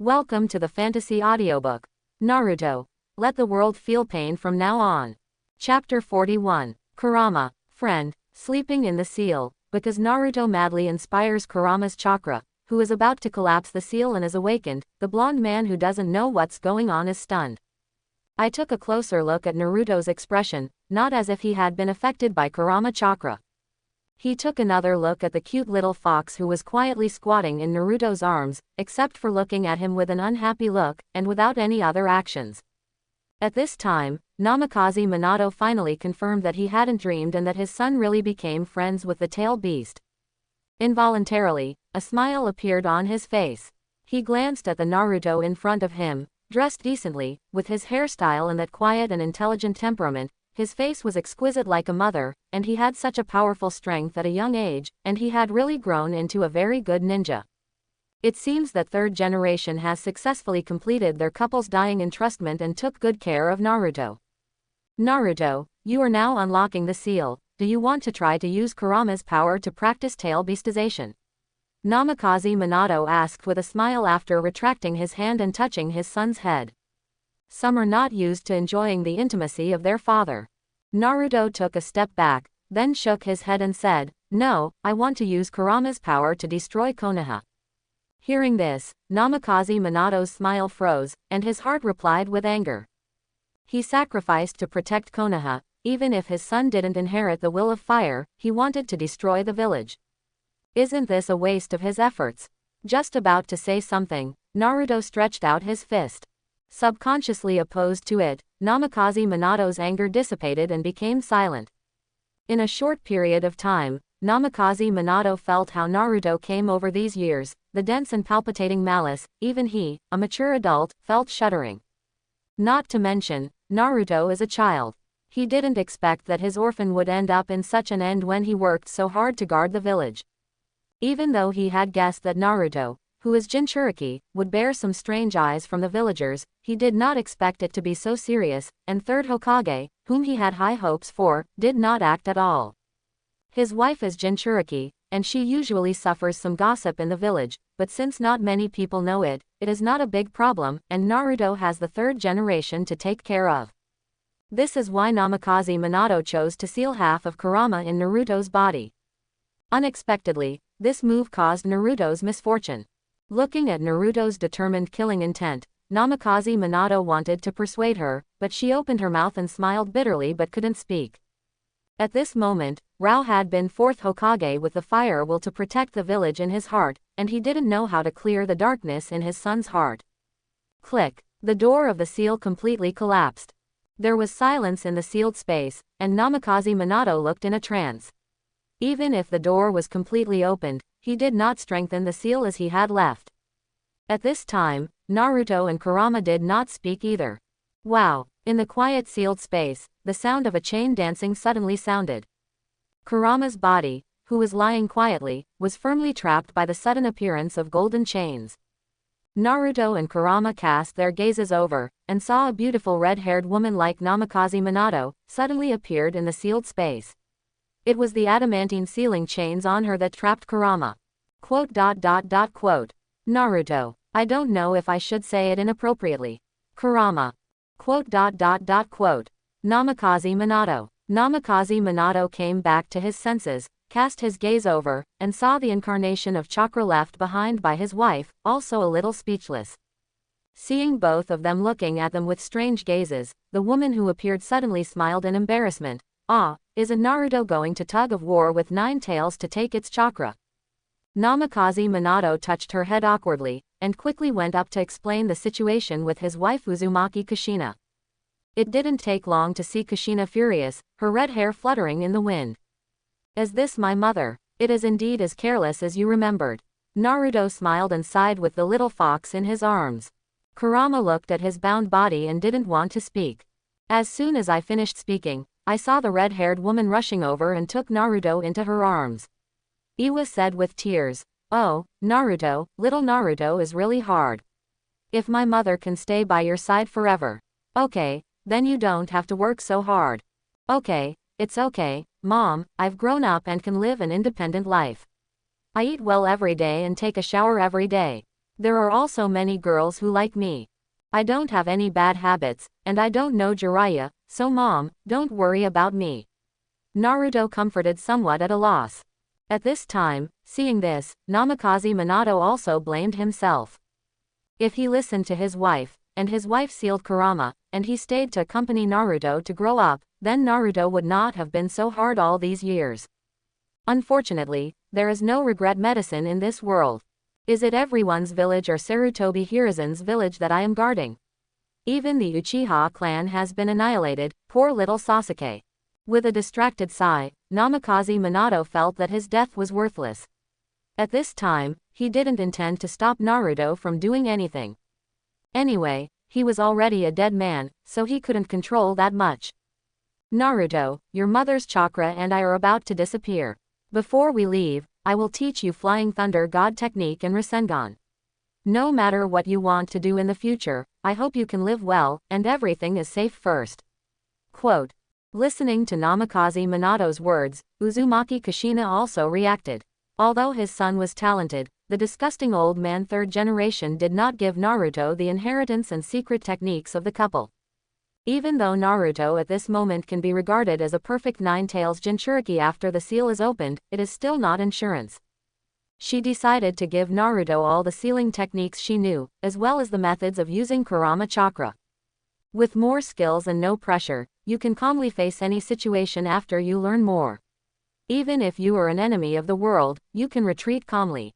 Welcome to the fantasy audiobook. Naruto. Let the world feel pain from now on. Chapter 41. Kurama, friend, sleeping in the seal. Because Naruto madly inspires Kurama's chakra, who is about to collapse the seal and is awakened, the blonde man who doesn't know what's going on is stunned. I took a closer look at Naruto's expression, not as if he had been affected by Kurama chakra. He took another look at the cute little fox who was quietly squatting in Naruto's arms, except for looking at him with an unhappy look, and without any other actions. At this time, Namikaze Minato finally confirmed that he hadn't dreamed and that his son really became friends with the tail beast. Involuntarily, a smile appeared on his face. He glanced at the Naruto in front of him, dressed decently, with his hairstyle and that quiet and intelligent temperament. His face was exquisite like a mother, and he had such a powerful strength at a young age, and he had really grown into a very good ninja. It seems that third generation has successfully completed their couple's dying entrustment and took good care of Naruto. Naruto, you are now unlocking the seal. Do you want to try to use Kurama's power to practice tail beastization? Namikaze Minato asked with a smile after retracting his hand and touching his son's head. Some are not used to enjoying the intimacy of their father. Naruto took a step back, then shook his head and said, "No, I want to use Kurama's power to destroy Konoha." Hearing this, Namikaze Minato's smile froze, and his heart replied with anger. He sacrificed to protect Konoha, even if his son didn't inherit the will of fire, he wanted to destroy the village. Isn't this a waste of his efforts? Just about to say something, Naruto stretched out his fist. Subconsciously opposed to it, Namikaze Minato's anger dissipated and became silent. In a short period of time, Namikaze Minato felt how Naruto came over these years, the dense and palpitating malice. Even he, a mature adult, felt shuddering. Not to mention, Naruto is a child. He didn't expect that his orphan would end up in such an end when he worked so hard to guard the village. Even though he had guessed that Naruto, who is Jinchuriki, would bear some strange eyes from the villagers, he did not expect it to be so serious, and third Hokage, whom he had high hopes for, did not act at all. His wife is Jinchuriki, and she usually suffers some gossip in the village, but since not many people know it, it is not a big problem, and Naruto has the third generation to take care of. This is why Namikaze Minato chose to seal half of Kurama in Naruto's body. Unexpectedly, this move caused Naruto's misfortune. Looking at Naruto's determined killing intent, Namikaze Minato wanted to persuade her, but she opened her mouth and smiled bitterly but couldn't speak. At this moment, Rao had been fourth Hokage with the fire will to protect the village in his heart, and he didn't know how to clear the darkness in his son's heart. Click. The door of the seal completely collapsed. There was silence in the sealed space, and Namikaze Minato looked in a trance. Even if the door was completely opened, he did not strengthen the seal as he had left. At this time, Naruto and Kurama did not speak either. Wow! In the quiet sealed space, the sound of a chain dancing suddenly sounded. Kurama's body, who was lying quietly, was firmly trapped by the sudden appearance of golden chains. Naruto and Kurama cast their gazes over, and saw a beautiful red-haired woman like Namikaze Minato, suddenly appeared in the sealed space. It was the adamantine sealing chains on her that trapped Kurama. Naruto. I don't know if I should say it inappropriately. Kurama. Namikaze Minato. Namikaze Minato came back to his senses, cast his gaze over, and saw the incarnation of chakra left behind by his wife, also a little speechless. Seeing both of them looking at them with strange gazes, the woman who appeared suddenly smiled in embarrassment. Ah, isn't Naruto going to tug of war with 9 tails to take its chakra? Namikaze Minato touched her head awkwardly, and quickly went up to explain the situation with his wife Uzumaki Kushina. It didn't take long to see Kushina furious, her red hair fluttering in the wind. Is this my mother? It is indeed as careless as you remembered. Naruto smiled and sighed with the little fox in his arms. Kurama looked at his bound body and didn't want to speak. As soon as I finished speaking, I saw the red-haired woman rushing over and took Naruto into her arms. Iwa said with tears, "Oh, Naruto, little Naruto is really hard. If my mother can stay by your side forever. Okay, then you don't have to work so hard. Okay, it's okay, Mom, I've grown up and can live an independent life. I eat well every day and take a shower every day. There are also many girls who like me. I don't have any bad habits, and I don't know Jiraiya, so mom, don't worry about me. Naruto comforted somewhat at a loss. At this time, seeing this, Namikaze Minato also blamed himself. If he listened to his wife, and his wife sealed Kurama, and he stayed to accompany Naruto to grow up, then Naruto would not have been so hard all these years. Unfortunately, there is no regret medicine in this world. Is it everyone's village or Sarutobi Hiruzen's village that I am guarding? Even the Uchiha clan has been annihilated, poor little Sasuke. With a distracted sigh, Namikaze Minato felt that his death was worthless. At this time, he didn't intend to stop Naruto from doing anything. Anyway, he was already a dead man, so he couldn't control that much. Naruto, your mother's chakra and I are about to disappear. Before we leave, I will teach you Flying Thunder God technique and Rasengan. No matter what you want to do in the future, I hope you can live well, and everything is safe first. Quote. Listening to Namikaze Minato's words, Uzumaki Kushina also reacted. Although his son was talented, the disgusting old man third generation did not give Naruto the inheritance and secret techniques of the couple. Even though Naruto at this moment can be regarded as a perfect nine-tails Jinchuriki after the seal is opened, it is still not insurance. She decided to give Naruto all the sealing techniques she knew, as well as the methods of using Kurama chakra. With more skills and no pressure, you can calmly face any situation after you learn more. Even if you are an enemy of the world, you can retreat calmly.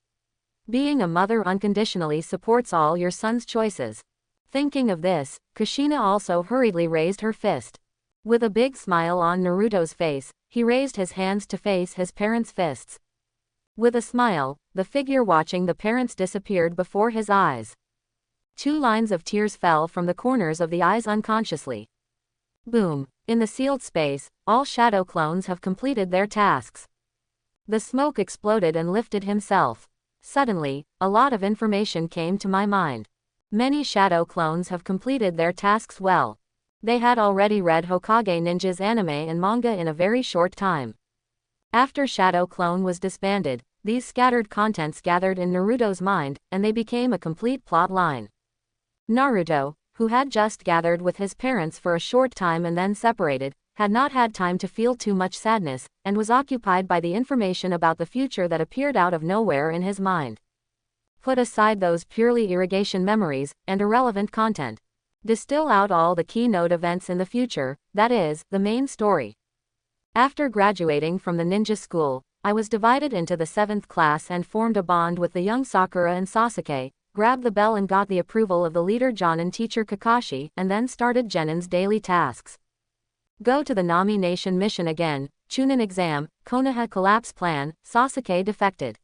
Being a mother unconditionally supports all your son's choices. Thinking of this, Kushina also hurriedly raised her fist. With a big smile on Naruto's face, he raised his hands to face his parents' fists. With a smile, the figure watching the parents disappeared before his eyes. 2 lines of tears fell from the corners of the eyes unconsciously. Boom! In the sealed space, all shadow clones have completed their tasks. The smoke exploded and lifted himself. Suddenly, a lot of information came to my mind. Many shadow clones have completed their tasks well. They had already read Hokage Ninja's anime and manga in a very short time. After Shadow Clone was disbanded, these scattered contents gathered in Naruto's mind, and they became a complete plot line. Naruto, who had just gathered with his parents for a short time and then separated, had not had time to feel too much sadness, and was occupied by the information about the future that appeared out of nowhere in his mind. Put aside those purely irrigation memories, and irrelevant content. Distill out all the keynote events in the future, that is, the main story. After graduating from the ninja school, I was divided into the 7th class and formed a bond with the young Sakura and Sasuke, grabbed the bell and got the approval of the leader John and teacher Kakashi, and then started Genin's daily tasks. Go to the Nami Nation mission again, Chunin exam, Konoha collapse plan, Sasuke defected.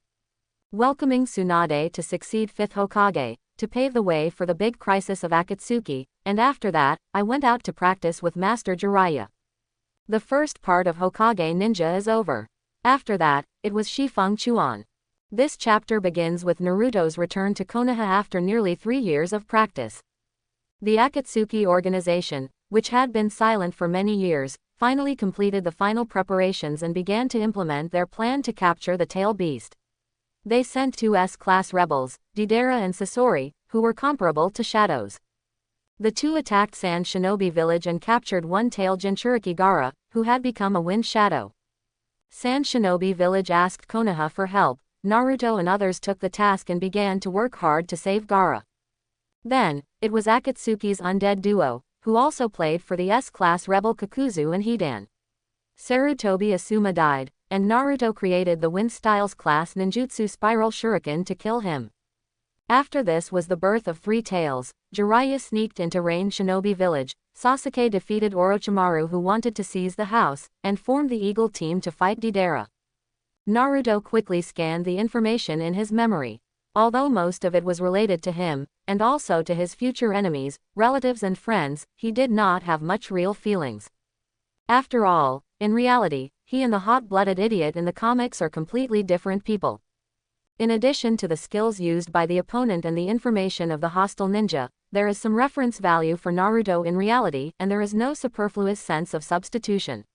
Welcoming Tsunade to succeed 5th Hokage, to pave the way for the big crisis of Akatsuki, and after that, I went out to practice with Master Jiraiya. The first part of Hokage Ninja is over. After that, it was Shifeng Chuan. This chapter begins with Naruto's return to Konoha after nearly 3 years of practice. The Akatsuki organization, which had been silent for many years, finally completed the final preparations and began to implement their plan to capture the tail beast. They sent 2 S-class rebels, Deidara and Sasori, who were comparable to shadows. The 2 attacked Sand Shinobi village and captured one-tailed Jinchuriki Gaara, who had become a wind shadow. Sand Shinobi village asked Konoha for help. Naruto and others took the task and began to work hard to save Gaara. Then, it was Akatsuki's undead duo, who also played for the S-class rebel Kakuzu and Hidan. Sarutobi Asuma died, and Naruto created the Wind Styles class ninjutsu spiral shuriken to kill him. After this was the birth of 3 tails. Jiraiya sneaked into Rain Shinobi village, Sasuke defeated Orochimaru who wanted to seize the house, and formed the Eagle team to fight Deidara. Naruto quickly scanned the information in his memory. Although most of it was related to him, and also to his future enemies, relatives and friends, he did not have much real feelings. After all, in reality, he and the hot-blooded idiot in the comics are completely different people. In addition to the skills used by the opponent and the information of the hostile ninja, there is some reference value for Naruto in reality, and there is no superfluous sense of substitution.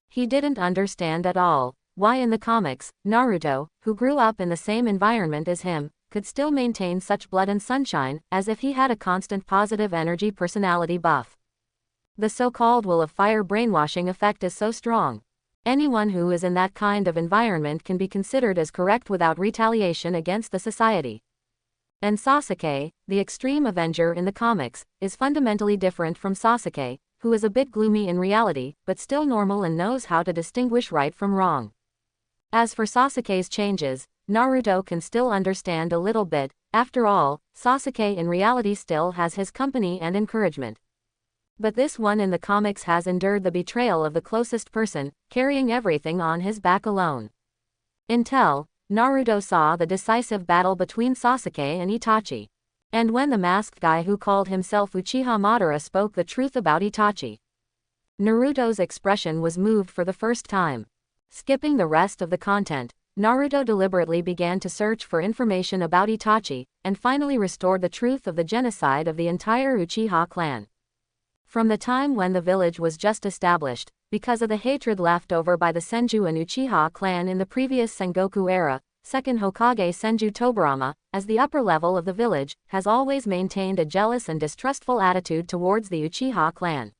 He didn't understand at all why in the comics, Naruto, who grew up in the same environment as him, could still maintain such blood and sunshine, as if he had a constant positive energy personality buff. The so-called will of fire brainwashing effect is so strong. Anyone who is in that kind of environment can be considered as correct without retaliation against the society. And Sasuke, the extreme avenger in the comics, is fundamentally different from Sasuke, who is a bit gloomy in reality, but still normal and knows how to distinguish right from wrong. As for Sasuke's changes, Naruto can still understand a little bit. After all, Sasuke in reality still has his company and encouragement. But this one in the comics has endured the betrayal of the closest person, carrying everything on his back alone. Until Naruto saw the decisive battle between Sasuke and Itachi. And when the masked guy who called himself Uchiha Madara spoke the truth about Itachi, Naruto's expression was moved for the first time. Skipping the rest of the content, Naruto deliberately began to search for information about Itachi, and finally restored the truth of the genocide of the entire Uchiha clan. From the time when the village was just established, because of the hatred left over by the Senju and Uchiha clan in the previous Sengoku era, second Hokage Senju Tobirama, as the upper level of the village, has always maintained a jealous and distrustful attitude towards the Uchiha clan.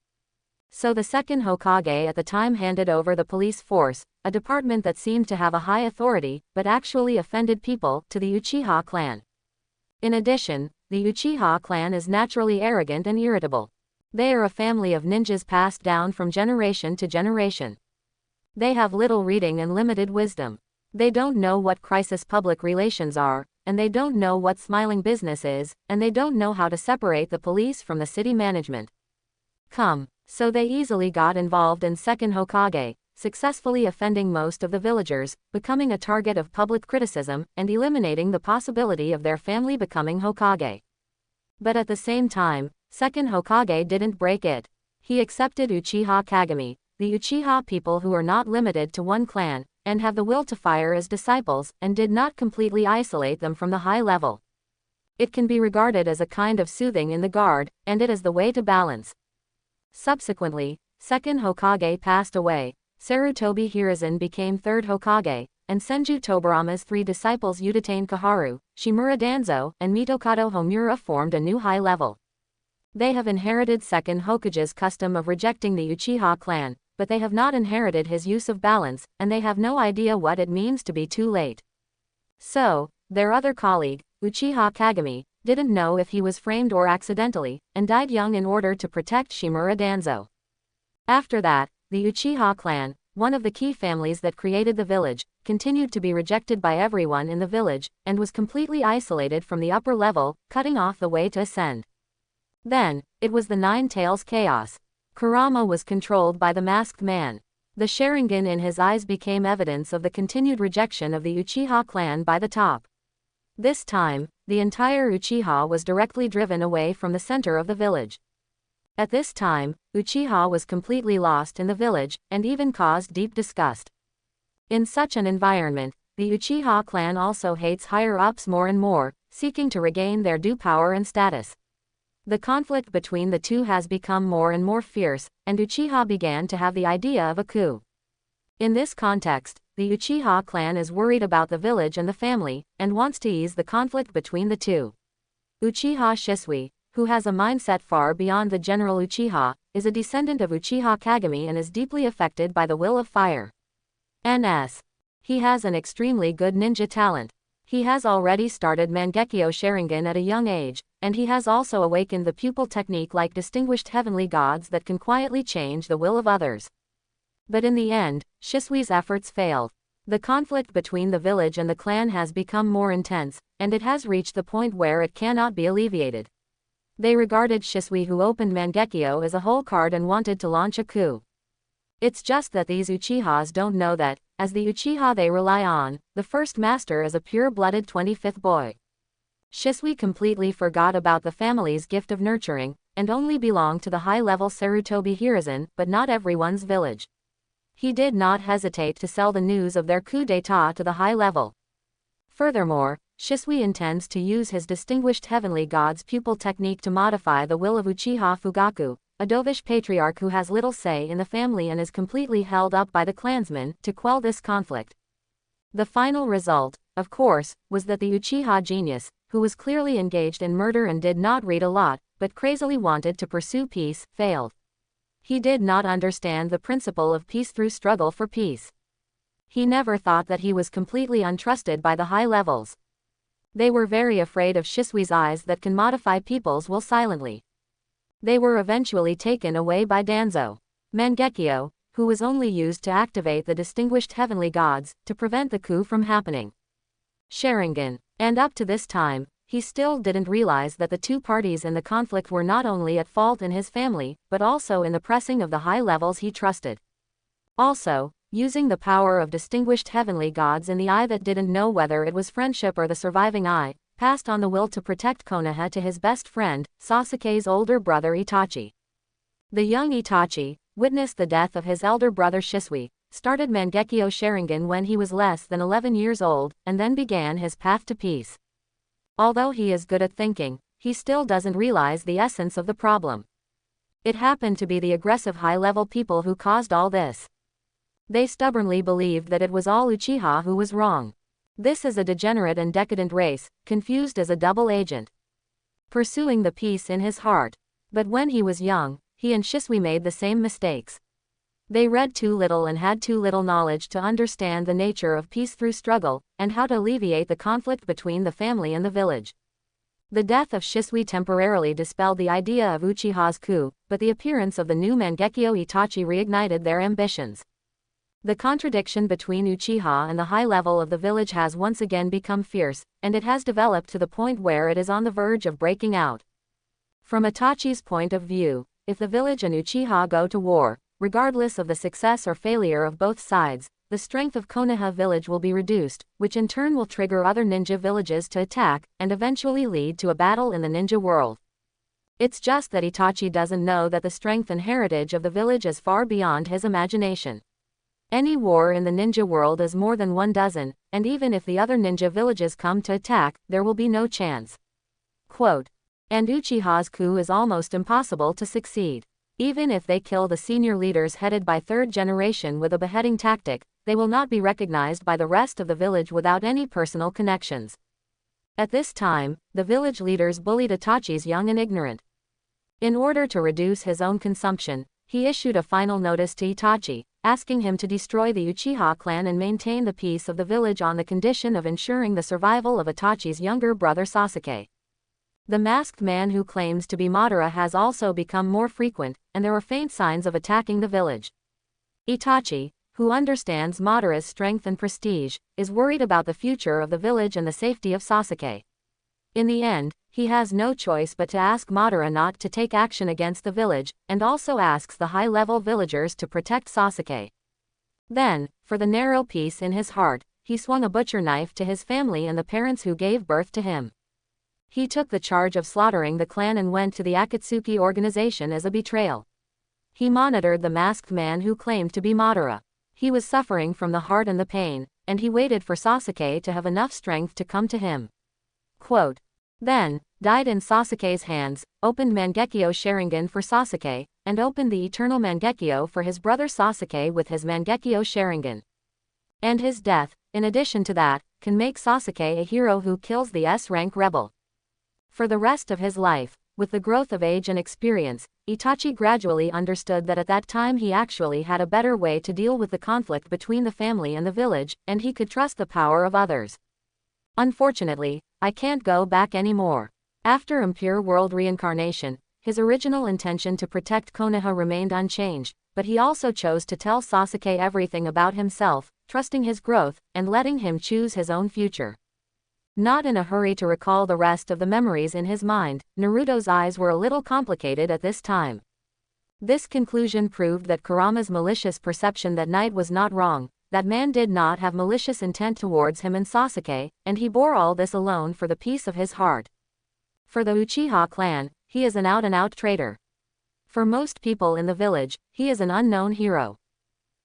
So the second Hokage at the time handed over the police force, a department that seemed to have a high authority, but actually offended people, to the Uchiha clan. In addition, the Uchiha clan is naturally arrogant and irritable. They are a family of ninjas passed down from generation to generation. They have little reading and limited wisdom. They don't know what crisis public relations are, and they don't know what smiling business is, and they don't know how to separate the police from the city management. So they easily got involved in second Hokage, successfully offending most of the villagers, becoming a target of public criticism, and eliminating the possibility of their family becoming Hokage. But at the same time, second Hokage didn't break it. He accepted Uchiha Kagami, the Uchiha people who are not limited to one clan, and have the will to fire as disciples, and did not completely isolate them from the high level. It can be regarded as a kind of soothing in the guard, and it is the way to balance. Subsequently, second Hokage passed away, Sarutobi Hiruzen became third Hokage, and Senju Tobirama's three disciples Udatane Kaharu, Shimura Danzo, and Mitokado Homura formed a new high level. They have inherited second Hokage's custom of rejecting the Uchiha clan, but they have not inherited his use of balance, and they have no idea what it means to be too late. So, their other colleague, Uchiha Kagami, didn't know if he was framed or accidentally, and died young in order to protect Shimura Danzo. After that, the Uchiha clan, one of the key families that created the village, continued to be rejected by everyone in the village, and was completely isolated from the upper level, cutting off the way to ascend. Then, it was the Nine Tails chaos. Kurama was controlled by the masked man. The Sharingan in his eyes became evidence of the continued rejection of the Uchiha clan by the top. This time, the entire Uchiha was directly driven away from the center of the village. At this time, Uchiha was completely lost in the village, and even caused deep disgust. In such an environment, the Uchiha clan also hates higher-ups more and more, seeking to regain their due power and status. The conflict between the two has become more and more fierce, and Uchiha began to have the idea of a coup. In this context, the Uchiha clan is worried about the village and the family, and wants to ease the conflict between the two. Uchiha Shisui, who has a mindset far beyond the general Uchiha, is a descendant of Uchiha Kagami and is deeply affected by the will of fire. Ns. He has an extremely good ninja talent. He has already started Mangekyo Sharingan at a young age, and he has also awakened the pupil technique like distinguished heavenly gods that can quietly change the will of others. But in the end, Shisui's efforts failed. The conflict between the village and the clan has become more intense, and it has reached the point where it cannot be alleviated. They regarded Shisui, who opened Mangekyo, as a whole card and wanted to launch a coup. It's just that these Uchihas don't know that, as the Uchiha they rely on, the first master is a pure-blooded 25th boy. Shisui completely forgot about the family's gift of nurturing, and only belonged to the high-level Sarutobi Hiruzen, but not everyone's village. He did not hesitate to sell the news of their coup d'état to the high level. Furthermore, Shisui intends to use his distinguished heavenly god's pupil technique to modify the will of Uchiha Fugaku, a dovish patriarch who has little say in the family and is completely held up by the clansmen, to quell this conflict. The final result, of course, was that the Uchiha genius, who was clearly engaged in murder and did not read a lot, but crazily wanted to pursue peace, failed. He did not understand the principle of peace through struggle for peace. He never thought that he was completely untrusted by the high levels. They were very afraid of Shisui's eyes that can modify people's will silently. They were eventually taken away by Danzo Mangekyo, who was only used to activate the distinguished heavenly gods, to prevent the coup from happening. Sharingan. And up to this time, he still didn't realize that the two parties in the conflict were not only at fault in his family, but also in the pressing of the high levels he trusted. Also, using the power of distinguished heavenly gods in the eye that didn't know whether it was friendship or the surviving eye, passed on the will to protect Konoha to his best friend, Sasuke's older brother Itachi. The young Itachi witnessed the death of his elder brother Shisui, started Mangekyo Sharingan when he was less than 11 years old, and then began his path to peace. Although he is good at thinking, he still doesn't realize the essence of the problem. It happened to be the aggressive high-level people who caused all this. They stubbornly believed that it was all Uchiha who was wrong. This is a degenerate and decadent race, confused as a double agent, pursuing the peace in his heart. But when he was young, he and Shisui made the same mistakes. They read too little and had too little knowledge to understand the nature of peace through struggle, and how to alleviate the conflict between the family and the village. The death of Shisui temporarily dispelled the idea of Uchiha's coup, but the appearance of the new Mangekyo Itachi reignited their ambitions. The contradiction between Uchiha and the high level of the village has once again become fierce, and it has developed to the point where it is on the verge of breaking out. From Itachi's point of view, if the village and Uchiha go to war, regardless of the success or failure of both sides, the strength of Konoha village will be reduced, which in turn will trigger other ninja villages to attack, and eventually lead to a battle in the ninja world. It's just that Itachi doesn't know that the strength and heritage of the village is far beyond his imagination. Any war in the ninja world is more than 12, and even if the other ninja villages come to attack, there will be no chance. Quote, and Uchiha's coup is almost impossible to succeed. Even if they kill the senior leaders headed by third generation with a beheading tactic, they will not be recognized by the rest of the village without any personal connections. At this time, the village leaders bullied Itachi's young and ignorant. In order to reduce his own consumption, he issued a final notice to Itachi, asking him to destroy the Uchiha clan and maintain the peace of the village on the condition of ensuring the survival of Itachi's younger brother Sasuke. The masked man who claims to be Madara has also become more frequent, and there are faint signs of attacking the village. Itachi, who understands Madara's strength and prestige, is worried about the future of the village and the safety of Sasuke. In the end, he has no choice but to ask Madara not to take action against the village, and also asks the high-level villagers to protect Sasuke. Then, for the narrow peace in his heart, he swung a butcher knife to his family and the parents who gave birth to him. He took the charge of slaughtering the clan and went to the Akatsuki organization as a betrayal. He monitored the masked man who claimed to be Madara. He was suffering from the heart and the pain, and he waited for Sasuke to have enough strength to come to him. Quote, then, died in Sasuke's hands, opened Mangekyo Sharingan for Sasuke, and opened the eternal Mangekyo for his brother Sasuke with his Mangekyo Sharingan. And his death, in addition to that, can make Sasuke a hero who kills the S-rank rebel. For the rest of his life, with the growth of age and experience, Itachi gradually understood that at that time he actually had a better way to deal with the conflict between the family and the village, and he could trust the power of others. Unfortunately, I can't go back anymore. After Impure World reincarnation, his original intention to protect Konoha remained unchanged, but he also chose to tell Sasuke everything about himself, trusting his growth, and letting him choose his own future. Not in a hurry to recall the rest of the memories in his mind, Naruto's eyes were a little complicated at this time. This conclusion proved that Kurama's malicious perception that night was not wrong, that man did not have malicious intent towards him and Sasuke, and he bore all this alone for the peace of his heart. For the Uchiha clan, he is an out-and-out traitor. For most people in the village, he is an unknown hero.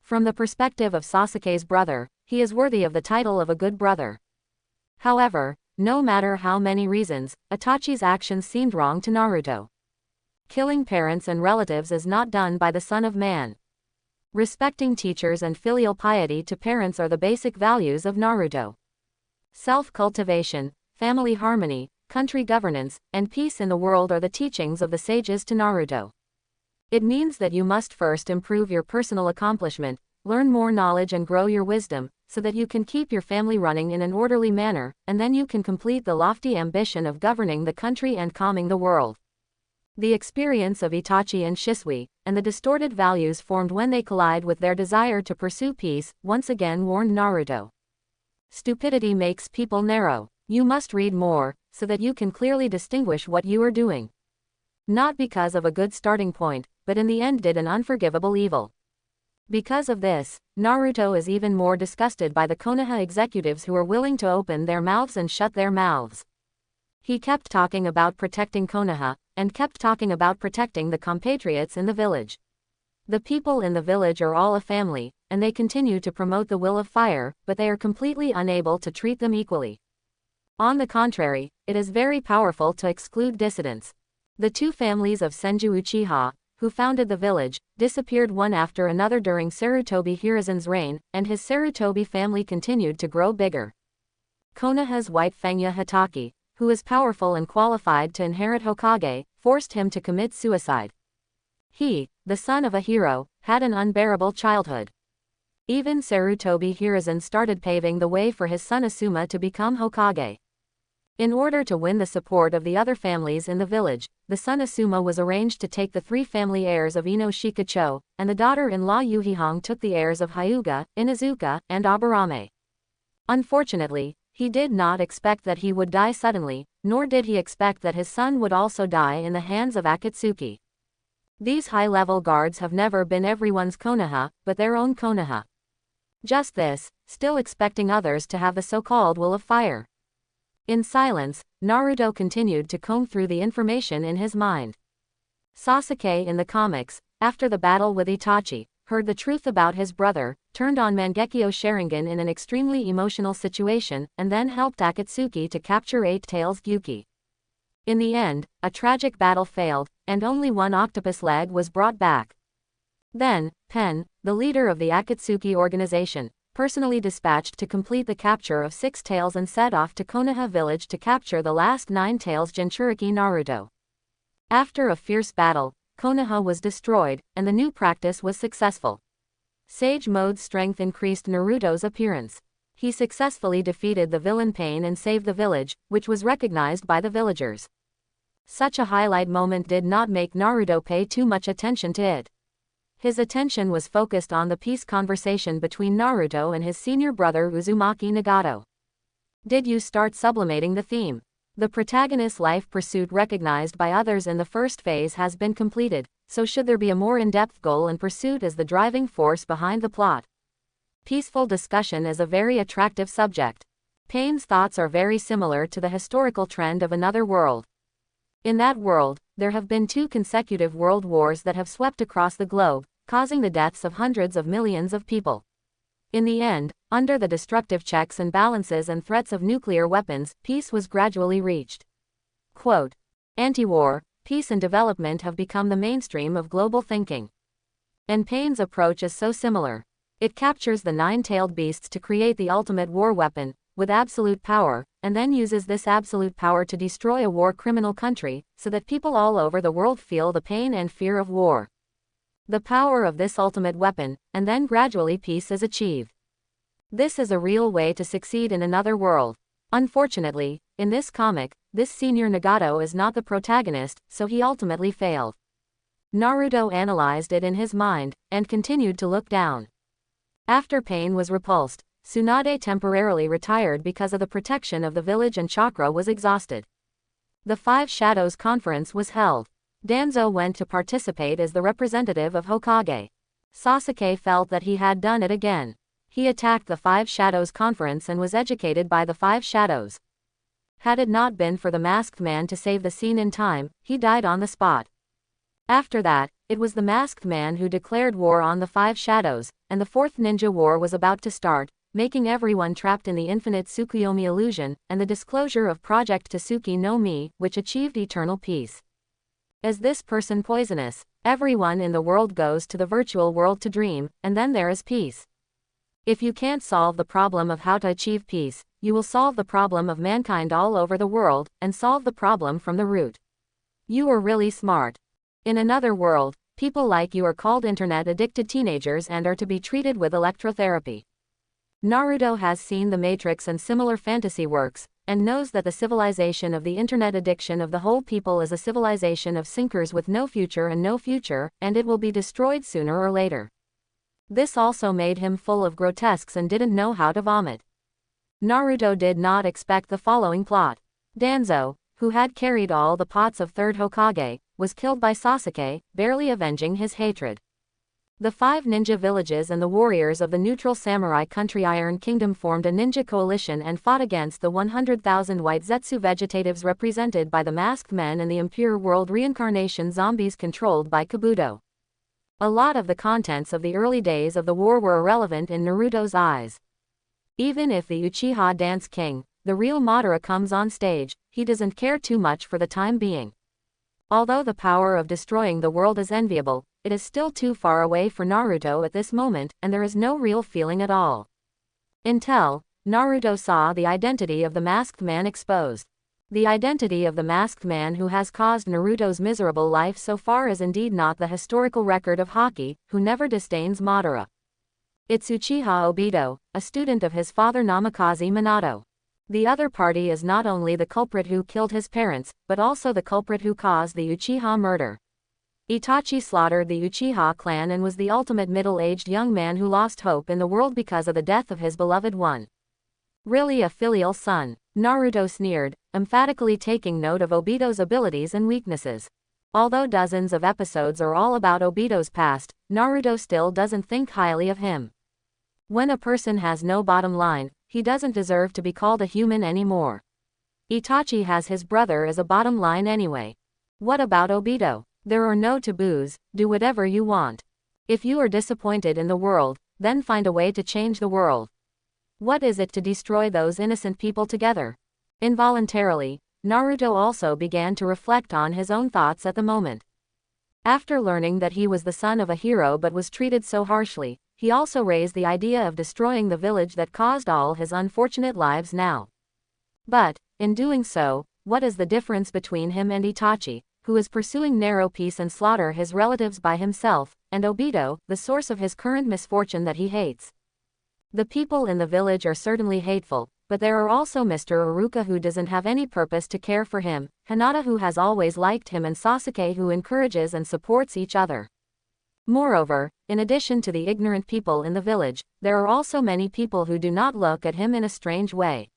From the perspective of Sasuke's brother, he is worthy of the title of a good brother. However, no matter how many reasons, Itachi's actions seemed wrong to Naruto. Killing parents and relatives is not done by the son of man. Respecting teachers and filial piety to parents are the basic values of Naruto. Self-cultivation, family harmony, country governance, and peace in the world are the teachings of the sages to Naruto. It means that you must first improve your personal accomplishment, learn more knowledge and grow your wisdom, so that you can keep your family running in an orderly manner, and then you can complete the lofty ambition of governing the country and calming the world. The experience of Itachi and Shisui, and the distorted values formed when they collide with their desire to pursue peace, once again warned Naruto. Stupidity makes people narrow. You must read more, so that you can clearly distinguish what you are doing. Not because of a good starting point, but in the end did an unforgivable evil. Because of this, Naruto is even more disgusted by the Konoha executives who are willing to open their mouths and shut their mouths. He kept talking about protecting Konoha, and kept talking about protecting the compatriots in the village. The people in the village are all a family, and they continue to promote the will of fire, but they are completely unable to treat them equally. On the contrary, it is very powerful to exclude dissidents. The two families of Senju Uchiha, who founded the village, disappeared one after another during Sarutobi Hiruzen's reign, and his Sarutobi family continued to grow bigger. Konoha's wife Fangya Hitaki, who is powerful and qualified to inherit Hokage, forced him to commit suicide. He, the son of a hero, had an unbearable childhood. Even Sarutobi Hiruzen started paving the way for his son Asuma to become Hokage. In order to win the support of the other families in the village, the son Asuma was arranged to take the three family heirs of Ino Shikacho, and the daughter-in-law Yuhihong took the heirs of Hyuga, Inuzuka, and Aburame. Unfortunately, he did not expect that he would die suddenly, nor did he expect that his son would also die in the hands of Akatsuki. These high-level guards have never been everyone's Konoha, but their own Konoha. Just this, still expecting others to have the so-called will of fire. In silence, Naruto continued to comb through the information in his mind. Sasuke in the comics, after the battle with Itachi, heard the truth about his brother, turned on Mangekyo Sharingan in an extremely emotional situation, and then helped Akatsuki to capture Eight Tails Gyuki. In the end, a tragic battle failed, and only one octopus leg was brought back. Then, Pen, the leader of the Akatsuki organization, personally dispatched to complete the capture of Six Tails and set off to Konoha village to capture the last Nine Tails Jinchuriki Naruto. After a fierce battle, Konoha was destroyed, and the new practice was successful. Sage Mode's strength increased Naruto's appearance. He successfully defeated the villain Pain and saved the village, which was recognized by the villagers. Such a highlight moment did not make Naruto pay too much attention to it. His attention was focused on the peace conversation between Naruto and his senior brother Uzumaki Nagato. Did you start sublimating the theme? The protagonist's life pursuit recognized by others in the first phase has been completed, so should there be a more in-depth goal and pursuit as the driving force behind the plot? Peaceful discussion is a very attractive subject. Pain's thoughts are very similar to the historical trend of another world. In that world, there have been 2 consecutive world wars that have swept across the globe, causing the deaths of hundreds of millions of people. In the end, under the destructive checks and balances and threats of nuclear weapons, peace was gradually reached. Quote, anti-war, peace and development have become the mainstream of global thinking. And Pain's approach is so similar. It captures the 9-tailed beasts to create the ultimate war weapon, with absolute power, and then uses this absolute power to destroy a war criminal country, so that people all over the world feel the pain and fear of war. The power of this ultimate weapon, and then gradually peace is achieved. This is a real way to succeed in another world. Unfortunately, in this comic, this senior Nagato is not the protagonist, so he ultimately failed. Naruto analyzed it in his mind, and continued to look down. After Pain was repulsed, Tsunade temporarily retired because of the protection of the village and chakra was exhausted. The 5 Shadows Conference was held. Danzo went to participate as the representative of Hokage. Sasuke felt that he had done it again. He attacked the 5 Shadows Conference and was educated by the 5 Shadows. Had it not been for the masked man to save the scene in time, he died on the spot. After that, it was the masked man who declared war on the 5 Shadows, and the 4th Ninja War was about to start, making everyone trapped in the infinite Tsukuyomi illusion, and the disclosure of Project Tsuki no Mi, which achieved eternal peace. Is this person poisonous? Everyone in the world goes to the virtual world to dream, and then there is peace. If you can't solve the problem of how to achieve peace, you will solve the problem of mankind all over the world, and solve the problem from the root. You are really smart. In another world, people like you are called internet-addicted teenagers and are to be treated with electrotherapy. Naruto has seen The Matrix and similar fantasy works, and knows that the civilization of the internet addiction of the whole people is a civilization of sinkers with no future, and it will be destroyed sooner or later. This also made him full of grotesques and didn't know how to vomit. Naruto did not expect the following plot. Danzo, who had carried all the pots of third Hokage, was killed by Sasuke, barely avenging his hatred. The 5 ninja villages and the warriors of the neutral samurai country Iron Kingdom formed a ninja coalition and fought against the 100,000 white Zetsu vegetatives represented by the masked men and the impure world reincarnation zombies controlled by Kabuto. A lot of the contents of the early days of the war were irrelevant in Naruto's eyes. Even if the Uchiha Dance King, the real Madara, comes on stage, he doesn't care too much for the time being. Although the power of destroying the world is enviable, it is still too far away for Naruto at this moment, and there is no real feeling at all. Until Naruto saw the identity of the masked man exposed. The identity of the masked man who has caused Naruto's miserable life so far is indeed not the historical record of Haki, who never disdains Madara. It's Uchiha Obito, a student of his father Namikaze Minato. The other party is not only the culprit who killed his parents, but also the culprit who caused the Uchiha murder. Itachi slaughtered the Uchiha clan and was the ultimate middle-aged young man who lost hope in the world because of the death of his beloved one. Really a filial son, Naruto sneered, emphatically taking note of Obito's abilities and weaknesses. Although dozens of episodes are all about Obito's past, Naruto still doesn't think highly of him. When a person has no bottom line, he doesn't deserve to be called a human anymore. Itachi has his brother as a bottom line anyway. What about Obito? There are no taboos, do whatever you want. If you are disappointed in the world, then find a way to change the world. What is it to destroy those innocent people together? Involuntarily, Naruto also began to reflect on his own thoughts at the moment. After learning that he was the son of a hero but was treated so harshly, he also raised the idea of destroying the village that caused all his unfortunate lives now. But, in doing so, what is the difference between him and Itachi, who is pursuing narrow peace and slaughter his relatives by himself, and Obito, the source of his current misfortune that he hates? The people in the village are certainly hateful, but there are also Mr. Iruka who doesn't have any purpose to care for him, Hinata who has always liked him, and Sasuke who encourages and supports each other. Moreover, in addition to the ignorant people in the village, there are also many people who do not look at him in a strange way.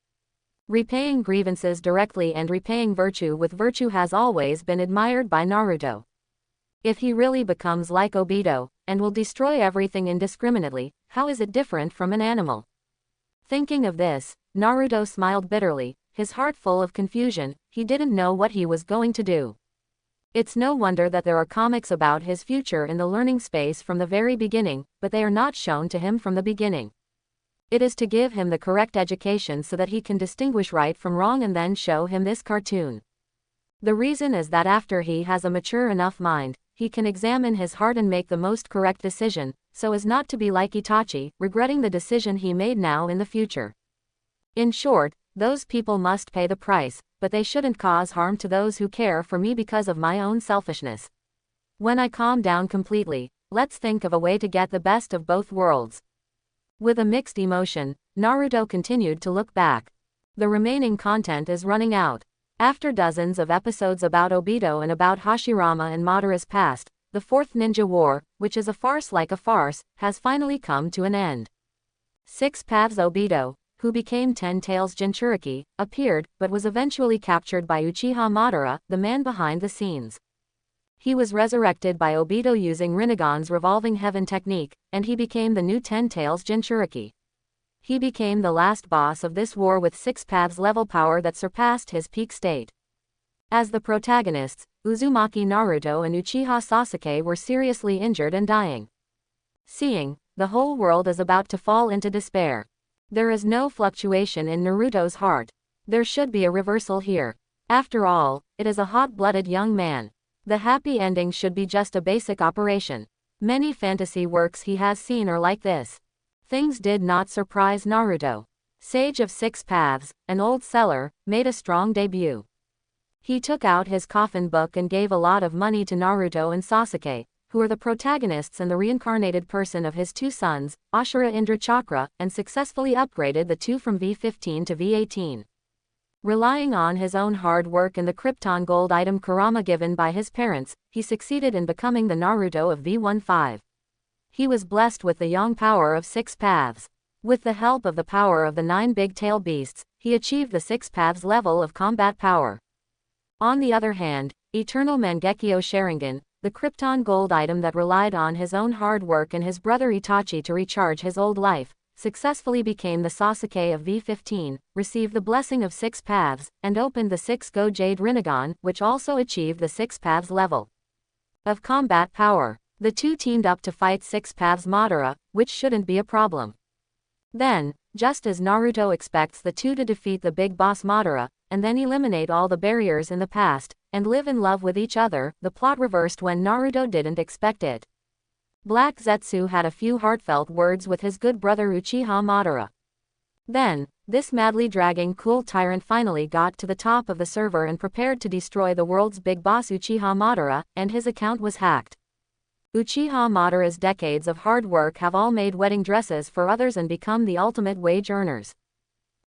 Repaying grievances directly and repaying virtue with virtue has always been admired by Naruto. If he really becomes like Obito, and will destroy everything indiscriminately, how is it different from an animal? Thinking of this, Naruto smiled bitterly, his heart full of confusion. He didn't know what he was going to do. It's no wonder that there are comics about his future in the learning space from the very beginning, but they are not shown to him from the beginning. It is to give him the correct education so that he can distinguish right from wrong and then show him this cartoon. The reason is that after he has a mature enough mind, he can examine his heart and make the most correct decision, so as not to be like Itachi, regretting the decision he made now in the future. In short, those people must pay the price, but they shouldn't cause harm to those who care for me because of my own selfishness. When I calm down completely, let's think of a way to get the best of both worlds. With a mixed emotion, Naruto continued to look back. The remaining content is running out. After dozens of episodes about Obito and about Hashirama and Madara's past, the Fourth Ninja War, which is a farce like a farce, has finally come to an end. 6 Paths Obito, who became 10 Tails Jinchuriki, appeared, but was eventually captured by Uchiha Madara, the man behind the scenes. He was resurrected by Obito using Rinnegan's revolving heaven technique, and he became the new 10 Tails Jinchuriki. He became the last boss of this war with 6 paths level power that surpassed his peak state. As the protagonists, Uzumaki Naruto and Uchiha Sasuke were seriously injured and dying. Seeing the whole world is about to fall into despair, there is no fluctuation in Naruto's heart. There should be a reversal here. After all, it is a hot-blooded young man. The happy ending should be just a basic operation. Many fantasy works he has seen are like this. things did not surprise Naruto. Sage of Six Paths, an old seller, made a strong debut. He took out his coffin book and gave a lot of money to Naruto and Sasuke, who are the protagonists and the reincarnated person of his two sons, Ashura Indra Chakra, and successfully upgraded the two from V15 to V18. Relying on his own hard work and the Krypton gold item Kurama given by his parents, he succeeded in becoming the Naruto of V15. He was blessed with the yang power of Six Paths. With the help of the power of the 9 big tail beasts, he achieved the Six Paths level of combat power. On the other hand, Eternal Mangekyo Sharingan, the Krypton gold item that relied on his own hard work and his brother Itachi to recharge his old life, successfully became the Sasuke of V15, received the blessing of Six Paths, and opened the 6-Go Jade Rinnegan, which also achieved the Six Paths level of combat power. The two teamed up to fight Six Paths Madara, which shouldn't be a problem. Then, just as Naruto expects the two to defeat the big boss Madara, and then eliminate all the barriers in the past, and live in love with each other, the plot reversed when Naruto didn't expect it. Black Zetsu had a few heartfelt words with his good brother Uchiha Madara. Then, this madly dragging cool tyrant finally got to the top of the server and prepared to destroy the world's big boss Uchiha Madara, and his account was hacked. Uchiha Madara's decades of hard work have all made wedding dresses for others and become the ultimate wage earners.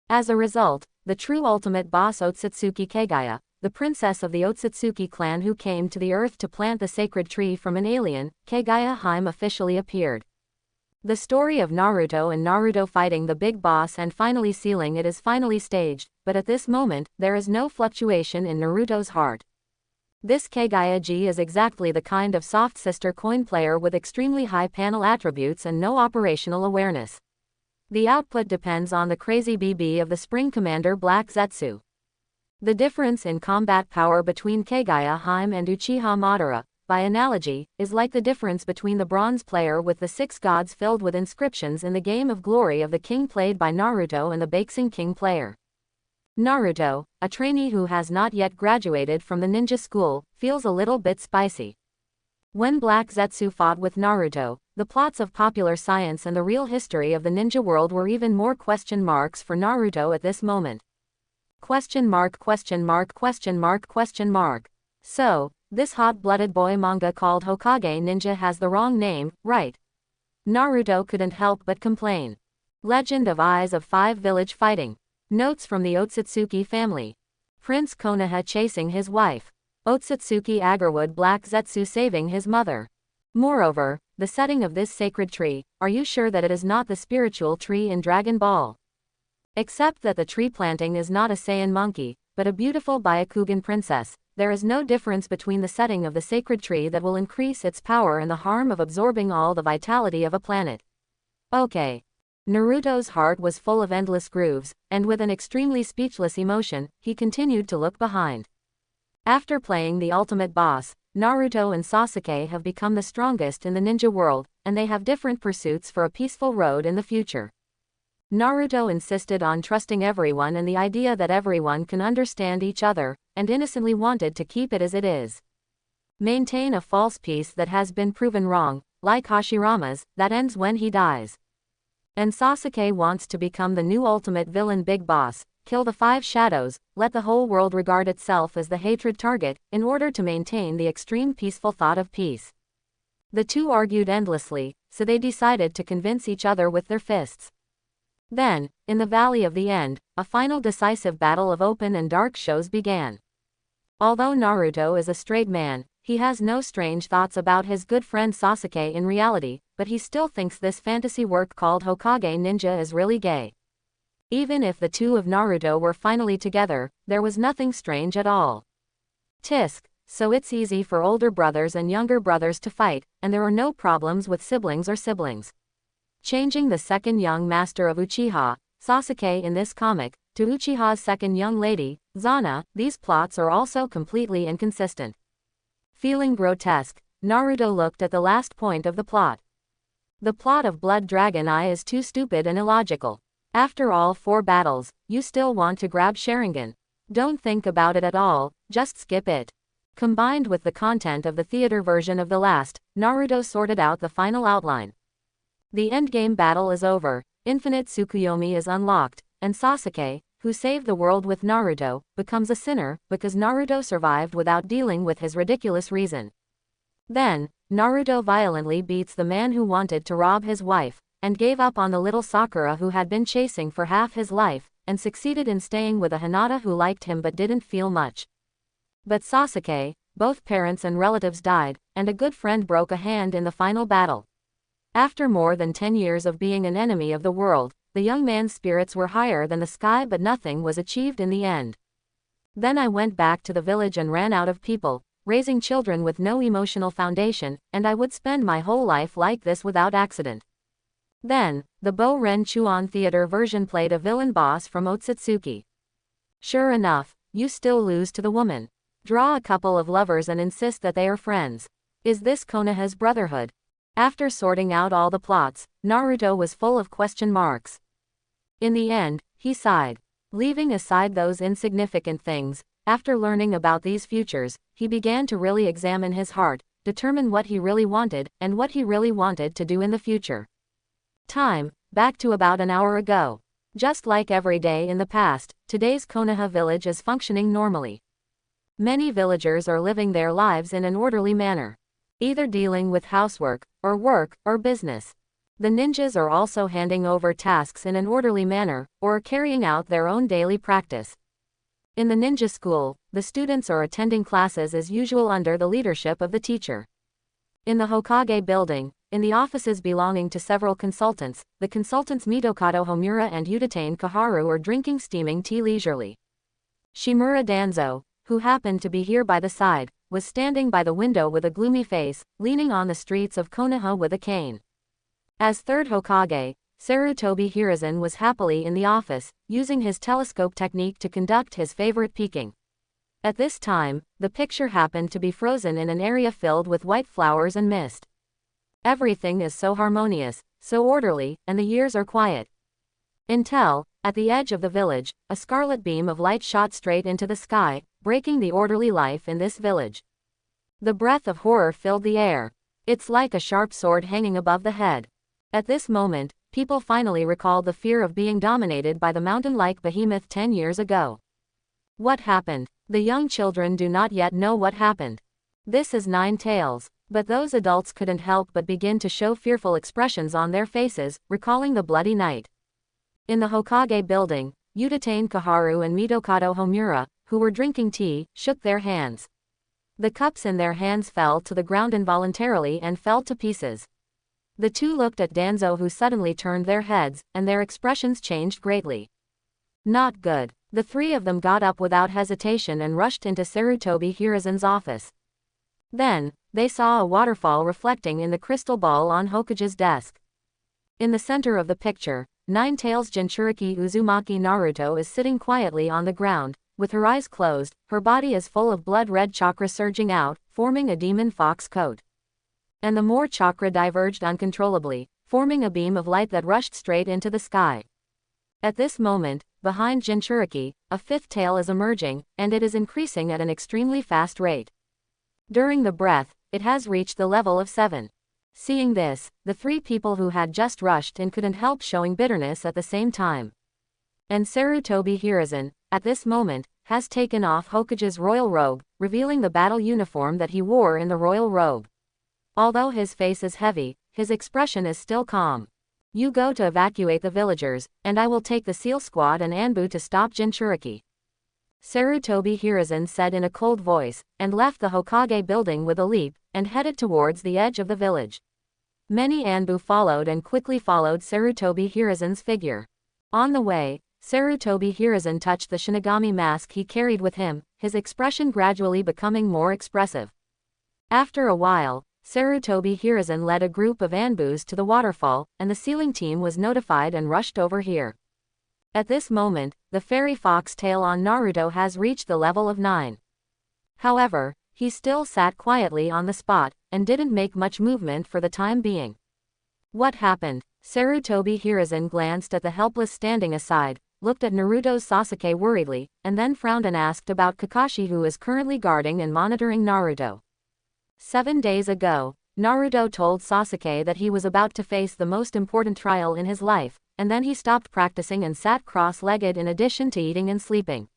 As a result, the true ultimate boss Otsutsuki Kagaya, the princess of the Otsutsuki clan who came to the earth to plant the sacred tree from an alien, Kagaya Hime, officially appeared. The story of Naruto and Naruto fighting the big boss and finally sealing it is finally staged, but at this moment, there is no fluctuation in Naruto's heart. This Kagaya G is exactly the kind of soft sister coin player with extremely high panel attributes and no operational awareness. The output depends on the crazy BB of the Spring Commander Black Zetsu. The difference in combat power between Kagaya Hime and Uchiha Madara, by analogy, is like the difference between the bronze player with the 6 gods filled with inscriptions in the Game of Glory of the King played by Naruto and the Bakushin King player. Naruto, a trainee who has not yet graduated from the ninja school, feels a little bit spicy. When Black Zetsu fought with Naruto, the plots of popular science and the real history of the ninja world were even more question marks for Naruto at this moment. Question mark, question mark, question mark, question mark. So, this hot-blooded boy manga called Hokage Ninja has the wrong name, right? Naruto couldn't help but complain. Legend of Eyes of 5 Village Fighting. Notes from the Otsutsuki family. Prince Konoha chasing his wife. Otsutsuki Agarwood Black Zetsu saving his mother. Moreover, the setting of this sacred tree, are you sure that it is not the spiritual tree in Dragon Ball? Except that the tree planting is not a Saiyan monkey, but a beautiful Byakugan princess, there is no difference between the setting of the sacred tree that will increase its power and the harm of absorbing all the vitality of a planet. Okay. Naruto's heart was full of endless grooves, and with an extremely speechless emotion, he continued to look behind. After playing the ultimate boss, Naruto and Sasuke have become the strongest in the ninja world, and they have different pursuits for a peaceful road in the future. Naruto insisted on trusting everyone and the idea that everyone can understand each other, and innocently wanted to keep it as it is. Maintain a false peace that has been proven wrong, like Hashirama's, that ends when he dies. And Sasuke wants to become the new ultimate villain big boss, kill the 5 shadows, let the whole world regard itself as the hatred target, in order to maintain the extreme peaceful thought of peace. The two argued endlessly, so they decided to convince each other with their fists. Then, in the Valley of the End, a final decisive battle of open and dark shows began. Although Naruto is a straight man, he has no strange thoughts about his good friend Sasuke in reality, but he still thinks this fantasy work called Hokage Ninja is really gay. Even if the two of Naruto were finally together, there was nothing strange at all. Tisk, so it's easy for older brothers and younger brothers to fight, and there are no problems with siblings or siblings. Changing the second young master of Uchiha, Sasuke in this comic, to Uchiha's second young lady, Zana, these plots are also completely inconsistent. Feeling grotesque, Naruto looked at the last point of the plot. The plot of Blood Dragon Eye is too stupid and illogical. After all 4 battles, you still want to grab Sharingan. Don't think about it at all, just skip it. Combined with the content of the theater version of the last, Naruto sorted out the final outline. The endgame battle is over, infinite Tsukuyomi is unlocked, and Sasuke, who saved the world with Naruto, becomes a sinner because Naruto survived without dealing with his ridiculous reason. Then, Naruto violently beats the man who wanted to rob his wife, and gave up on the little Sakura who had been chasing for half his life, and succeeded in staying with a Hinata who liked him but didn't feel much. But Sasuke, both parents and relatives died, and a good friend broke a hand in the final battle. After more than 10 years of being an enemy of the world, the young man's spirits were higher than the sky, but nothing was achieved in the end. Then I went back to the village and ran out of people, raising children with no emotional foundation, and I would spend my whole life like this without accident. Then, the Bo-Ren Chuan theater version played a villain boss from Otsutsuki. Sure enough, you still lose to the woman. Draw a couple of lovers and insist that they are friends. Is this Konoha's brotherhood? After sorting out all the plots, Naruto was full of question marks. In the end, he sighed. Leaving aside those insignificant things, after learning about these futures, he began to really examine his heart, determine what he really wanted, and what he really wanted to do in the future. Time, back to about an hour ago. Just like every day in the past, today's Konoha village is functioning normally. Many villagers are living their lives in an orderly manner, either dealing with housework, or business. The ninjas are also handing over tasks in an orderly manner, or carrying out their own daily practice. In the ninja school, the students are attending classes as usual under the leadership of the teacher. In the Hokage building, in the offices belonging to several consultants, the consultants Mitokado Homura and Udatane Kaharu are drinking steaming tea leisurely. Shimura Danzo, who happened to be here by the side, was standing by the window with a gloomy face, leaning on the streets of Konoha with a cane. As third Hokage, Sarutobi Hiruzen was happily in the office, using his telescope technique to conduct his favorite peeking. At this time, the picture happened to be frozen in an area filled with white flowers and mist. Everything is so harmonious, so orderly, and the years are quiet. Until, at the edge of the village, a scarlet beam of light shot straight into the sky, breaking the orderly life in this village. The breath of horror filled the air. It's like a sharp sword hanging above the head. At this moment, people finally recalled the fear of being dominated by the mountain-like behemoth 10 years ago. What happened? The young children do not yet know what happened. This is Nine Tails, but those adults couldn't help but begin to show fearful expressions on their faces, recalling the bloody night. In the Hokage building, Udatane Kaharu and Mitokado Homura, who were drinking tea, shook their hands. The cups in their hands fell to the ground involuntarily and fell to pieces. The two looked at Danzo, who suddenly turned their heads, and their expressions changed greatly. Not good. The three of them got up without hesitation and rushed into Sarutobi Hiruzen's office. Then, they saw a waterfall reflecting in the crystal ball on Hokage's desk. In the center of the picture, Nine Tails Jinchuriki Uzumaki Naruto is sitting quietly on the ground, with her eyes closed. Her body is full of blood-red chakra surging out, forming a demon fox coat. And the more chakra diverged uncontrollably, forming a beam of light that rushed straight into the sky. At this moment, behind Jinchuriki, a fifth tail is emerging, and it is increasing at an extremely fast rate. During the breath, it has reached the level of 7. Seeing this, the three people who had just rushed in couldn't help showing bitterness at the same time. And Sarutobi Hiruzen, at this moment, has taken off Hokage's royal robe, revealing the battle uniform that he wore in the royal robe. Although his face is heavy, his expression is still calm. You go to evacuate the villagers, and I will take the SEAL squad and Anbu to stop Jinchuriki. Sarutobi Hiruzen said in a cold voice, and left the Hokage building with a leap, and headed towards the edge of the village. Many Anbu followed and quickly followed Sarutobi Hiruzen's figure. On the way, Sarutobi Hiruzen touched the Shinigami mask he carried with him, his expression gradually becoming more expressive. After a while, Sarutobi Hiruzen led a group of Anbus to the waterfall, and the sealing team was notified and rushed over here. At this moment, the fairy fox tail on Naruto has reached the level of 9. However, he still sat quietly on the spot, and didn't make much movement for the time being. What happened? Sarutobi Hiruzen glanced at the helpless standing aside, looked at Naruto's Sasuke worriedly, and then frowned and asked about Kakashi, who is currently guarding and monitoring Naruto. 7 days ago, Naruto told Sasuke that he was about to face the most important trial in his life, and then he stopped practicing and sat cross-legged in addition to eating and sleeping.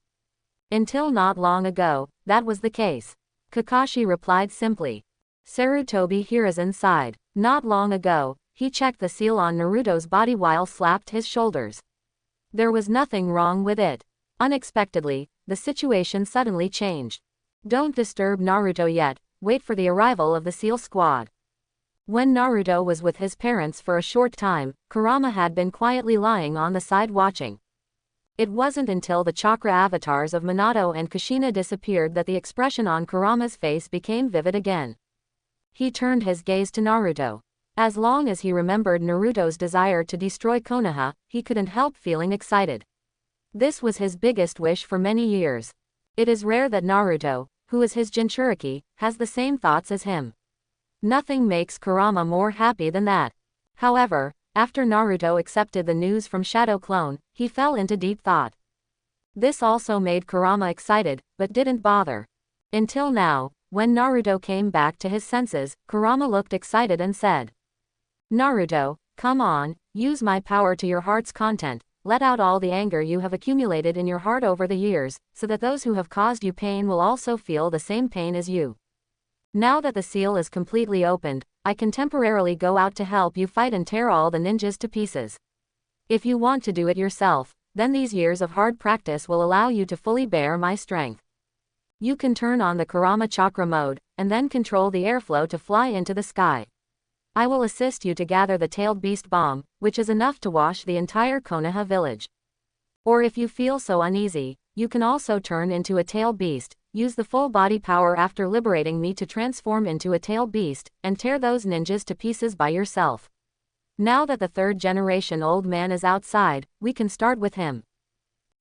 Until not long ago, that was the case. Kakashi replied simply. Sarutobi Hiruzen sighed. Not long ago, he checked the seal on Naruto's body while slapped his shoulders. There was nothing wrong with it. Unexpectedly, the situation suddenly changed. Don't disturb Naruto yet, wait for the arrival of the SEAL squad. When Naruto was with his parents for a short time, Kurama had been quietly lying on the side watching. It wasn't until the chakra avatars of Minato and Kushina disappeared that the expression on Kurama's face became vivid again. He turned his gaze to Naruto. As long as he remembered Naruto's desire to destroy Konoha, he couldn't help feeling excited. This was his biggest wish for many years. It is rare that Naruto, who is his Jinchuriki, has the same thoughts as him. Nothing makes Kurama more happy than that. However, after Naruto accepted the news from Shadow Clone, he fell into deep thought. This also made Kurama excited, but didn't bother. Until now, when Naruto came back to his senses, Kurama looked excited and said, Naruto, come on, use my power to your heart's content, let out all the anger you have accumulated in your heart over the years, so that those who have caused you pain will also feel the same pain as you. Now that the seal is completely opened, I can temporarily go out to help you fight and tear all the ninjas to pieces. If you want to do it yourself, then these years of hard practice will allow you to fully bear my strength. You can turn on the Kurama Chakra mode, and then control the airflow to fly into the sky. I will assist you to gather the tailed beast bomb, which is enough to wash the entire Konoha village. Or if you feel so uneasy, you can also turn into a tail beast, use the full body power after liberating me to transform into a tail beast, and tear those ninjas to pieces by yourself. Now that the third generation old man is outside, we can start with him.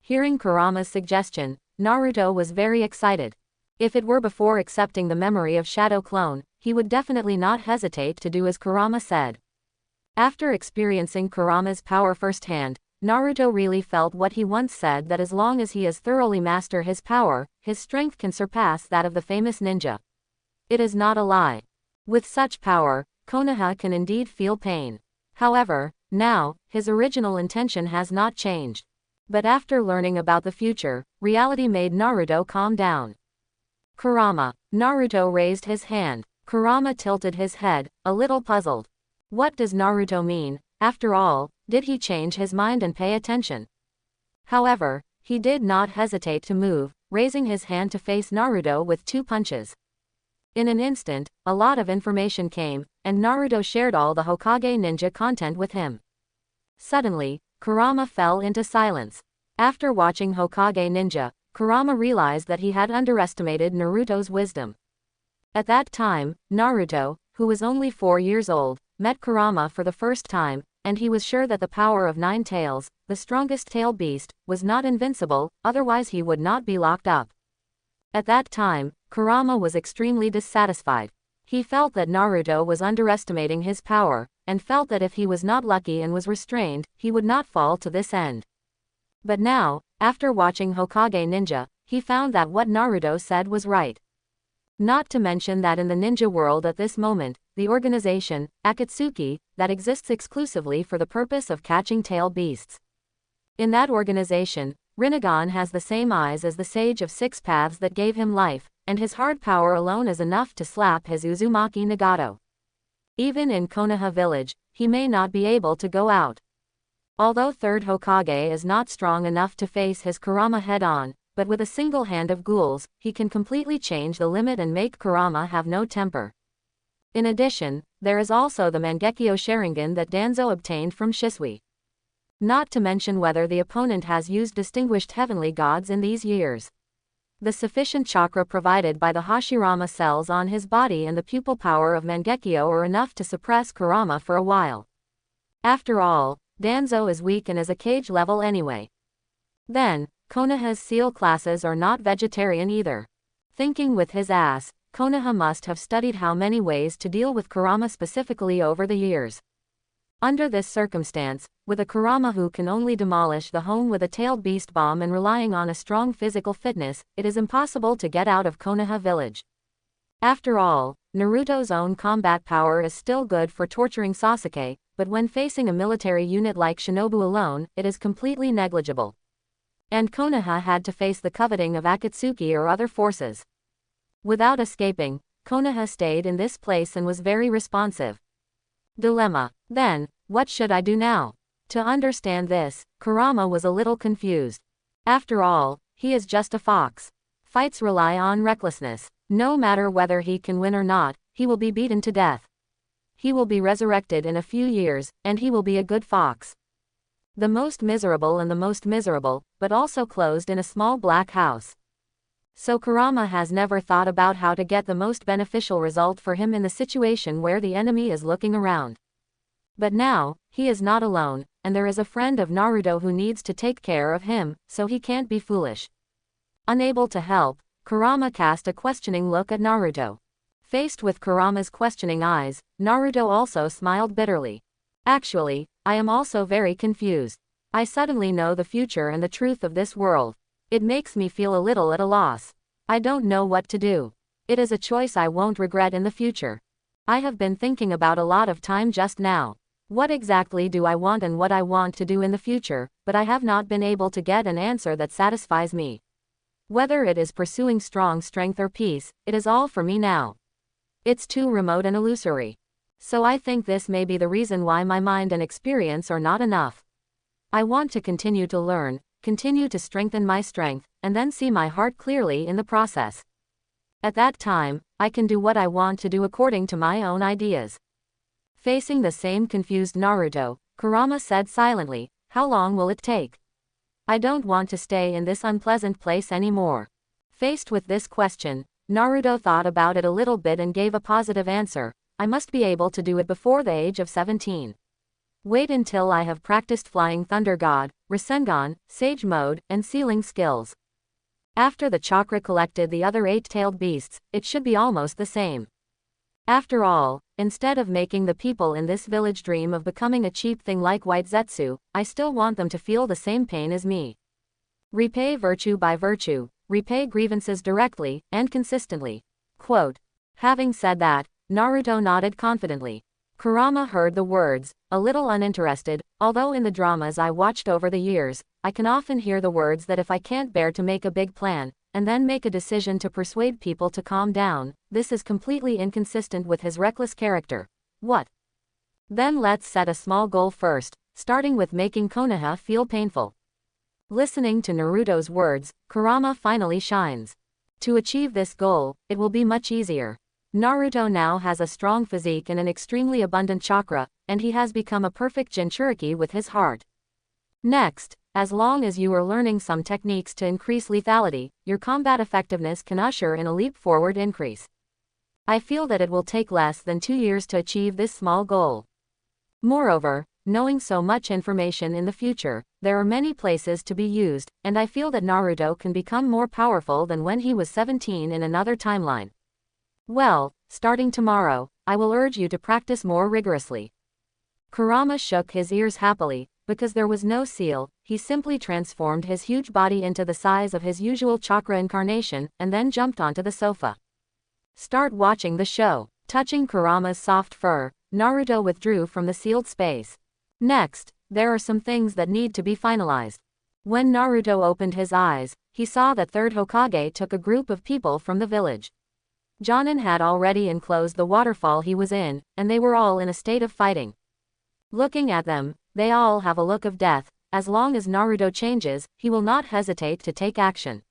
Hearing Kurama's suggestion, Naruto was very excited. If it were before accepting the memory of Shadow Clone, he would definitely not hesitate to do as Kurama said. After experiencing Kurama's power firsthand, Naruto really felt what he once said, that as long as he has thoroughly mastered his power, his strength can surpass that of the famous ninja. It is not a lie. With such power, Konoha can indeed feel pain. However, now, his original intention has not changed. But after learning about the future, reality made Naruto calm down. Kurama. Naruto raised his hand. Kurama tilted his head, a little puzzled. What does Naruto mean? After all, did he change his mind and pay attention? However, he did not hesitate to move, raising his hand to face Naruto with 2 punches. In an instant, a lot of information came, and Naruto shared all the Hokage ninja content with him. Suddenly, Kurama fell into silence. After watching Hokage ninja, Kurama realized that he had underestimated Naruto's wisdom. At that time, Naruto, who was only 4 years old, met Kurama for the first time, and he was sure that the power of 9 tails, the strongest tail beast, was not invincible, otherwise he would not be locked up. At that time, Kurama was extremely dissatisfied. He felt that Naruto was underestimating his power, and felt that if he was not lucky and was restrained, he would not fall to this end. But now, after watching Hokage Ninja, he found that what Naruto said was right. Not to mention that in the ninja world at this moment, the organization, Akatsuki, that exists exclusively for the purpose of catching tail beasts. In that organization, Rinnegan has the same eyes as the Sage of 6 Paths that gave him life, and his hard power alone is enough to slap his Uzumaki Nagato. Even in Konoha village, he may not be able to go out. Although third Hokage is not strong enough to face his Kurama head-on, but with a single hand of ghouls, he can completely change the limit and make Kurama have no temper. In addition, there is also the Mangekyo Sharingan that Danzo obtained from Shisui. Not to mention whether the opponent has used distinguished heavenly gods in these years. The sufficient chakra provided by the Hashirama cells on his body and the pupil power of Mangekyo are enough to suppress Kurama for a while. After all, Danzo is weak and is a cage level anyway. Then, Konoha's seal classes are not vegetarian either. Thinking with his ass, Konoha must have studied how many ways to deal with Kurama specifically over the years. Under this circumstance, with a Kurama who can only demolish the home with a tailed beast bomb and relying on a strong physical fitness, it is impossible to get out of Konoha village. After all, Naruto's own combat power is still good for torturing Sasuke, but when facing a military unit like Shinobu alone, it is completely negligible. And Konoha had to face the coveting of Akatsuki or other forces. Without escaping, Konoha stayed in this place and was very responsive. Dilemma. Then, what should I do now? To understand this, Kurama was a little confused. After all, he is just a fox. Fights rely on recklessness. No matter whether he can win or not, he will be beaten to death. He will be resurrected in a few years, and he will be a good fox. The most miserable and the most miserable, but also closed in a small black house. So Kurama has never thought about how to get the most beneficial result for him in the situation where the enemy is looking around. But now, he is not alone, and there is a friend of Naruto who needs to take care of him, so he can't be foolish. Unable to help, Kurama cast a questioning look at Naruto. Faced with Kurama's questioning eyes, Naruto also smiled bitterly. Actually, I am also very confused. I suddenly know the future and the truth of this world. It makes me feel a little at a loss. I don't know what to do. It is a choice I won't regret in the future. I have been thinking about a lot of time just now. What exactly do I want and what I want to do in the future, but I have not been able to get an answer that satisfies me. Whether it is pursuing strong strength or peace, it is all for me now. It's too remote and illusory. So I think this may be the reason why my mind and experience are not enough. I want to continue to learn, continue to strengthen my strength, and then see my heart clearly in the process. At that time, I can do what I want to do according to my own ideas. Facing the same confused Naruto, Kurama said silently, "How long will it take? I don't want to stay in this unpleasant place anymore." Faced with this question, Naruto thought about it a little bit and gave a positive answer. "I must be able to do it before the age of 17. Wait until I have practiced Flying Thunder God, Rasengan, Sage Mode, and Sealing skills. After the chakra collected the other 8-tailed beasts, it should be almost the same. After all, instead of making the people in this village dream of becoming a cheap thing like White Zetsu, I still want them to feel the same pain as me. Repay virtue by virtue, repay grievances directly, and consistently." Quote. Having said that, Naruto nodded confidently. Kurama heard the words, a little uninterested. Although in the dramas I watched over the years, I can often hear the words that if I can't bear to make a big plan, and then make a decision to persuade people to calm down, this is completely inconsistent with his reckless character. What? Then let's set a small goal first, starting with making Konoha feel painful. Listening to Naruto's words, Kurama finally shines. To achieve this goal, it will be much easier. Naruto now has a strong physique and an extremely abundant chakra, and he has become a perfect Jinchuriki with his heart. Next, as long as you are learning some techniques to increase lethality, your combat effectiveness can usher in a leap-forward increase. I feel that it will take less than 2 years to achieve this small goal. Moreover, knowing so much information in the future, there are many places to be used, and I feel that Naruto can become more powerful than when he was 17 in another timeline. Well, starting tomorrow, I will urge you to practice more rigorously." Kurama shook his ears happily. Because there was no seal, he simply transformed his huge body into the size of his usual chakra incarnation, and then jumped onto the sofa. Start watching the show. Touching Kurama's soft fur, Naruto withdrew from the sealed space. Next, there are some things that need to be finalized. When Naruto opened his eyes, he saw that third Hokage took a group of people from the village. Jonin had already enclosed the waterfall he was in, and they were all in a state of fighting. Looking at them, they all have a look of death. As long as Naruto changes, he will not hesitate to take action.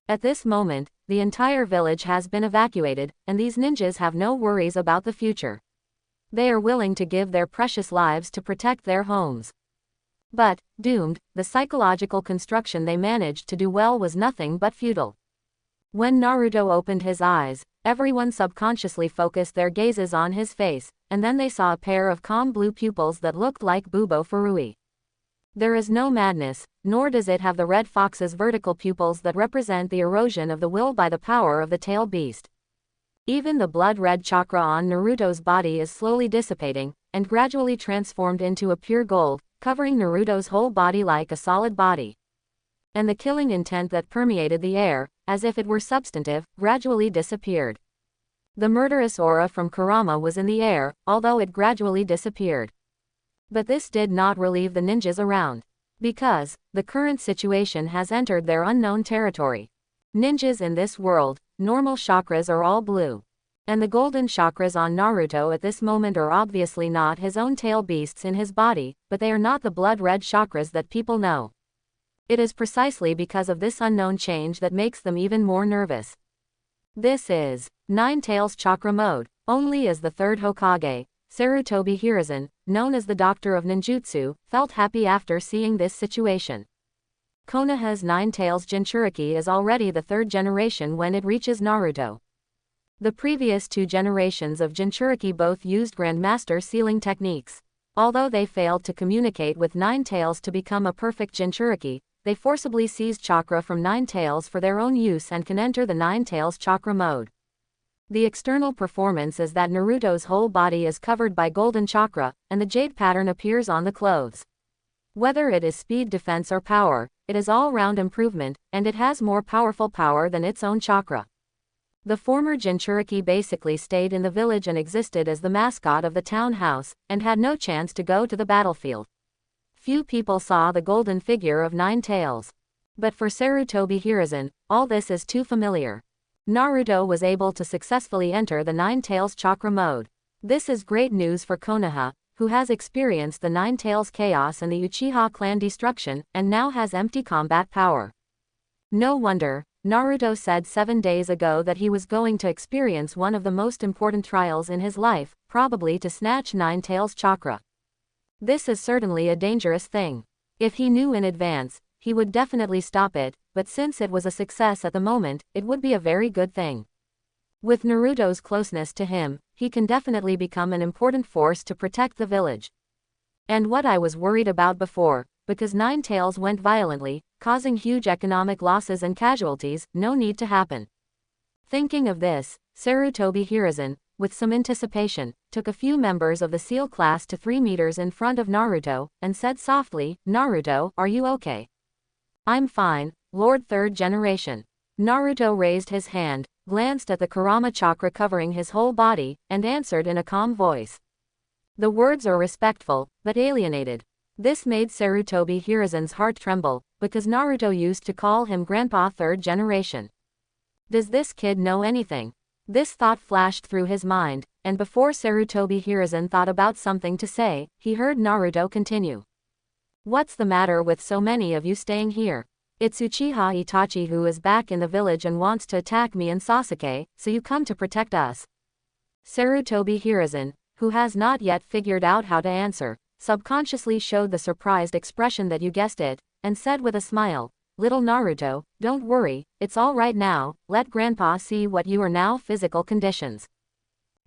At this moment, the entire village has been evacuated, and these ninjas have no worries about the future. They are willing to give their precious lives to protect their homes. But, doomed, the psychological construction they managed to do well was nothing but futile. When Naruto opened his eyes, everyone subconsciously focused their gazes on his face, and then they saw a pair of calm blue pupils that looked like Bubo Furui. There is no madness, nor does it have the red fox's vertical pupils that represent the erosion of the will by the power of the tail beast. Even the blood-red chakra on Naruto's body is slowly dissipating, and gradually transformed into a pure gold, covering Naruto's whole body like a solid body. And the killing intent that permeated the air, as if it were substantive, gradually disappeared. The murderous aura from Kurama was in the air, although it gradually disappeared. But this did not relieve the ninjas around. Because, the current situation has entered their unknown territory. Ninjas in this world, normal chakras are all blue. And the golden chakras on Naruto at this moment are obviously not his own tail beasts in his body, but they are not the blood-red chakras that people know. It is precisely because of this unknown change that makes them even more nervous. This is Nine Tails Chakra Mode. Only as the third Hokage, Sarutobi Hiruzen, known as the Doctor of Ninjutsu, felt happy after seeing this situation. Konoha's Nine Tails Jinchuriki is already the third generation when it reaches Naruto. The previous two generations of Jinchuriki both used Grandmaster sealing techniques. Although they failed to communicate with Nine Tails to become a perfect Jinchuriki, they forcibly seized chakra from Nine Tails for their own use and can enter the Nine Tails chakra mode. The external performance is that Naruto's whole body is covered by golden chakra, and the jade pattern appears on the clothes. Whether it is speed, defense or power, it is all-round improvement, and it has more powerful power than its own chakra. The former Jinchuriki basically stayed in the village and existed as the mascot of the town house, and had no chance to go to the battlefield. Few people saw the golden figure of Nine Tails. But for Sarutobi Hiruzen, all this is too familiar. Naruto was able to successfully enter the Nine Tails chakra mode. This is great news for Konoha, who has experienced the Nine Tails chaos and the Uchiha clan destruction, and now has empty combat power. No wonder, Naruto said 7 days ago that he was going to experience one of the most important trials in his life, probably to snatch Nine Tails chakra. This is certainly a dangerous thing. If he knew in advance, he would definitely stop it, but since it was a success at the moment, it would be a very good thing. With Naruto's closeness to him, he can definitely become an important force to protect the village. And what I was worried about before, because Nine Tails went violently, causing huge economic losses and casualties, no need to happen. Thinking of this, Sarutobi Hiruzen, with some anticipation, took a few members of the SEAL class to 3 meters in front of Naruto, and said softly, "Naruto, are you okay?" "I'm fine, Lord Third Generation." Naruto raised his hand, glanced at the Kurama chakra covering his whole body, and answered in a calm voice. The words are respectful, but alienated. This made Sarutobi Hiruzen's heart tremble, because Naruto used to call him Grandpa Third Generation. Does this kid know anything? This thought flashed through his mind, and before Sarutobi Hiruzen thought about something to say, he heard Naruto continue. "What's the matter with so many of you staying here? It's Uchiha Itachi who is back in the village and wants to attack me and Sasuke, so you come to protect us." Sarutobi Hiruzen, who has not yet figured out how to answer, subconsciously showed the surprised expression that you guessed it, and said with a smile, "Little Naruto, don't worry, it's all right now, let Grandpa see what you are now." Physical conditions.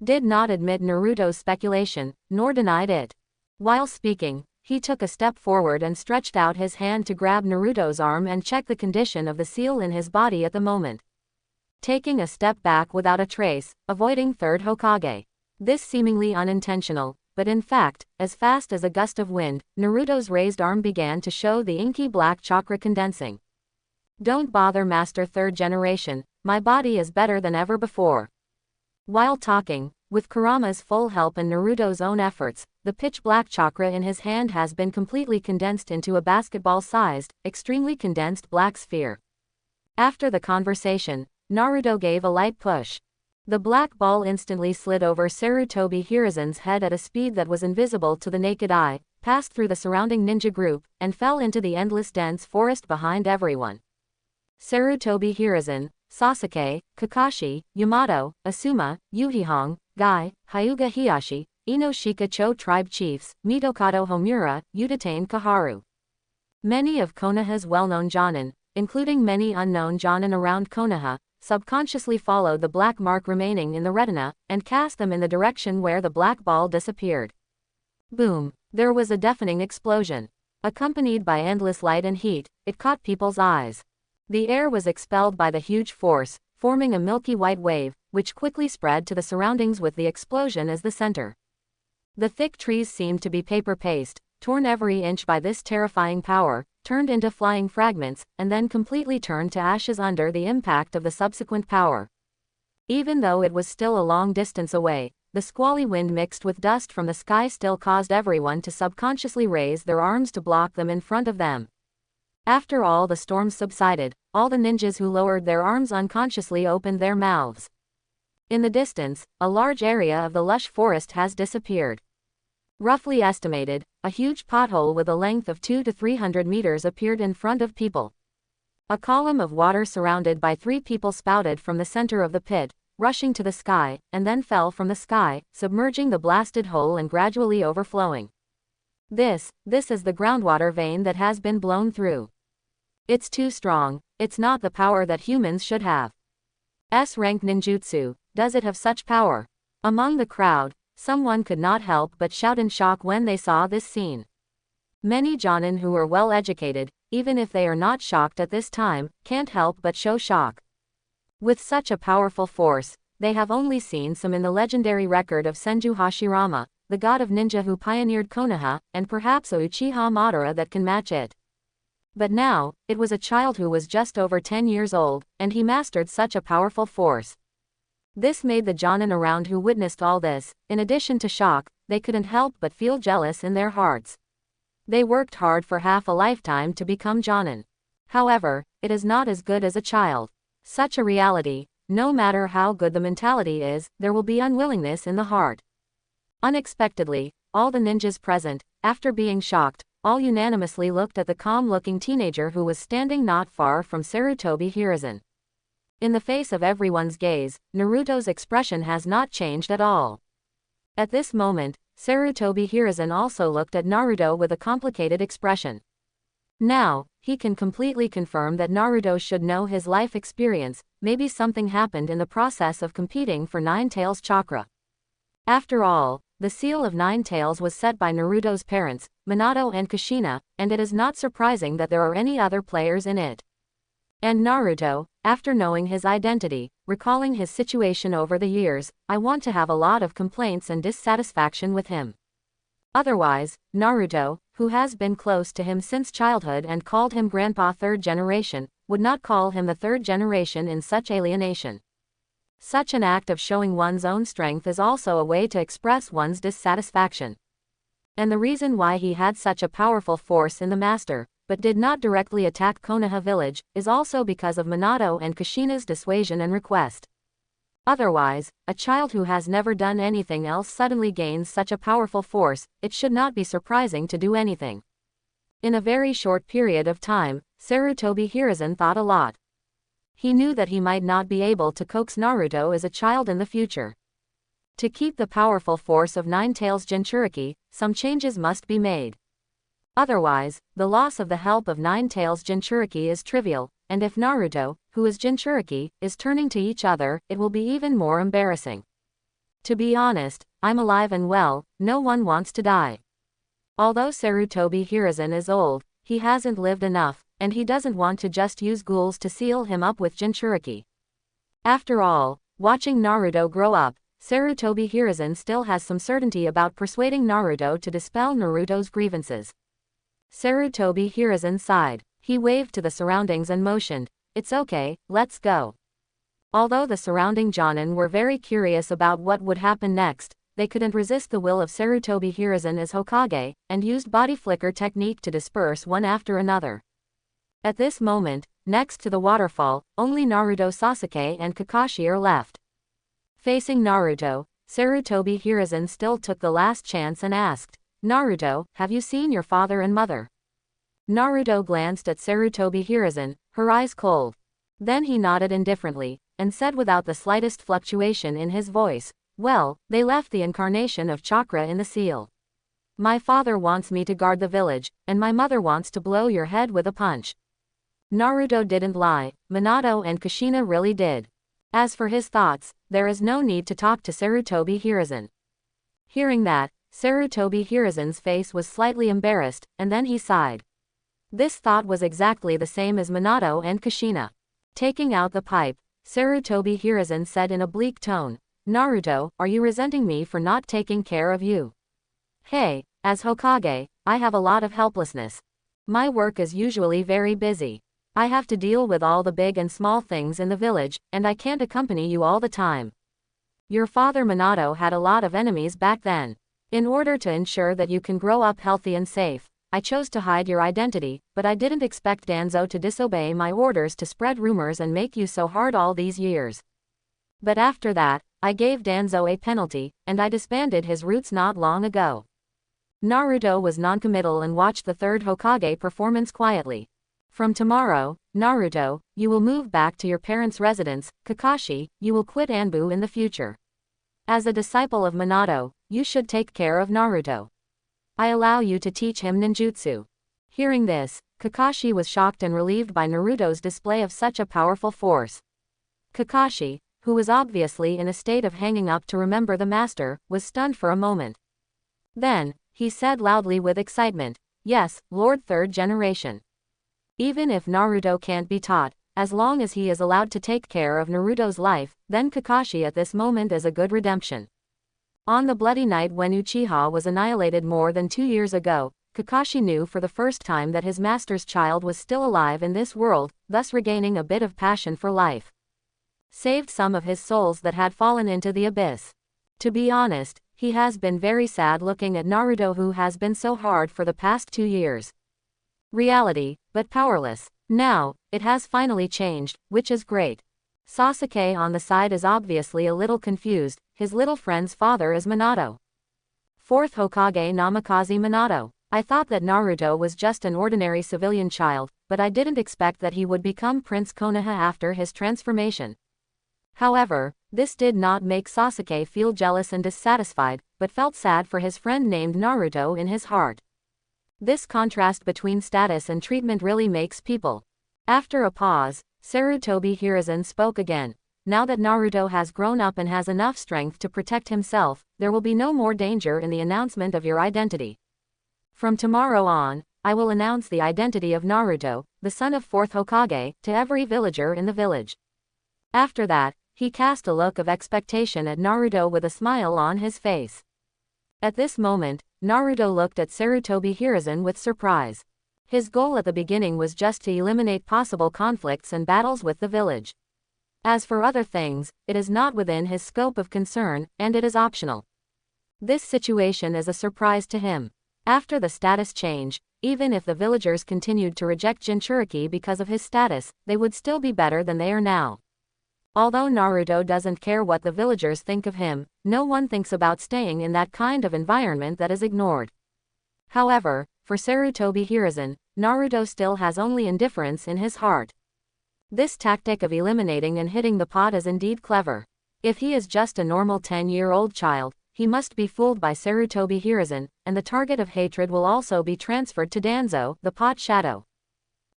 Did not admit Naruto's speculation, nor denied it. While speaking, he took a step forward and stretched out his hand to grab Naruto's arm and check the condition of the seal in his body at the moment. Taking a step back without a trace, avoiding Third Hokage. This seemingly unintentional, but in fact, as fast as a gust of wind, Naruto's raised arm began to show the inky black chakra condensing. "Don't bother Master Third Generation, my body is better than ever before." While talking, with Kurama's full help and Naruto's own efforts, the pitch-black chakra in his hand has been completely condensed into a basketball-sized, extremely condensed black sphere. After the conversation, Naruto gave a light push. The black ball instantly slid over Sarutobi Hiruzen's head at a speed that was invisible to the naked eye, passed through the surrounding ninja group, and fell into the endless dense forest behind everyone. Sarutobi Hiruzen, Sasuke, Kakashi, Yamato, Asuma, Yuhihong, Guy, Hyuga Hiyashi, Inoshika Cho tribe chiefs, Mitokado Homura, Utatane Kaharu. Many of Konoha's well-known jonin, including many unknown jonin around Konoha, subconsciously followed the black mark remaining in the retina, and cast them in the direction where the black ball disappeared. Boom! There was a deafening explosion. Accompanied by endless light and heat, it caught people's eyes. The air was expelled by the huge force, forming a milky white wave, which quickly spread to the surroundings with the explosion as the center. The thick trees seemed to be paper paste, torn every inch by this terrifying power, turned into flying fragments, and then completely turned to ashes under the impact of the subsequent power. Even though it was still a long distance away, the squally wind mixed with dust from the sky still caused everyone to subconsciously raise their arms to block them in front of them. After all the storms subsided, all the ninjas who lowered their arms unconsciously opened their mouths. In the distance, a large area of the lush forest has disappeared. Roughly estimated, a huge pothole with a length of 200 to 300 meters appeared in front of people. A column of water surrounded by 3 people spouted from the center of the pit, rushing to the sky, and then fell from the sky, submerging the blasted hole and gradually overflowing. This is the groundwater vein that has been blown through. It's too strong, it's not the power that humans should have. S-rank ninjutsu, does it have such power? Among the crowd, someone could not help but shout in shock when they saw this scene. Many jonin who are well educated, even if they are not shocked at this time, can't help but show shock. With such a powerful force, they have only seen some in the legendary record of Senju Hashirama, the god of ninja who pioneered Konoha, and perhaps a Uchiha Madara that can match it. But now, it was a child who was just over 10 years old, and he mastered such a powerful force. This made the jonin around who witnessed all this, in addition to shock, they couldn't help but feel jealous in their hearts. They worked hard for half a lifetime to become jonin. However, it is not as good as a child. Such a reality, no matter how good the mentality is, there will be unwillingness in the heart. Unexpectedly, all the ninjas present, after being shocked, all unanimously looked at the calm-looking teenager who was standing not far from Sarutobi Hiruzen. In the face of everyone's gaze, Naruto's expression has not changed at all. At this moment, Sarutobi Hiruzen also looked at Naruto with a complicated expression. Now, he can completely confirm that Naruto should know his life experience, maybe something happened in the process of competing for Nine Tails chakra. After all, the seal of Nine Tails was set by Naruto's parents, Minato and Kushina, and it is not surprising that there are any other players in it. And Naruto, after knowing his identity, recalling his situation over the years, I want to have a lot of complaints and dissatisfaction with him. Otherwise, Naruto, who has been close to him since childhood and called him Grandpa third generation, would not call him the third generation in such alienation. Such an act of showing one's own strength is also a way to express one's dissatisfaction. And the reason why he had such a powerful force in the master, but did not directly attack Konoha village, is also because of Minato and Kushina's dissuasion and request. Otherwise, a child who has never done anything else suddenly gains such a powerful force, it should not be surprising to do anything. In a very short period of time, Sarutobi Hiruzen thought a lot. He knew that he might not be able to coax Naruto as a child in the future. To keep the powerful force of Nine Tails Jinchuriki, some changes must be made. Otherwise, the loss of the help of Nine Tails Jinchuriki is trivial, and if Naruto, who is Jinchuriki, is turning to each other, it will be even more embarrassing. To be honest, I'm alive and well, no one wants to die. Although Sarutobi Hiruzen is old, he hasn't lived enough, and he doesn't want to just use ghouls to seal him up with Jinchuriki. After all, watching Naruto grow up, Sarutobi Hiruzen still has some certainty about persuading Naruto to dispel Naruto's grievances. Sarutobi Hiruzen sighed. He waved to the surroundings and motioned, "It's okay, let's go." Although the surrounding jonin were very curious about what would happen next, they couldn't resist the will of Sarutobi Hiruzen as Hokage, and used body flicker technique to disperse one after another. At this moment, next to the waterfall, only Naruto, Sasuke and Kakashi are left. Facing Naruto, Sarutobi Hiruzen still took the last chance and asked, "Naruto, have you seen your father and mother?" Naruto glanced at Sarutobi Hiruzen, her eyes cold. Then he nodded indifferently, and said without the slightest fluctuation in his voice, "Well, they left the incarnation of chakra in the seal. My father wants me to guard the village, and my mother wants to blow your head with a punch." Naruto didn't lie, Minato and Kushina really did. As for his thoughts, there is no need to talk to Sarutobi Hiruzen. Hearing that, Sarutobi Hiruzen's face was slightly embarrassed, and then he sighed. This thought was exactly the same as Minato and Kushina. Taking out the pipe, Sarutobi Hiruzen said in a bleak tone, "Naruto, are you resenting me for not taking care of you? Hey, as Hokage, I have a lot of helplessness. My work is usually very busy. I have to deal with all the big and small things in the village, and I can't accompany you all the time. Your father Minato had a lot of enemies back then. In order to ensure that you can grow up healthy and safe, I chose to hide your identity, but I didn't expect Danzo to disobey my orders to spread rumors and make you so hard all these years. But after that, I gave Danzo a penalty, and I disbanded his roots not long ago. Naruto was noncommittal and watched the third Hokage performance quietly. From tomorrow, Naruto, you will move back to your parents' residence. Kakashi, you will quit Anbu in the future. As a disciple of Minato, you should take care of Naruto. I allow you to teach him ninjutsu. Hearing this, Kakashi was shocked and relieved by Naruto's display of such a powerful force. Kakashi, who was obviously in a state of hanging up to remember the master, was stunned for a moment. Then, he said loudly with excitement, "Yes, Lord Third Generation. Even if Naruto can't be taught, as long as he is allowed to take care of Naruto's life, then Kakashi at this moment is a good redemption." On the bloody night when Uchiha was annihilated more than 2 years ago, Kakashi knew for the first time that his master's child was still alive in this world, thus regaining a bit of passion for life. Saved some of his souls that had fallen into the abyss. To be honest, he has been very sad looking at Naruto who has been so hard for the past 2 years. Reality, but powerless. Now, it has finally changed, which is great. Sasuke on the side is obviously a little confused, his little friend's father is Minato. Fourth Hokage Namikaze Minato. I thought that Naruto was just an ordinary civilian child, but I didn't expect that he would become Prince Konoha after his transformation. However, this did not make Sasuke feel jealous and dissatisfied, but felt sad for his friend named Naruto in his heart. This contrast between status and treatment really makes people. After a pause, Sarutobi Hiruzen spoke again. Now that Naruto has grown up and has enough strength to protect himself, there will be no more danger in the announcement of your identity. From tomorrow on, I will announce the identity of Naruto, the son of fourth Hokage, to every villager in the village. After that, he cast a look of expectation at Naruto with a smile on his face. At this moment, Naruto looked at Sarutobi Hiruzen with surprise. His goal at the beginning was just to eliminate possible conflicts and battles with the village. As for other things, it is not within his scope of concern, and it is optional. This situation is a surprise to him. After the status change, even if the villagers continued to reject Jinchuriki because of his status, they would still be better than they are now. Although Naruto doesn't care what the villagers think of him, no one thinks about staying in that kind of environment that is ignored. However, for Sarutobi Hiruzen, Naruto still has only indifference in his heart. This tactic of eliminating and hitting the pot is indeed clever. If he is just a normal 10-year-old child, he must be fooled by Sarutobi Hiruzen, and the target of hatred will also be transferred to Danzo, the pot shadow.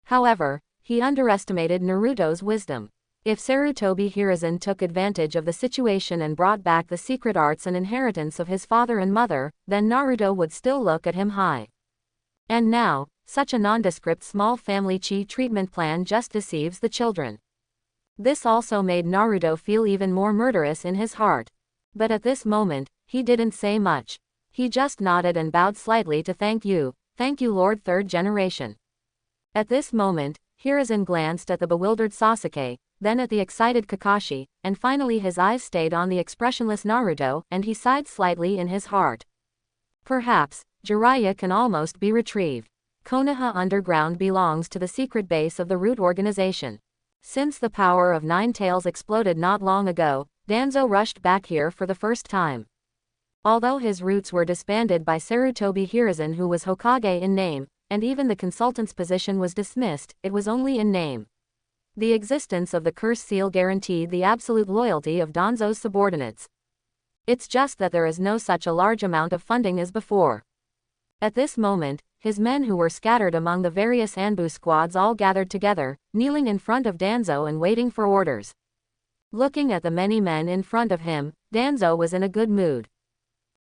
However, he underestimated Naruto's wisdom. If Sarutobi Hiruzen took advantage of the situation and brought back the secret arts and inheritance of his father and mother, then Naruto would still look at him high. And now, such a nondescript small family chi treatment plan just deceives the children. This also made Naruto feel even more murderous in his heart. But at this moment, he didn't say much. He just nodded and bowed slightly to thank you Lord Third Generation. At this moment, Hiruzen glanced at the bewildered Sasuke, then at the excited Kakashi, and finally his eyes stayed on the expressionless Naruto, and he sighed slightly in his heart. Perhaps, Jiraiya can almost be retrieved. Konoha Underground belongs to the secret base of the Root Organization. Since the power of Nine Tails exploded not long ago, Danzo rushed back here for the first time. Although his roots were disbanded by Sarutobi Hiruzen who was Hokage in name, and even the consultant's position was dismissed, it was only in name. The existence of the curse seal guaranteed the absolute loyalty of Danzo's subordinates. It's just that there is no such a large amount of funding as before. At this moment, his men who were scattered among the various Anbu squads all gathered together, kneeling in front of Danzo and waiting for orders. Looking at the many men in front of him, Danzo was in a good mood.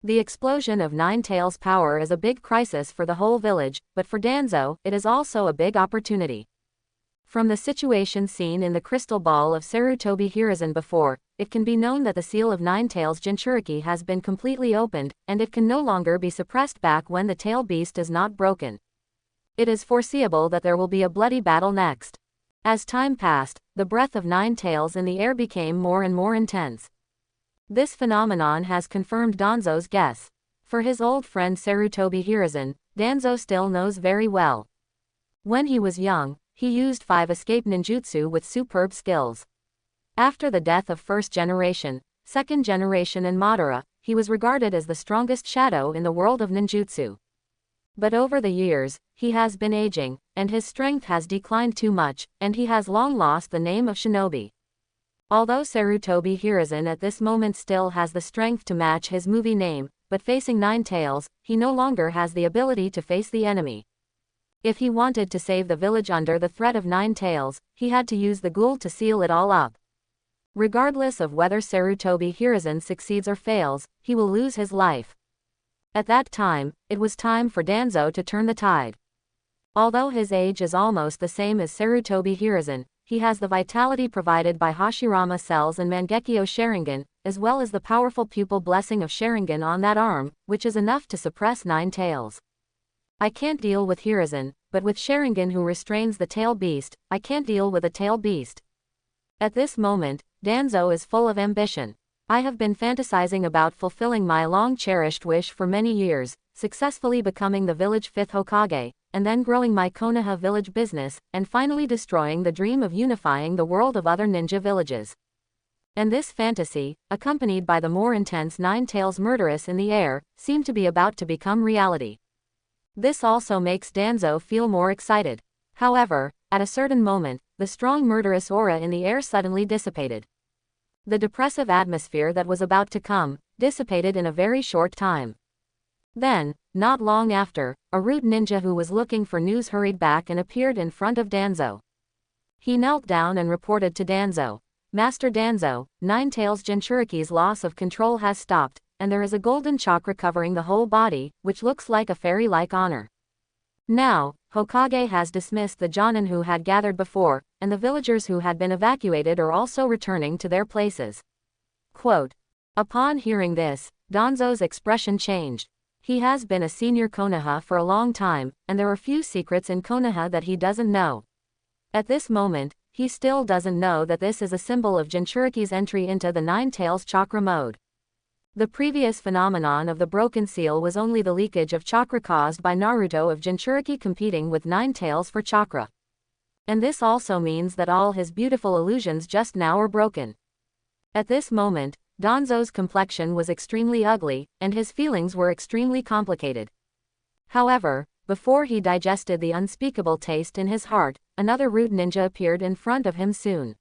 The explosion of Nine Tails' power is a big crisis for the whole village, but for Danzo, it is also a big opportunity. From the situation seen in the crystal ball of Sarutobi Hiruzen before, it can be known that the seal of Nine Tails Jinchuriki has been completely opened, and it can no longer be suppressed back when the tail beast is not broken. It is foreseeable that there will be a bloody battle next. As time passed, the breath of nine tails in the air became more and more intense. This phenomenon has confirmed Danzo's guess. For his old friend Sarutobi Hiruzen, Danzo still knows very well. When he was young, he used 5 escape ninjutsu with superb skills. After the death of first generation, second generation and Madara, he was regarded as the strongest shadow in the world of ninjutsu. But over the years, he has been aging, and his strength has declined too much, and he has long lost the name of shinobi. Although Sarutobi Hiruzen at this moment still has the strength to match his movie name, but facing nine tails, he no longer has the ability to face the enemy. If he wanted to save the village under the threat of nine tails, he had to use the ghoul to seal it all up. Regardless of whether Sarutobi Hiruzen succeeds or fails, he will lose his life. At that time, it was time for Danzo to turn the tide. Although his age is almost the same as Sarutobi Hiruzen, he has the vitality provided by Hashirama cells and Mangekyo Sharingan, as well as the powerful pupil blessing of Sharingan on that arm, which is enough to suppress nine tails. I can't deal with Hiruzen, but with Sharingan who restrains the tail beast, I can't deal with a tail beast. At this moment, Danzo is full of ambition. I have been fantasizing about fulfilling my long-cherished wish for many years, successfully becoming the village 5th Hokage, and then growing my Konoha village business, and finally destroying the dream of unifying the world of other ninja villages. And this fantasy, accompanied by the more intense nine tails murderous in the air, seemed to be about to become reality. This also makes Danzo feel more excited. However, at a certain moment, the strong murderous aura in the air suddenly dissipated. The depressive atmosphere that was about to come, dissipated in a very short time. Then, not long after, a rude ninja who was looking for news hurried back and appeared in front of Danzo. He knelt down and reported to Danzo, "Master Danzo, Nine Tails Jinchuriki's loss of control has stopped, and there is a golden chakra covering the whole body, which looks like a fairy-like honor. Now, Hokage has dismissed the Jonin who had gathered before, and the villagers who had been evacuated are also returning to their places." Quote. Upon hearing this, Danzo's expression changed. He has been a senior Konoha for a long time, and there are few secrets in Konoha that he doesn't know. At this moment, he still doesn't know that this is a symbol of Jinchuriki's entry into the Nine Tails chakra mode. The previous phenomenon of the broken seal was only the leakage of chakra caused by Naruto of Jinchuriki competing with Nine Tails for chakra. And this also means that all his beautiful illusions just now are broken. At this moment, Danzo's complexion was extremely ugly, and his feelings were extremely complicated. However, before he digested the unspeakable taste in his heart, another rude ninja appeared in front of him soon.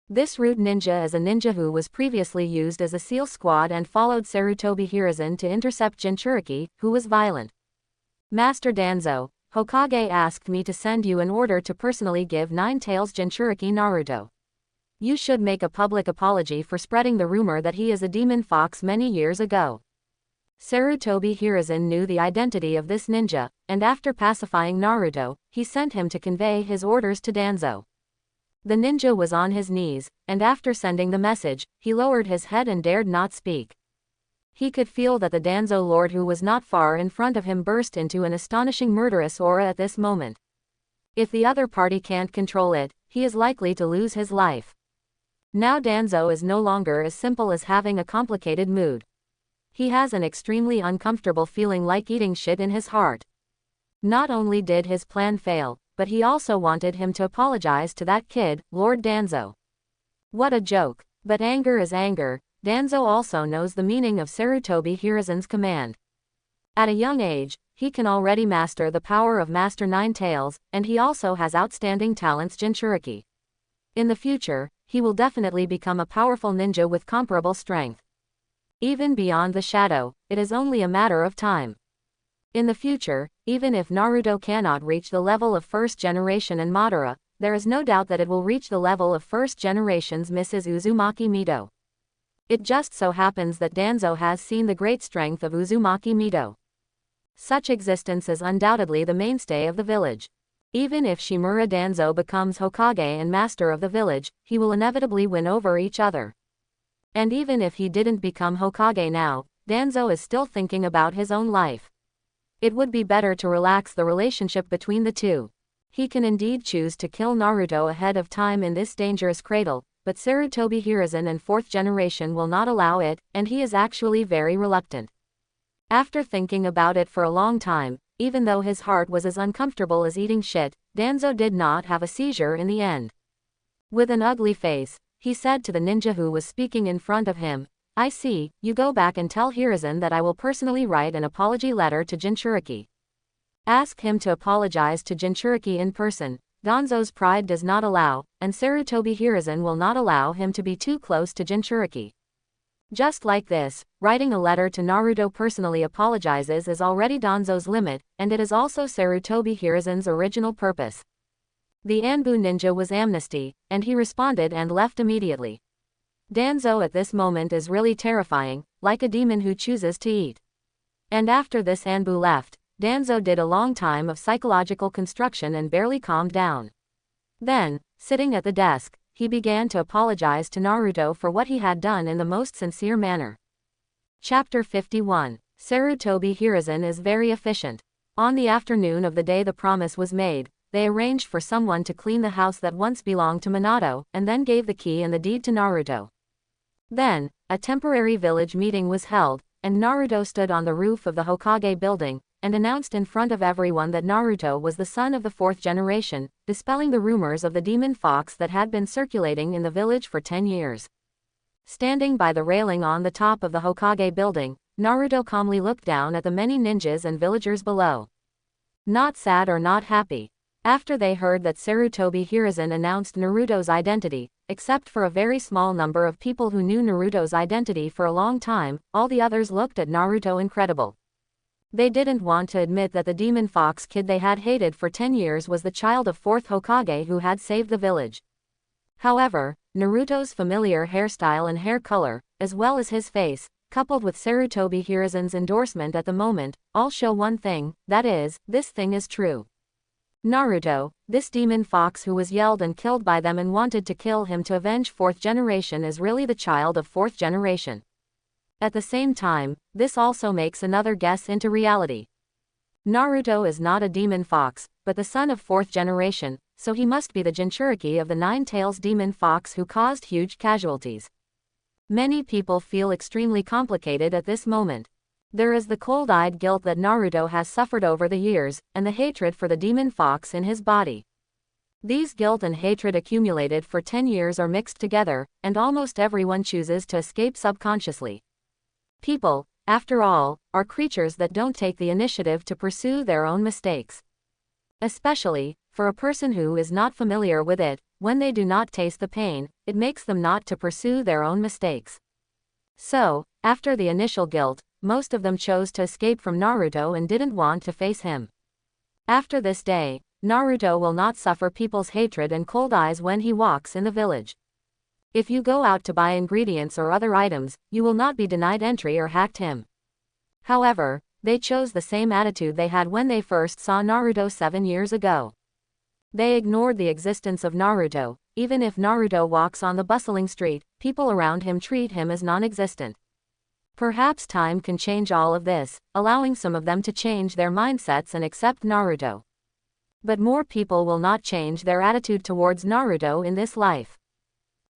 This rude ninja is a ninja who was previously used as a SEAL squad and followed Sarutobi Hiruzen to intercept Jinchuriki, who was violent. "Master Danzo, Hokage asked me to send you an order to personally give Nine Tails Jinchuriki Naruto. You should make a public apology for spreading the rumor that he is a demon fox many years ago." Sarutobi Hiruzen knew the identity of this ninja, and after pacifying Naruto, he sent him to convey his orders to Danzo. The ninja was on his knees, and after sending the message, he lowered his head and dared not speak. He could feel that the Danzo lord who was not far in front of him burst into an astonishing murderous aura at this moment. If the other party can't control it, he is likely to lose his life. Now Danzo is no longer as simple as having a complicated mood. He has an extremely uncomfortable feeling like eating shit in his heart. Not only did his plan fail, but he also wanted him to apologize to that kid, Lord Danzo. What a joke. But anger is anger. Danzo also knows the meaning of Sarutobi Hiruzen's command. At a young age, he can already master the power of Master Nine Tails, and he also has outstanding talents Jinchuriki. In the future, he will definitely become a powerful ninja with comparable strength. Even beyond the shadow, it is only a matter of time. In the future, even if Naruto cannot reach the level of first generation and Madara, there is no doubt that it will reach the level of first generation's Mrs. Uzumaki Mito. It just so happens that Danzo has seen the great strength of Uzumaki Mito. Such existence is undoubtedly the mainstay of the village. Even if Shimura Danzo becomes Hokage and master of the village, he will inevitably win over each other. And even if he didn't become Hokage now, Danzo is still thinking about his own life. It would be better to relax the relationship between the two. He can indeed choose to kill Naruto ahead of time in this dangerous cradle, but Sarutobi Hiruzen and 4th generation will not allow it, and he is actually very reluctant. After thinking about it for a long time, even though his heart was as uncomfortable as eating shit, Danzo did not have a seizure in the end. With an ugly face, he said to the ninja who was speaking in front of him, "I see, you go back and tell Hiruzen that I will personally write an apology letter to Jinchuriki. Ask him to apologize to Jinchuriki in person. Danzo's pride does not allow, and Sarutobi Hiruzen will not allow him to be too close to Jinchuriki." Just like this, writing a letter to Naruto personally apologizes is already Danzo's limit, and it is also Sarutobi Hiruzen's original purpose. The Anbu ninja was amnesty, and he responded and left immediately. Danzo at this moment is really terrifying, like a demon who chooses to eat. And after this Anbu left, Danzo did a long time of psychological construction and barely calmed down. Then, sitting at the desk, he began to apologize to Naruto for what he had done in the most sincere manner. Chapter 51. Sarutobi Hiruzen is very efficient. On the afternoon of the day the promise was made, they arranged for someone to clean the house that once belonged to Minato, and then gave the key and the deed to Naruto. Then, a temporary village meeting was held, and Naruto stood on the roof of the Hokage building, and announced in front of everyone that Naruto was the son of the 4th generation, dispelling the rumors of the demon fox that had been circulating in the village for 10 years. Standing by the railing on the top of the Hokage building, Naruto calmly looked down at the many ninjas and villagers below. Not sad or not happy. After they heard that Sarutobi Hiruzen announced Naruto's identity, except for a very small number of people who knew Naruto's identity for a long time, all the others looked at Naruto incredible. They didn't want to admit that the demon fox kid they had hated for 10 years was the child of 4th Hokage who had saved the village. However, Naruto's familiar hairstyle and hair color, as well as his face, coupled with Sarutobi Hiruzen's endorsement at the moment, all show one thing, that is, this thing is true. Naruto, this demon fox who was yelled and killed by them and wanted to kill him to avenge 4th generation is really the child of 4th generation. At the same time, this also makes another guess into reality. Naruto is not a demon fox, but the son of 4th generation, so he must be the Jinchuriki of the Nine-Tails demon fox who caused huge casualties. Many people feel extremely complicated at this moment. There is the cold-eyed guilt that Naruto has suffered over the years, and the hatred for the demon fox in his body. These guilt and hatred accumulated for 10 years are mixed together, and almost everyone chooses to escape subconsciously. People, after all, are creatures that don't take the initiative to pursue their own mistakes. Especially, for a person who is not familiar with it, when they do not taste the pain, it makes them not to pursue their own mistakes. So, after the initial guilt, most of them chose to escape from Naruto and didn't want to face him. After this day, Naruto will not suffer people's hatred and cold eyes when he walks in the village. If you go out to buy ingredients or other items, you will not be denied entry or hacked him. However, they chose the same attitude they had when they first saw Naruto 7 years ago. They ignored the existence of Naruto. Even if Naruto walks on the bustling street, people around him treat him as non-existent. Perhaps time can change all of this, allowing some of them to change their mindsets and accept Naruto. But more people will not change their attitude towards Naruto in this life.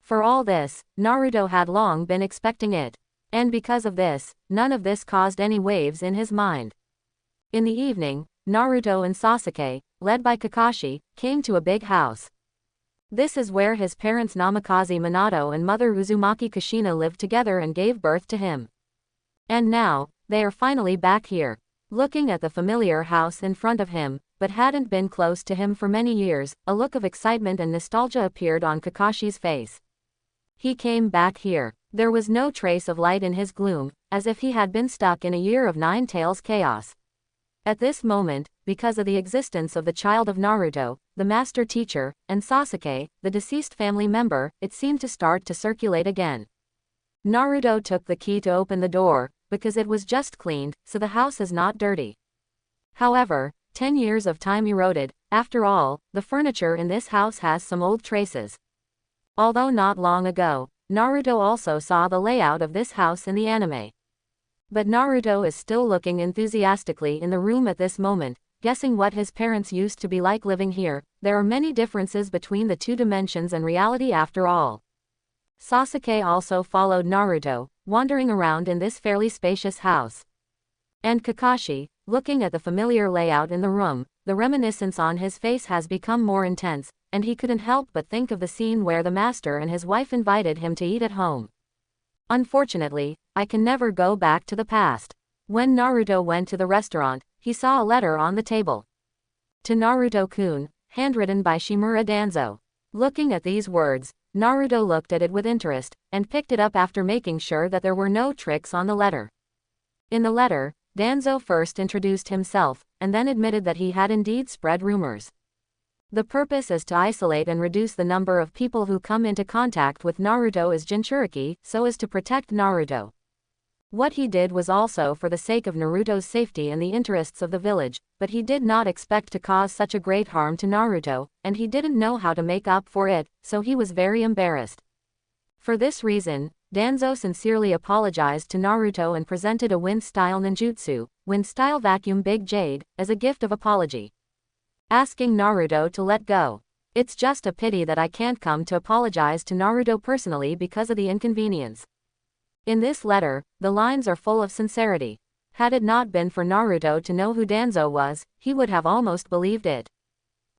For all this, Naruto had long been expecting it. And because of this, none of this caused any waves in his mind. In the evening, Naruto and Sasuke, led by Kakashi, came to a big house. This is where his parents Namikaze Minato and mother Uzumaki Kushina lived together and gave birth to him. And now, they are finally back here. Looking at the familiar house in front of him, but hadn't been close to him for many years, a look of excitement and nostalgia appeared on Kakashi's face. He came back here. There was no trace of light in his gloom, as if he had been stuck in a year of Nine-Tails chaos. At this moment, because of the existence of the child of Naruto, the master teacher, and Sasuke, the deceased family member, it seemed to start to circulate again. Naruto took the key to open the door, because it was just cleaned, so the house is not dirty. However, 10 years of time eroded. After all, the furniture in this house has some old traces. Although not long ago, Naruto also saw the layout of this house in the anime. But Naruto is still looking enthusiastically in the room at this moment, guessing what his parents used to be like living here. There are many differences between the two dimensions and reality after all. Sasuke also followed Naruto, wandering around in this fairly spacious house. And Kakashi, looking at the familiar layout in the room, the reminiscence on his face has become more intense, and he couldn't help but think of the scene where the master and his wife invited him to eat at home. Unfortunately, I can never go back to the past. When Naruto went to the restaurant, he saw a letter on the table. To Naruto-kun, handwritten by Shimura Danzo. Looking at these words, Naruto looked at it with interest, and picked it up after making sure that there were no tricks on the letter. In the letter, Danzo first introduced himself, and then admitted that he had indeed spread rumors. The purpose is to isolate and reduce the number of people who come into contact with Naruto as Jinchuriki, so as to protect Naruto. What he did was also for the sake of Naruto's safety and the interests of the village, but he did not expect to cause such a great harm to Naruto, and he didn't know how to make up for it, so he was very embarrassed. For this reason, Danzo sincerely apologized to Naruto and presented a wind-style ninjutsu, wind-style vacuum Big Jade, as a gift of apology. Asking Naruto to let go. It's just a pity that I can't come to apologize to Naruto personally because of the inconvenience. In this letter, the lines are full of sincerity. Had it not been for Naruto to know who Danzo was, he would have almost believed it.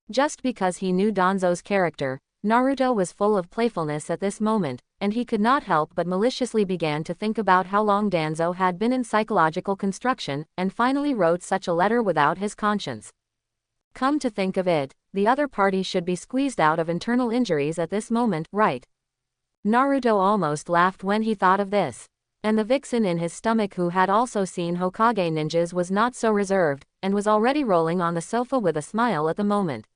Just because he knew Danzo's character, Naruto was full of playfulness at this moment, and he could not help but maliciously began to think about how long Danzo had been in psychological construction, and finally wrote such a letter without his conscience. Come to think of it, the other party should be squeezed out of internal injuries at this moment, right? Naruto almost laughed when he thought of this. And the vixen in his stomach who had also seen Hokage ninjas was not so reserved, and was already rolling on the sofa with a smile at the moment.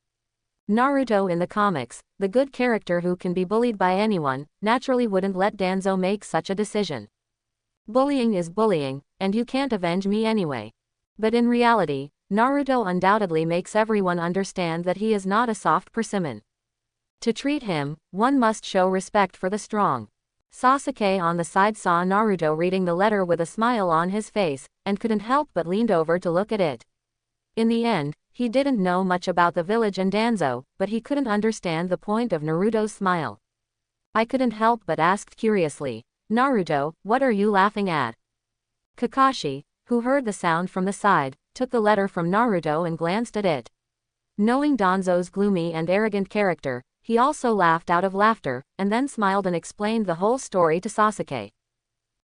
Naruto in the comics, the good character who can be bullied by anyone, naturally wouldn't let Danzo make such a decision. Bullying is bullying, and you can't avenge me anyway. But in reality, Naruto undoubtedly makes everyone understand that he is not a soft persimmon. To treat him, one must show respect for the strong. Sasuke on the side saw Naruto reading the letter with a smile on his face, and couldn't help but leaned over to look at it. In the end, he didn't know much about the village and Danzo, but he couldn't understand the point of Naruto's smile. I couldn't help but asked curiously, Naruto, what are you laughing at? Kakashi, who heard the sound from the side, took the letter from Naruto and glanced at it. Knowing Danzo's gloomy and arrogant character, he also laughed out of laughter, and then smiled and explained the whole story to Sasuke.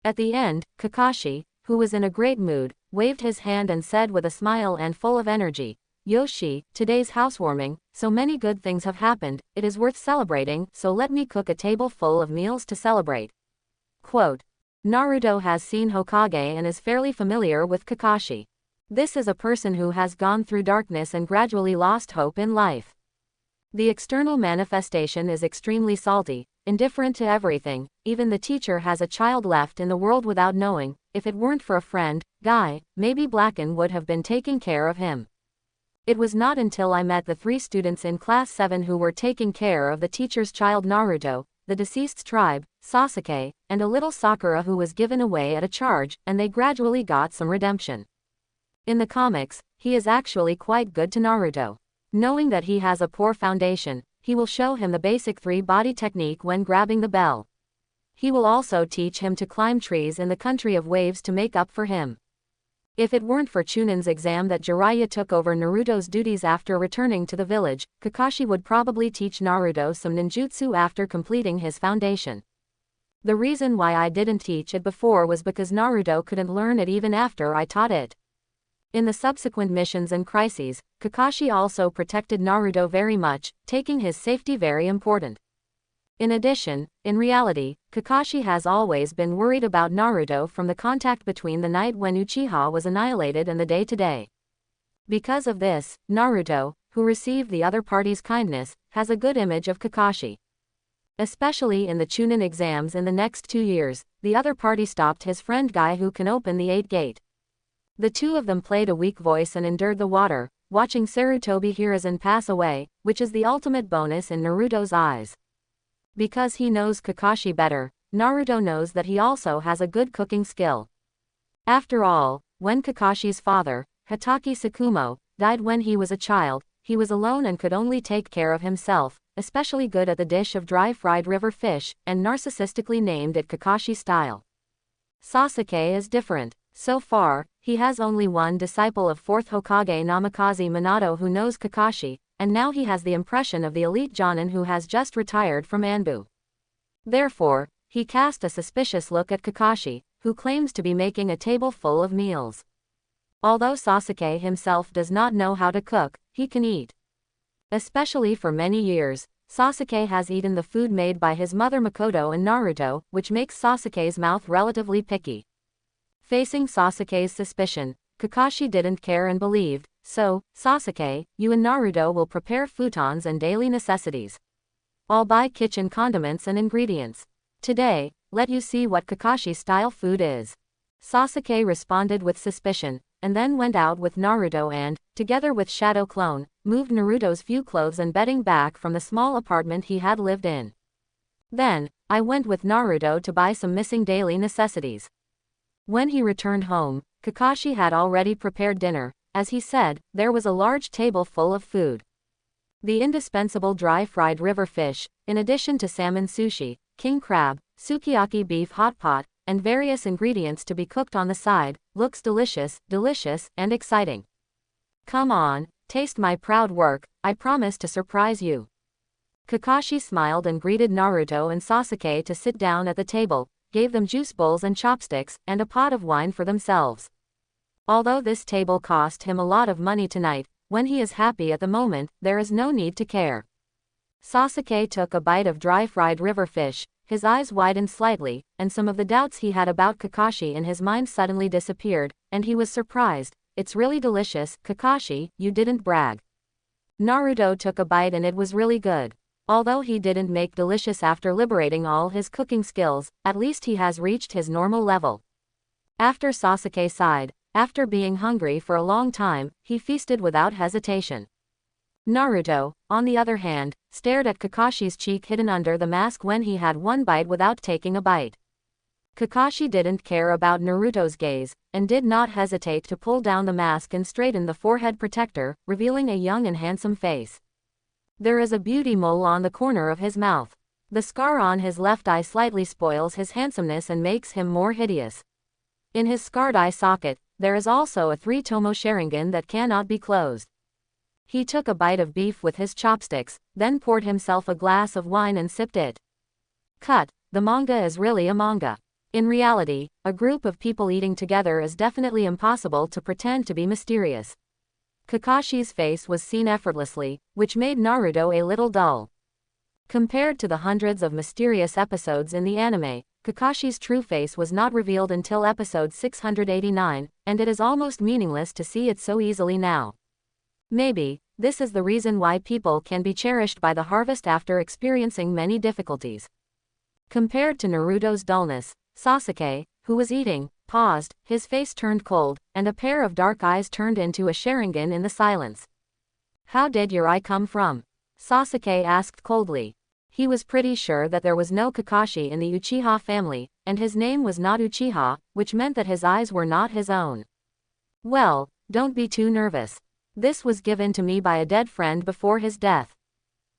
At the end, Kakashi, who was in a great mood, waved his hand and said with a smile and full of energy, Yoshi, today's housewarming, so many good things have happened, it is worth celebrating, so let me cook a table full of meals to celebrate. Quote. Naruto has seen Hokage and is fairly familiar with Kakashi. This is a person who has gone through darkness and gradually lost hope in life. The external manifestation is extremely salty, indifferent to everything, even the teacher has a child left in the world without knowing, if it weren't for a friend, Guy, maybe Blacken would have been taking care of him. It was not until I met the 3 students in class 7 who were taking care of the teacher's child Naruto, the deceased's tribe, Sasuke, and a little Sakura who was given away at a charge, and they gradually got some redemption. In the comics, he is actually quite good to Naruto. Knowing that he has a poor foundation, he will show him the basic 3-body technique when grabbing the bell. He will also teach him to climb trees in the country of waves to make up for him. If it weren't for Chunin's exam that Jiraiya took over Naruto's duties after returning to the village, Kakashi would probably teach Naruto some ninjutsu after completing his foundation. The reason why I didn't teach it before was because Naruto couldn't learn it even after I taught it. In the subsequent missions and crises, Kakashi also protected Naruto very much, taking his safety very important. In addition, in reality, Kakashi has always been worried about Naruto from the contact between the night when Uchiha was annihilated and the day to day. Because of this, Naruto, who received the other party's kindness, has a good image of Kakashi. Especially in the Chunin exams in the next 2 years, the other party stopped his friend Guy who can open the 8th gate. The two of them played a weak voice and endured the water, watching Sarutobi Hiruzen pass away, which is the ultimate bonus in Naruto's eyes. Because he knows Kakashi better, Naruto knows that he also has a good cooking skill. After all, when Kakashi's father, Hatake Tsukumo, died when he was a child. He was alone and could only take care of himself, especially good at the dish of dry fried river fish, and narcissistically named it Kakashi style. Sasuke is different. So far, he has only one disciple of 4th Hokage Namikaze Minato who knows Kakashi, and now he has the impression of the elite Jonin who has just retired from Anbu. Therefore, he cast a suspicious look at Kakashi, who claims to be making a table full of meals. Although Sasuke himself does not know how to cook, he can eat. Especially for many years, Sasuke has eaten the food made by his mother Makoto and Naruto, which makes Sasuke's mouth relatively picky. Facing Sasuke's suspicion, Kakashi didn't care and believed, so, Sasuke, you and Naruto will prepare futons and daily necessities. I'll buy kitchen condiments and ingredients. Today, let you see what Kakashi-style food is. Sasuke responded with suspicion, and then went out with Naruto and, together with Shadow Clone, moved Naruto's few clothes and bedding back from the small apartment he had lived in. Then, I went with Naruto to buy some missing daily necessities. When he returned home, Kakashi had already prepared dinner. As he said, there was a large table full of food. The indispensable dry-fried river fish, in addition to salmon sushi, king crab, sukiyaki beef hot pot, and various ingredients to be cooked on the side, looks delicious, and exciting. Come on, taste my proud work, I promise to surprise you. Kakashi smiled and greeted Naruto and Sasuke to sit down at the table, gave them juice bowls and chopsticks, and a pot of wine for themselves. Although this table cost him a lot of money tonight, when he is happy at the moment, there is no need to care. Sasuke took a bite of dry-fried river fish, his eyes widened slightly, and some of the doubts he had about Kakashi in his mind suddenly disappeared, and he was surprised. It's really delicious, Kakashi, you didn't brag. Naruto took a bite and it was really good. Although he didn't make delicious after liberating all his cooking skills, at least he has reached his normal level. After Sasuke sighed, after being hungry for a long time, he feasted without hesitation. Naruto, on the other hand, stared at Kakashi's cheek hidden under the mask when he had one bite without taking a bite. Kakashi didn't care about Naruto's gaze, and did not hesitate to pull down the mask and straighten the forehead protector, revealing a young and handsome face. There is a beauty mole on the corner of his mouth. The scar on his left eye slightly spoils his handsomeness and makes him more hideous. In his scarred eye socket, there is also a 3-tomo Sharingan that cannot be closed. He took a bite of beef with his chopsticks, then poured himself a glass of wine and sipped it. Cut, the manga is really a manga. In reality, a group of people eating together is definitely impossible to pretend to be mysterious. Kakashi's face was seen effortlessly, which made Naruto a little dull. Compared to the hundreds of mysterious episodes in the anime, Kakashi's true face was not revealed until episode 689, and it is almost meaningless to see it so easily now. Maybe, this is the reason why people can be cherished by the harvest after experiencing many difficulties. Compared to Naruto's dullness, Sasuke, who was eating, paused, his face turned cold, and a pair of dark eyes turned into a Sharingan in the silence. How did your eye come from? Sasuke asked coldly. He was pretty sure that there was no Kakashi in the Uchiha family, and his name was not Uchiha, which meant that his eyes were not his own. Well, don't be too nervous. This was given to me by a dead friend before his death.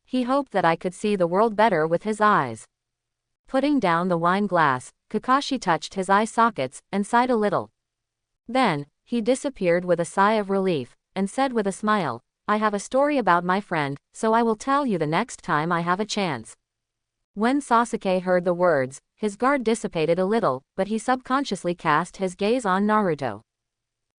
He hoped that I could see the world better with his eyes. Putting down the wine glass, Kakashi touched his eye sockets, and sighed a little. Then, he disappeared with a sigh of relief, and said with a smile, I have a story about my friend, so I will tell you the next time I have a chance. When Sasuke heard the words, his guard dissipated a little, but he subconsciously cast his gaze on Naruto.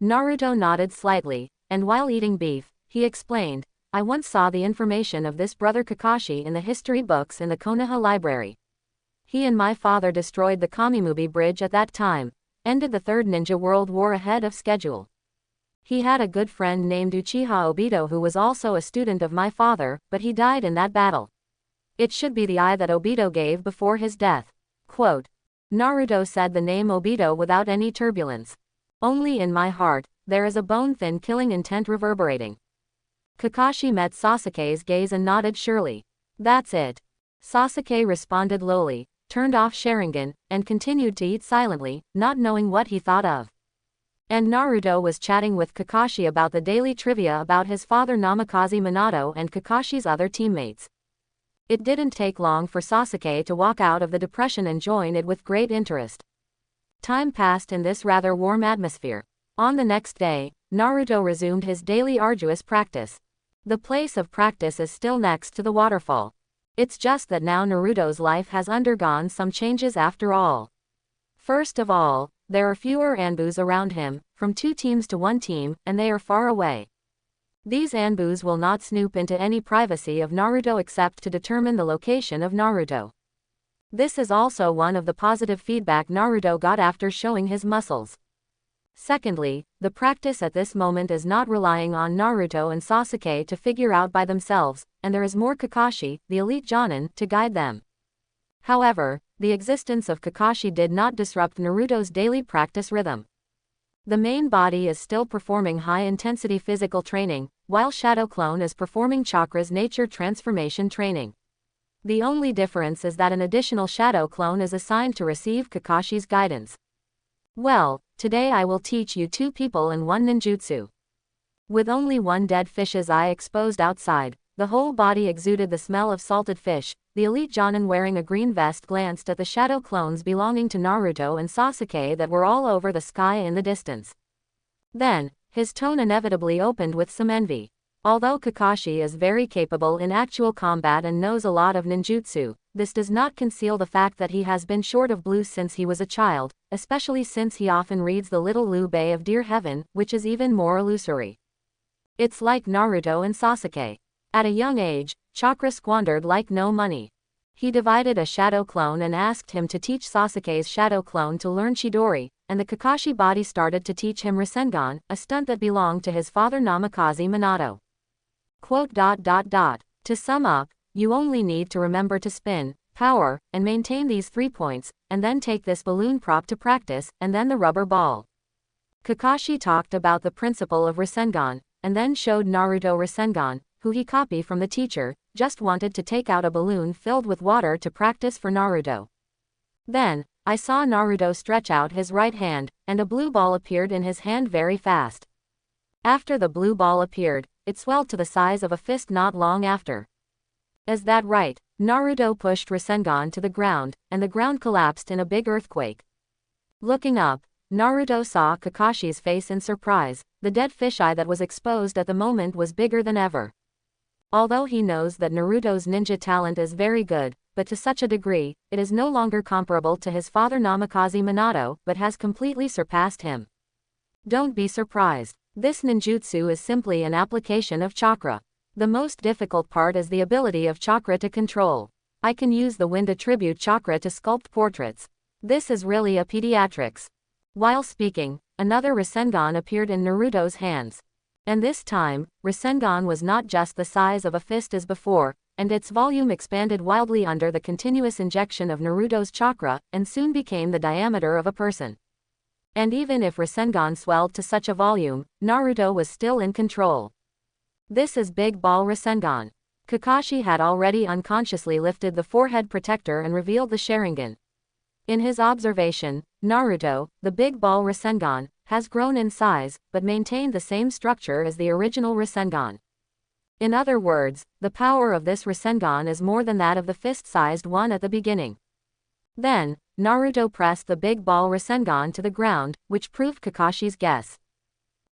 Naruto nodded slightly, and while eating beef, he explained, I once saw the information of this brother Kakashi in the history books in the Konoha library. He and my father destroyed the Kamimubi Bridge at that time, ended the Third Ninja World War ahead of schedule. He had a good friend named Uchiha Obito who was also a student of my father, but he died in that battle. It should be the eye that Obito gave before his death. Quote. Naruto said the name Obito without any turbulence. Only in my heart, there is a bone-thin killing intent reverberating. Kakashi met Sasuke's gaze and nodded surely. That's it. Sasuke responded lowly, turned off Sharingan, and continued to eat silently, not knowing what he thought of. And Naruto was chatting with Kakashi about the daily trivia about his father Namikaze Minato and Kakashi's other teammates. It didn't take long for Sasuke to walk out of the depression and join it with great interest. Time passed in this rather warm atmosphere. On the next day, Naruto resumed his daily arduous practice. The place of practice is still next to the waterfall. It's just that now Naruto's life has undergone some changes after all. First of all, there are fewer Anbus around him, from 2 teams to 1 team, and they are far away. These Anbus will not snoop into any privacy of Naruto except to determine the location of Naruto. This is also one of the positive feedback Naruto got after showing his muscles. Secondly, the practice at this moment is not relying on Naruto and Sasuke to figure out by themselves, and there is more Kakashi, the elite Jonin, to guide them. However, the existence of Kakashi did not disrupt Naruto's daily practice rhythm. The main body is still performing high-intensity physical training, while Shadow Clone is performing Chakra's nature transformation training. The only difference is that an additional Shadow Clone is assigned to receive Kakashi's guidance. Well, today I will teach you 2 people in 1 ninjutsu. With only 1 dead fish's eye exposed outside, the whole body exuded the smell of salted fish. The elite Jonin wearing a green vest glanced at the shadow clones belonging to Naruto and Sasuke that were all over the sky in the distance. Then, his tone inevitably opened with some envy. Although Kakashi is very capable in actual combat and knows a lot of ninjutsu, this does not conceal the fact that he has been short of blues since he was a child, especially since he often reads the Little Liu Bei of Dear Heaven, which is even more illusory. It's like Naruto and Sasuke. At a young age, Chakra squandered like no money. He divided a shadow clone and asked him to teach Sasuke's shadow clone to learn Chidori, and the Kakashi body started to teach him Rasengan, a stunt that belonged to his father Namikaze Minato. To sum up, you only need to remember to spin, power, and maintain these 3 points, and then take this balloon prop to practice, and then the rubber ball. Kakashi talked about the principle of Rasengan, and then showed Naruto Rasengan, who he copied from the teacher, just wanted to take out a balloon filled with water to practice for Naruto. Then, I saw Naruto stretch out his right hand, and a blue ball appeared in his hand very fast. After the blue ball appeared, it swelled to the size of a fist not long after. Is that right? Naruto pushed Rasengan to the ground, and the ground collapsed in a big earthquake. Looking up, Naruto saw Kakashi's face in surprise. The dead fish eye that was exposed at the moment was bigger than ever. Although he knows that Naruto's ninja talent is very good, but to such a degree, it is no longer comparable to his father Namikaze Minato, but has completely surpassed him. Don't be surprised. This ninjutsu is simply an application of chakra. The most difficult part is the ability of chakra to control. I can use the wind attribute chakra to sculpt portraits. This is really a pediatrics. While speaking, another Rasengan appeared in Naruto's hands. And this time, Rasengan was not just the size of a fist as before, and its volume expanded wildly under the continuous injection of Naruto's chakra, and soon became the diameter of a person. And even if Rasengan swelled to such a volume, Naruto was still in control. This is Big Ball Rasengan. Kakashi had already unconsciously lifted the forehead protector and revealed the Sharingan. In his observation, Naruto, the Big Ball Rasengan, has grown in size, but maintained the same structure as the original Rasengan. In other words, the power of this Rasengan is more than that of the fist-sized one at the beginning. Then, Naruto pressed the Big Ball Rasengan to the ground, which proved Kakashi's guess.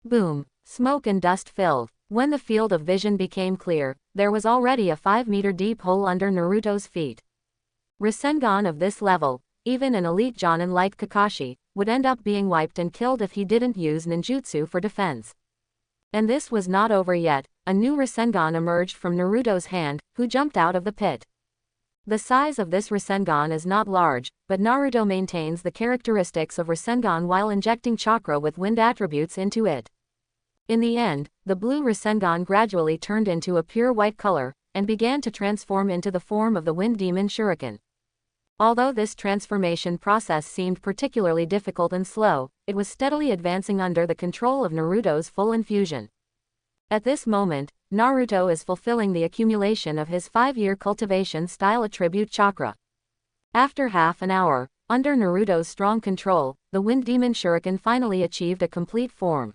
Boom! Smoke and dust filled. When the field of vision became clear, there was already a 5-meter deep hole under Naruto's feet. Rasengan of this level, even an elite Jonin like Kakashi, would end up being wiped and killed if he didn't use ninjutsu for defense. And this was not over yet. A new Rasengan emerged from Naruto's hand, who jumped out of the pit. The size of this Rasengan is not large, but Naruto maintains the characteristics of Rasengan while injecting chakra with wind attributes into it. In the end, the blue Rasengan gradually turned into a pure white color, and began to transform into the form of the wind demon Shuriken. Although this transformation process seemed particularly difficult and slow, it was steadily advancing under the control of Naruto's full infusion. At this moment, Naruto is fulfilling the accumulation of his 5-year cultivation style attribute chakra. After half an hour, Under Naruto's strong control, the Wind Demon Shuriken finally achieved a complete form.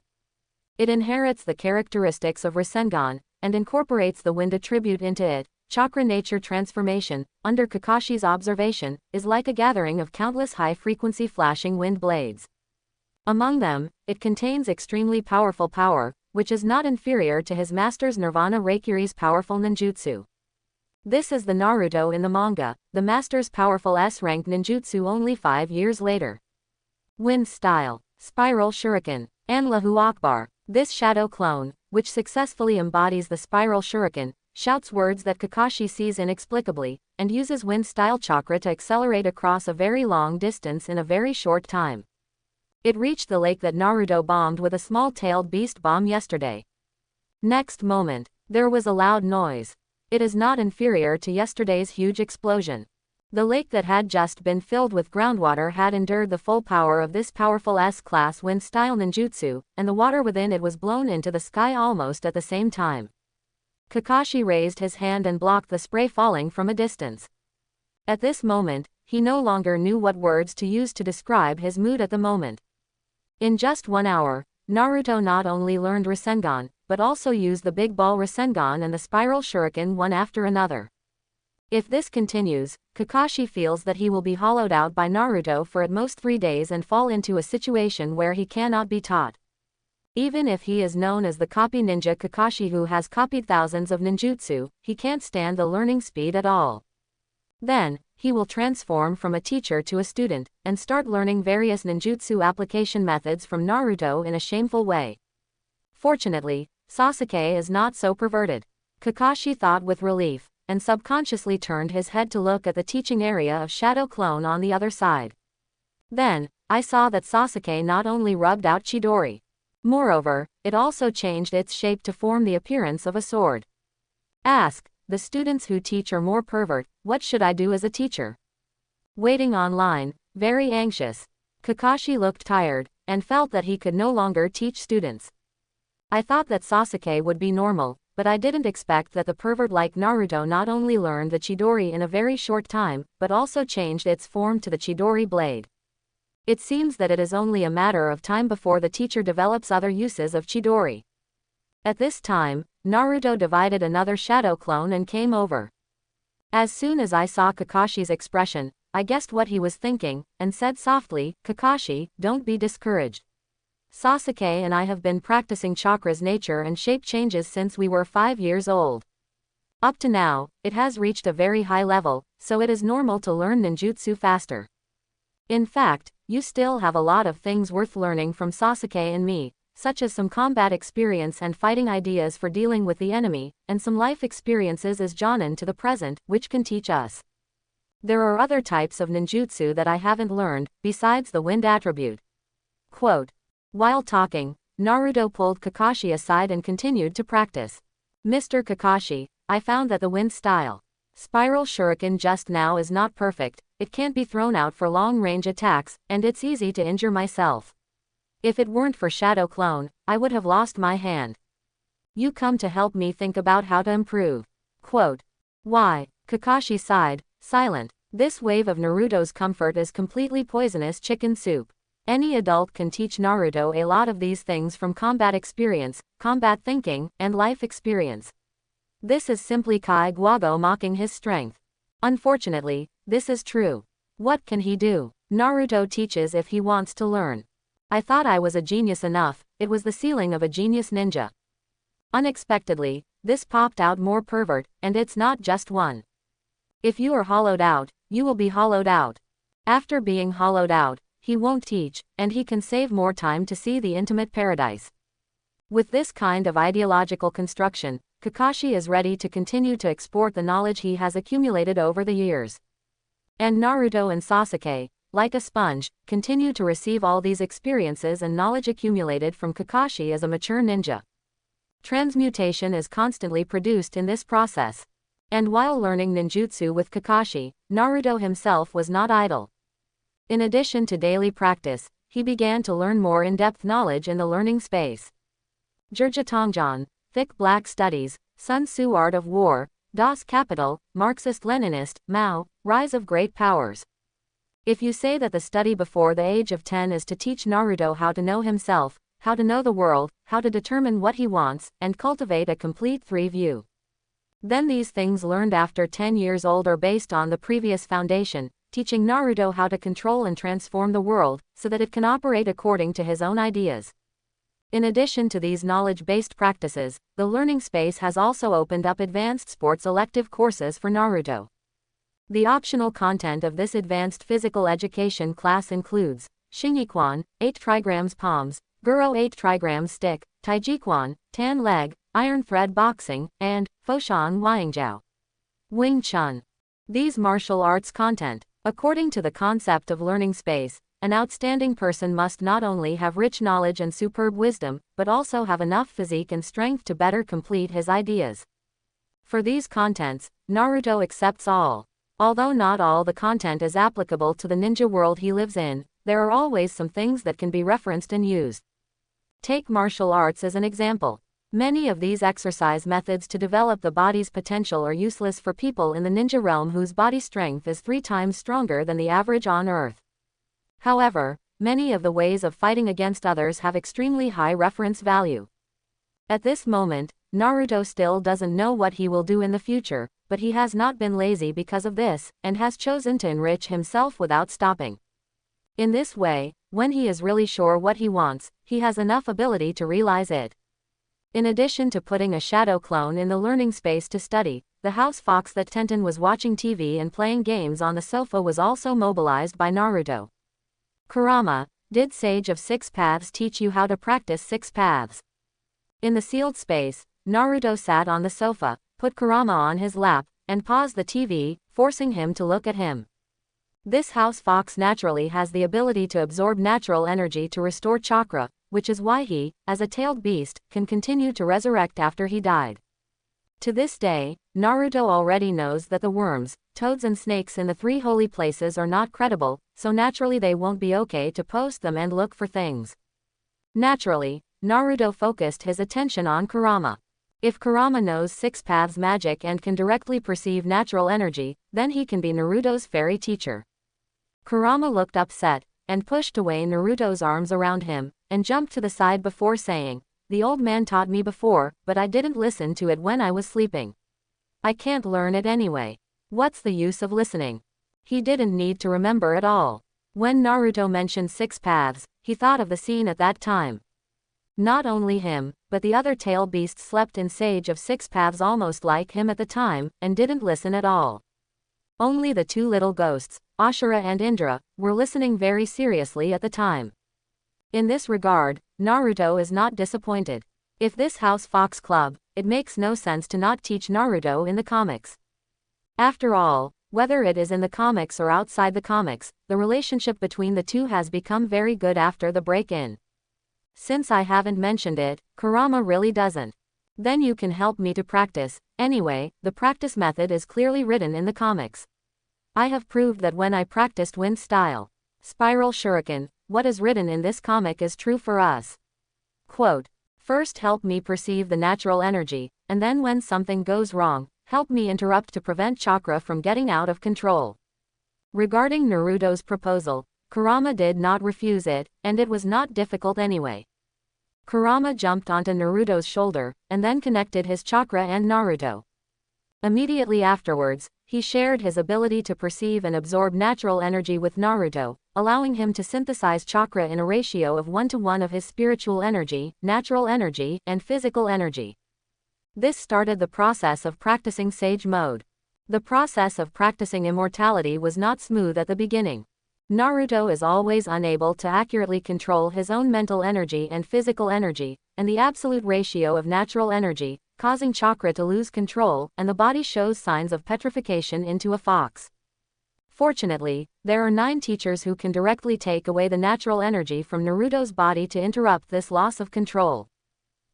It inherits the characteristics of Rasengan, and incorporates the wind attribute into it. Chakra nature transformation, under Kakashi's observation, is like a gathering of countless high-frequency flashing wind blades. Among them, it contains extremely powerful power, which is not inferior to his master's Nirvana Reikiri's powerful ninjutsu. This is the Naruto in the manga, the master's powerful S-rank ninjutsu only 5 years later. Wind Style, Spiral Shuriken, Allahu Akbar. This shadow clone, which successfully embodies the Spiral Shuriken, shouts words that Kakashi sees inexplicably, and uses wind-style chakra to accelerate across a very long distance in a very short time. It reached the lake that Naruto bombed with a small-tailed beast bomb yesterday. Next moment, there was a loud noise. It is not inferior to yesterday's huge explosion. The lake that had just been filled with groundwater had endured the full power of this powerful S-class wind-style ninjutsu, and the water within it was blown into the sky almost at the same time. Kakashi raised his hand and blocked the spray falling from a distance. At this moment, he no longer knew what words to use to describe his mood at the moment. In just 1 hour, Naruto not only learned Rasengan, but also used the Big Ball Rasengan and the Spiral Shuriken one after another. If this continues, Kakashi feels that he will be hollowed out by Naruto for at most 3 days and fall into a situation where he cannot be taught. Even if he is known as the copy ninja Kakashi who has copied thousands of ninjutsu, he can't stand the learning speed at all. Then, he will transform from a teacher to a student, and start learning various ninjutsu application methods from Naruto in a shameful way. Fortunately, Sasuke is not so perverted. Kakashi thought with relief, and subconsciously turned his head to look at the teaching area of Shadow Clone on the other side. Then, I saw that Sasuke not only rubbed out Chidori. Moreover, it also changed its shape to form the appearance of a sword. Ask, the students who teach are more pervert, what should I do as a teacher? Waiting online, very anxious. Kakashi looked tired, and felt that he could no longer teach students. I thought that Sasuke would be normal, but I didn't expect that the pervert like Naruto not only learned the Chidori in a very short time, but also changed its form to the Chidori blade. It seems that it is only a matter of time before the teacher develops other uses of Chidori. At this time, Naruto divided another shadow clone and came over. As soon as I saw Kakashi's expression, I guessed what he was thinking, and said softly, "Kakashi, don't be discouraged. Sasuke and I have been practicing chakra's nature and shape changes since we were 5 years old. Up to now, it has reached a very high level, so it is normal to learn ninjutsu faster. In fact, you still have a lot of things worth learning from Sasuke and me, such as some combat experience and fighting ideas for dealing with the enemy, and some life experiences as Jonin to the present, which can teach us. There are other types of ninjutsu that I haven't learned, besides the wind attribute." Quote. While talking, Naruto pulled Kakashi aside and continued to practice. "Mr. Kakashi, I found that the wind style Spiral Shuriken just now is not perfect, it can't be thrown out for long-range attacks, and it's easy to injure myself. If it weren't for Shadow Clone, I would have lost my hand. You come to help me think about how to improve." Quote. Why? Kakashi sighed, silent. This wave of Naruto's comfort is completely poisonous chicken soup. Any adult can teach Naruto a lot of these things from combat experience, combat thinking, and life experience. This is simply Kai Guago mocking his strength. Unfortunately, this is true. What can he do? Naruto teaches if he wants to learn. I thought I was a genius enough, it was the ceiling of a genius ninja. Unexpectedly, this popped out more pervert, and it's not just one. If you are hollowed out, you will be hollowed out. After being hollowed out, he won't teach, and he can save more time to see the intimate paradise. With this kind of ideological construction, Kakashi is ready to continue to export the knowledge he has accumulated over the years. And Naruto and Sasuke, like a sponge, continue to receive all these experiences and knowledge accumulated from Kakashi as a mature ninja. Transmutation is constantly produced in this process. And while learning ninjutsu with Kakashi, Naruto himself was not idle. In addition to daily practice, he began to learn more in-depth knowledge in the learning space. Zhurjitongjian, Thick Black Studies, Sun Tzu Art of War, Das Kapital, Marxist-Leninist, Mao, Rise of Great Powers. If you say that the study before the age of 10 is to teach Naruto how to know himself, how to know the world, how to determine what he wants, and cultivate a complete 3 view, then these things learned after 10 years old are based on the previous foundation, teaching Naruto how to control and transform the world, so that it can operate according to his own ideas. In addition to these knowledge-based practices, the learning space has also opened up advanced sports elective courses for Naruto. The optional content of this advanced physical education class includes Shingyikwan, 8 trigrams palms, Guro 8 trigrams stick, Taijikwan, tan leg, iron thread boxing, and Foshan Wangjiao, Wing Chun. These martial arts content. According to the concept of learning space, an outstanding person must not only have rich knowledge and superb wisdom, but also have enough physique and strength to better complete his ideas. For these contents, Naruto accepts all. Although not all the content is applicable to the ninja world he lives in, there are always some things that can be referenced and used. Take martial arts as an example. Many of these exercise methods to develop the body's potential are useless for people in the ninja realm whose body strength is 3 times stronger than the average on Earth. However, many of the ways of fighting against others have extremely high reference value. At this moment, Naruto still doesn't know what he will do in the future, but he has not been lazy because of this, and has chosen to enrich himself without stopping. In this way, when he is really sure what he wants, he has enough ability to realize it. In addition to putting a shadow clone in the learning space to study, the house fox that Tenten was watching TV and playing games on the sofa was also mobilized by Naruto. Kurama, did Sage of 6 Paths teach you how to practice 6 paths? In the sealed space, Naruto sat on the sofa, put Kurama on his lap, and paused the TV, forcing him to look at him. This house fox naturally has the ability to absorb natural energy to restore chakra, which is why he, as a tailed beast, can continue to resurrect after he died. To this day, Naruto already knows that the worms, toads and snakes in the 3 holy places are not credible, so naturally they won't be okay to post them and look for things. Naturally, Naruto focused his attention on Kurama. If Kurama knows 6 paths magic and can directly perceive natural energy, then he can be Naruto's fairy teacher. Kurama looked upset, and pushed away Naruto's arms around him, and jumped to the side before saying, "The old man taught me before, but I didn't listen to it when I was sleeping. I can't learn it anyway. What's the use of listening?" He didn't need to remember at all. When Naruto mentioned 6 paths, he thought of the scene at that time. Not only him, but the other tail beasts slept in Sage of 6 Paths almost like him at the time, and didn't listen at all. Only the 2 little ghosts, Ashura and Indra, were listening very seriously at the time. In this regard, Naruto is not disappointed. If this House Fox Club, it makes no sense to not teach Naruto in the comics. After all, whether it is in the comics or outside the comics, the relationship between the two has become very good after the break-in. Since I haven't mentioned it, Kurama really doesn't. Then you can help me to practice. Anyway, the practice method is clearly written in the comics. I have proved that when I practiced wind style, spiral shuriken, what is written in this comic is true for us. Quote, "First help me perceive the natural energy, and then when something goes wrong, help me interrupt to prevent chakra from getting out of control." Regarding Naruto's proposal, Kurama did not refuse it, and it was not difficult anyway. Kurama jumped onto Naruto's shoulder, and then connected his chakra and Naruto. Immediately afterwards, he shared his ability to perceive and absorb natural energy with Naruto, allowing him to synthesize chakra in a ratio of 1:1 of his spiritual energy, natural energy, and physical energy. This started the process of practicing Sage Mode. The process of practicing immortality was not smooth at the beginning. Naruto is always unable to accurately control his own mental energy and physical energy, and the absolute ratio of natural energy, causing chakra to lose control, and the body shows signs of petrification into a fox. Fortunately, there are 9 teachers who can directly take away the natural energy from Naruto's body to interrupt this loss of control.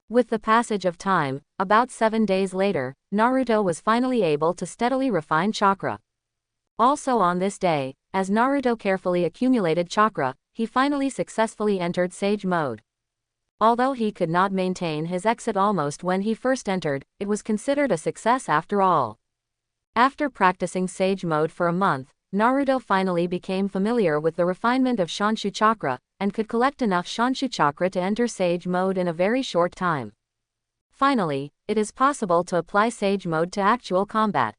With the passage of time, about 7 days later, Naruto was finally able to steadily refine chakra. Also on this day, as Naruto carefully accumulated chakra, he finally successfully entered Sage Mode. Although he could not maintain his exit almost when he first entered, it was considered a success after all. After practicing Sage Mode for a month, Naruto finally became familiar with the refinement of Shanshu chakra, and could collect enough Shanshu chakra to enter Sage mode in a very short time. Finally, it is possible to apply Sage mode to actual combat.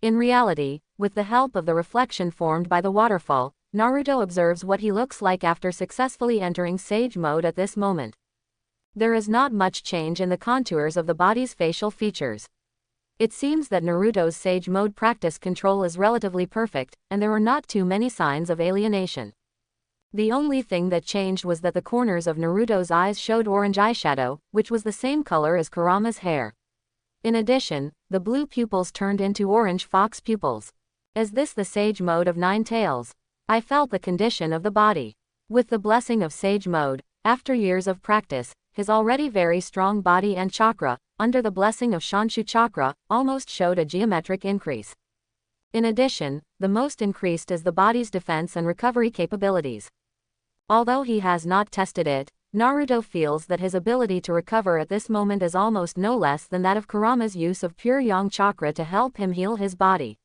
In reality, with the help of the reflection formed by the waterfall, Naruto observes what he looks like after successfully entering Sage mode at this moment. There is not much change in the contours of the body's facial features. It seems that Naruto's Sage mode practice control is relatively perfect, and there are not too many signs of alienation. The only thing that changed was that the corners of Naruto's eyes showed orange eyeshadow, which was the same color as Kurama's hair. In addition, the blue pupils turned into orange fox pupils. Is this the Sage mode of Nine Tails? I felt the condition of the body. With the blessing of Sage mode, after years of practice, his already very strong body and chakra, under the blessing of Shanshu chakra, almost showed a geometric increase. In addition, the most increased is the body's defense and recovery capabilities. Although he has not tested it, Naruto feels that his ability to recover at this moment is almost no less than that of Kurama's use of pure yang chakra to help him heal his body.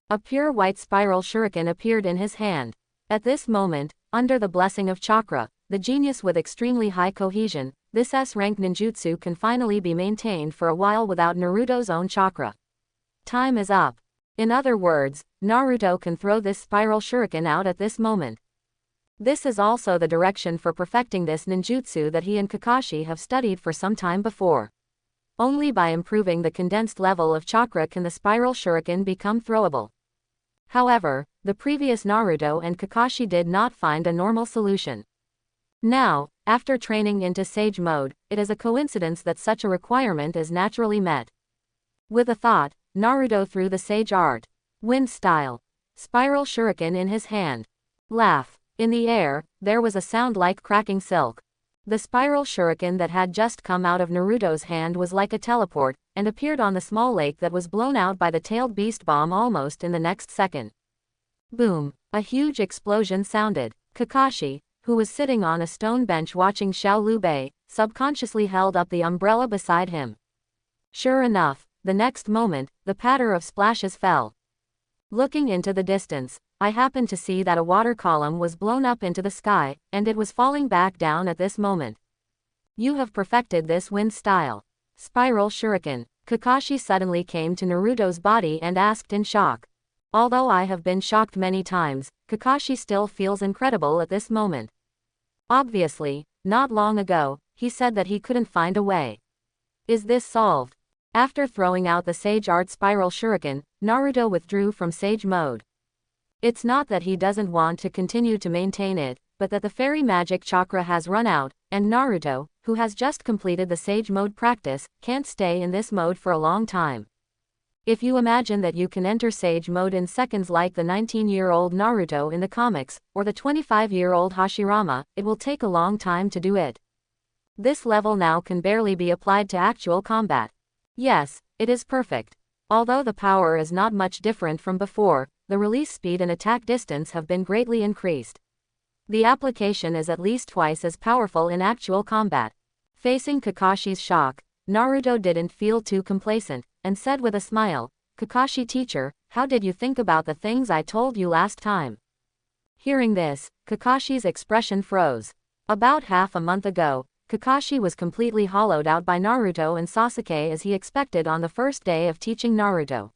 A pure white spiral shuriken appeared in his hand. At this moment, under the blessing of chakra, the genius with extremely high cohesion, this S-rank ninjutsu can finally be maintained for a while without Naruto's own chakra. Time is up. In other words, Naruto can throw this spiral shuriken out at this moment. This is also the direction for perfecting this ninjutsu that he and Kakashi have studied for some time before. Only by improving the condensed level of chakra can the spiral shuriken become throwable. However, the previous Naruto and Kakashi did not find a normal solution. Now, after training into Sage mode, it is a coincidence that such a requirement is naturally met. With a thought, Naruto threw the Sage art. Wind style. Spiral shuriken in his hand. Laugh. In the air, there was a sound like cracking silk. The spiral shuriken that had just come out of Naruto's hand was like a teleport, and appeared on the small lake that was blown out by the tailed beast bomb almost in the next second. Boom! A huge explosion sounded. Kakashi, who was sitting on a stone bench watching Xiao Lubei, subconsciously held up the umbrella beside him. Sure enough, the next moment, the patter of splashes fell. Looking into the distance, I happened to see that a water column was blown up into the sky, and it was falling back down at this moment. You have perfected this wind style. Spiral shuriken. Kakashi suddenly came to Naruto's body and asked in shock. Although I have been shocked many times, Kakashi still feels incredible at this moment. Obviously, not long ago, he said that he couldn't find a way. Is this solved? After throwing out the Sage Art Spiral Shuriken, Naruto withdrew from Sage mode. It's not that he doesn't want to continue to maintain it, but that the fairy magic chakra has run out, and Naruto, who has just completed the Sage mode practice, can't stay in this mode for a long time. If you imagine that you can enter Sage mode in seconds like the 19-year-old Naruto in the comics, or the 25-year-old Hashirama, it will take a long time to do it. This level now can barely be applied to actual combat. Yes, it is perfect. Although the power is not much different from before, the release speed and attack distance have been greatly increased. The application is at least twice as powerful in actual combat. Facing Kakashi's shock, Naruto didn't feel too complacent, and said with a smile, "Kakashi teacher, how did you think about the things I told you last time?" Hearing this, Kakashi's expression froze. About half a month ago, Kakashi was completely hollowed out by Naruto and Sasuke as he expected on the first day of teaching Naruto.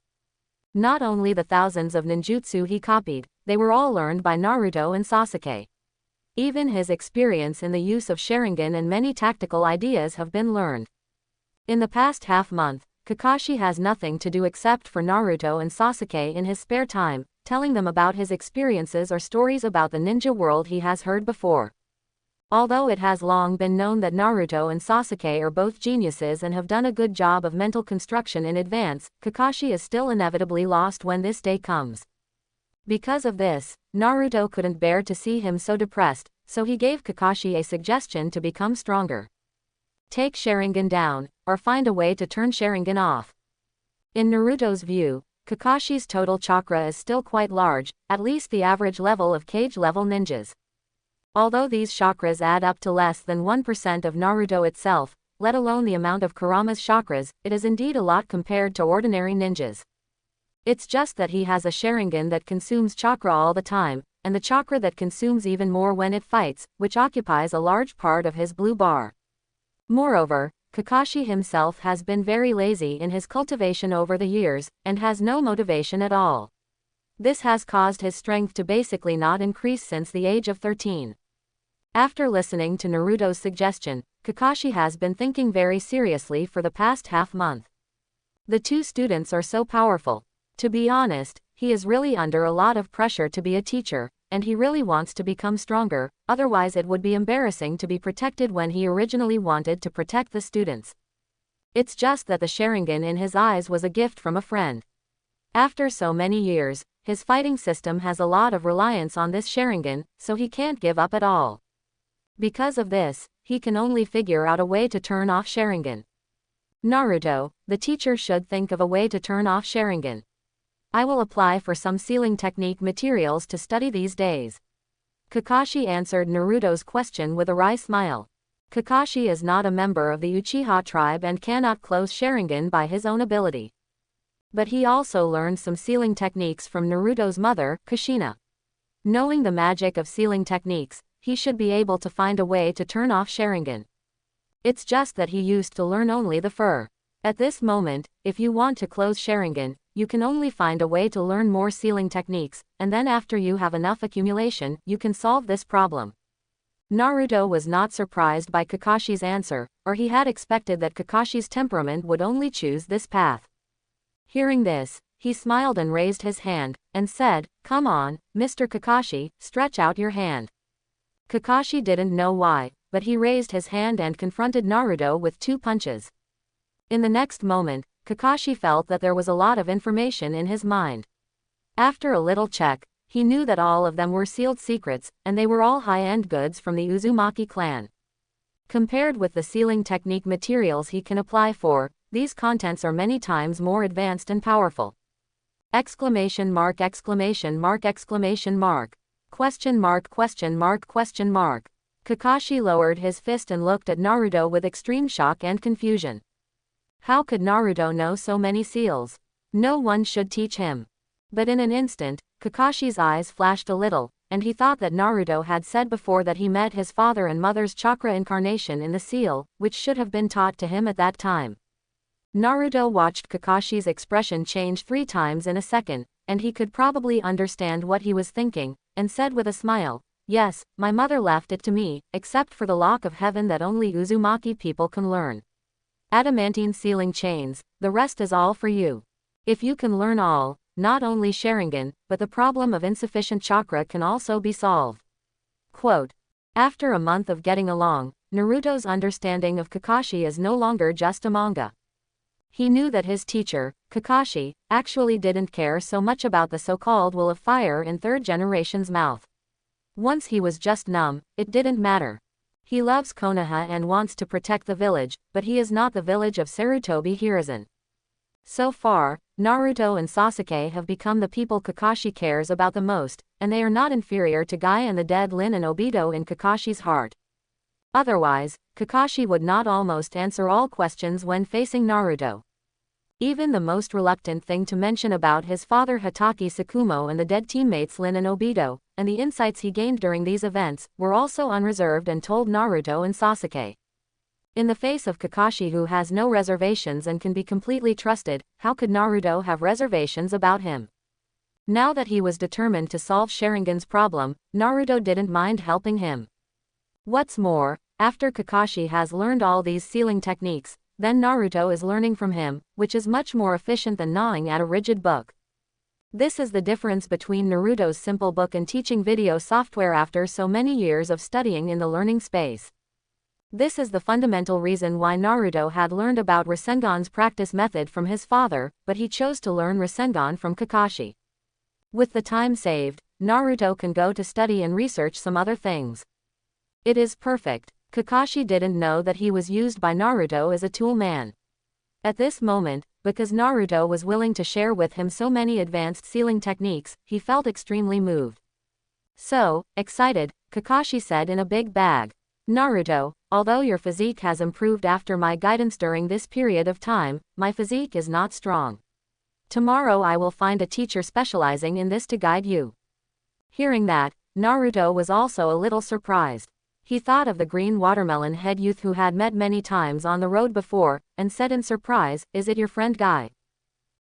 Not only the thousands of ninjutsu he copied, they were all learned by Naruto and Sasuke. Even his experience in the use of Sharingan and many tactical ideas have been learned. In the past half-month, Kakashi has nothing to do except for Naruto and Sasuke in his spare time, telling them about his experiences or stories about the ninja world he has heard before. Although it has long been known that Naruto and Sasuke are both geniuses and have done a good job of mental construction in advance, Kakashi is still inevitably lost when this day comes. Because of this, Naruto couldn't bear to see him so depressed, so he gave Kakashi a suggestion to become stronger. Take Sharingan down, or find a way to turn Sharingan off. In Naruto's view, Kakashi's total chakra is still quite large, at least the average level of cage-level ninjas. Although these chakras add up to less than 1% of Naruto itself, let alone the amount of Kurama's chakras, it is indeed a lot compared to ordinary ninjas. It's just that he has a Sharingan that consumes chakra all the time, and the chakra that consumes even more when it fights, which occupies a large part of his blue bar. Moreover, Kakashi himself has been very lazy in his cultivation over the years, and has no motivation at all. This has caused his strength to basically not increase since the age of 13. After listening to Naruto's suggestion, Kakashi has been thinking very seriously for the past half-month. The two students are so powerful. To be honest, he is really under a lot of pressure to be a teacher, and he really wants to become stronger, otherwise it would be embarrassing to be protected when he originally wanted to protect the students. It's just that the Sharingan in his eyes was a gift from a friend. After so many years, his fighting system has a lot of reliance on this Sharingan, so he can't give up at all. Because of this, he can only figure out a way to turn off Sharingan. Naruto, the teacher should think of a way to turn off Sharingan. I will apply for some sealing technique materials to study these days. Kakashi answered Naruto's question with a wry smile. Kakashi is not a member of the Uchiha tribe and cannot close Sharingan by his own ability. But he also learned some sealing techniques from Naruto's mother, Kushina. Knowing the magic of sealing techniques, he should be able to find a way to turn off Sharingan. It's just that he used to learn only the fur. At this moment, if you want to close Sharingan, you can only find a way to learn more sealing techniques, and then after you have enough accumulation, you can solve this problem. Naruto was not surprised by Kakashi's answer, or he had expected that Kakashi's temperament would only choose this path. Hearing this, he smiled and raised his hand, and said, "Come on, Mr. Kakashi, stretch out your hand." Kakashi didn't know why, but he raised his hand and confronted Naruto with 2 punches. In the next moment, Kakashi felt that there was a lot of information in his mind. After a little check, he knew that all of them were sealed secrets, and they were all high-end goods from the Uzumaki clan. Compared with the sealing technique materials he can apply for, these contents are many times more advanced and powerful. Exclamation mark, exclamation mark, exclamation mark. Question mark, question mark, question mark. Kakashi lowered his fist and looked at Naruto with extreme shock and confusion. How could Naruto know so many seals? No one should teach him. But in an instant, Kakashi's eyes flashed a little, and he thought that Naruto had said before that he met his father and mother's chakra incarnation in the seal, which should have been taught to him at that time. Naruto watched Kakashi's expression change 3 times in a second, and he could probably understand what he was thinking, and said with a smile, "Yes, my mother left it to me, except for the lock of heaven that only Uzumaki people can learn. Adamantine sealing chains, the rest is all for you. If you can learn all, not only Sharingan, but the problem of insufficient chakra can also be solved." Quote. After a month of getting along, Naruto's understanding of Kakashi is no longer just a manga. He knew that his teacher, Kakashi, actually didn't care so much about the so-called will of fire in 3rd generation's mouth. Once he was just numb, it didn't matter. He loves Konoha and wants to protect the village, but he is not the village of Sarutobi Hiruzen. So far, Naruto and Sasuke have become the people Kakashi cares about the most, and they are not inferior to Guy and the dead Lin and Obito in Kakashi's heart. Otherwise, Kakashi would not almost answer all questions when facing Naruto. Even the most reluctant thing to mention about his father Hatake Tsukumo and the dead teammates Lin and Obito, and the insights he gained during these events, were also unreserved and told Naruto and Sasuke. In the face of Kakashi who has no reservations and can be completely trusted, how could Naruto have reservations about him? Now that he was determined to solve Sharingan's problem, Naruto didn't mind helping him. What's more, after Kakashi has learned all these sealing techniques, then Naruto is learning from him, which is much more efficient than gnawing at a rigid book. This is the difference between Naruto's simple book and teaching video software after so many years of studying in the learning space. This is the fundamental reason why Naruto had learned about Rasengan's practice method from his father, but he chose to learn Rasengan from Kakashi. With the time saved, Naruto can go to study and research some other things. It is perfect. Kakashi didn't know that he was used by Naruto as a tool man. At this moment, because Naruto was willing to share with him so many advanced sealing techniques, he felt extremely moved. So, excited, Kakashi said in a big bag, "Naruto, although your physique has improved after my guidance during this period of time, my physique is not strong. Tomorrow I will find a teacher specializing in this to guide you." Hearing that, Naruto was also a little surprised. He thought of the green watermelon head youth who had met many times on the road before, and said in surprise, "Is it your friend Guy?"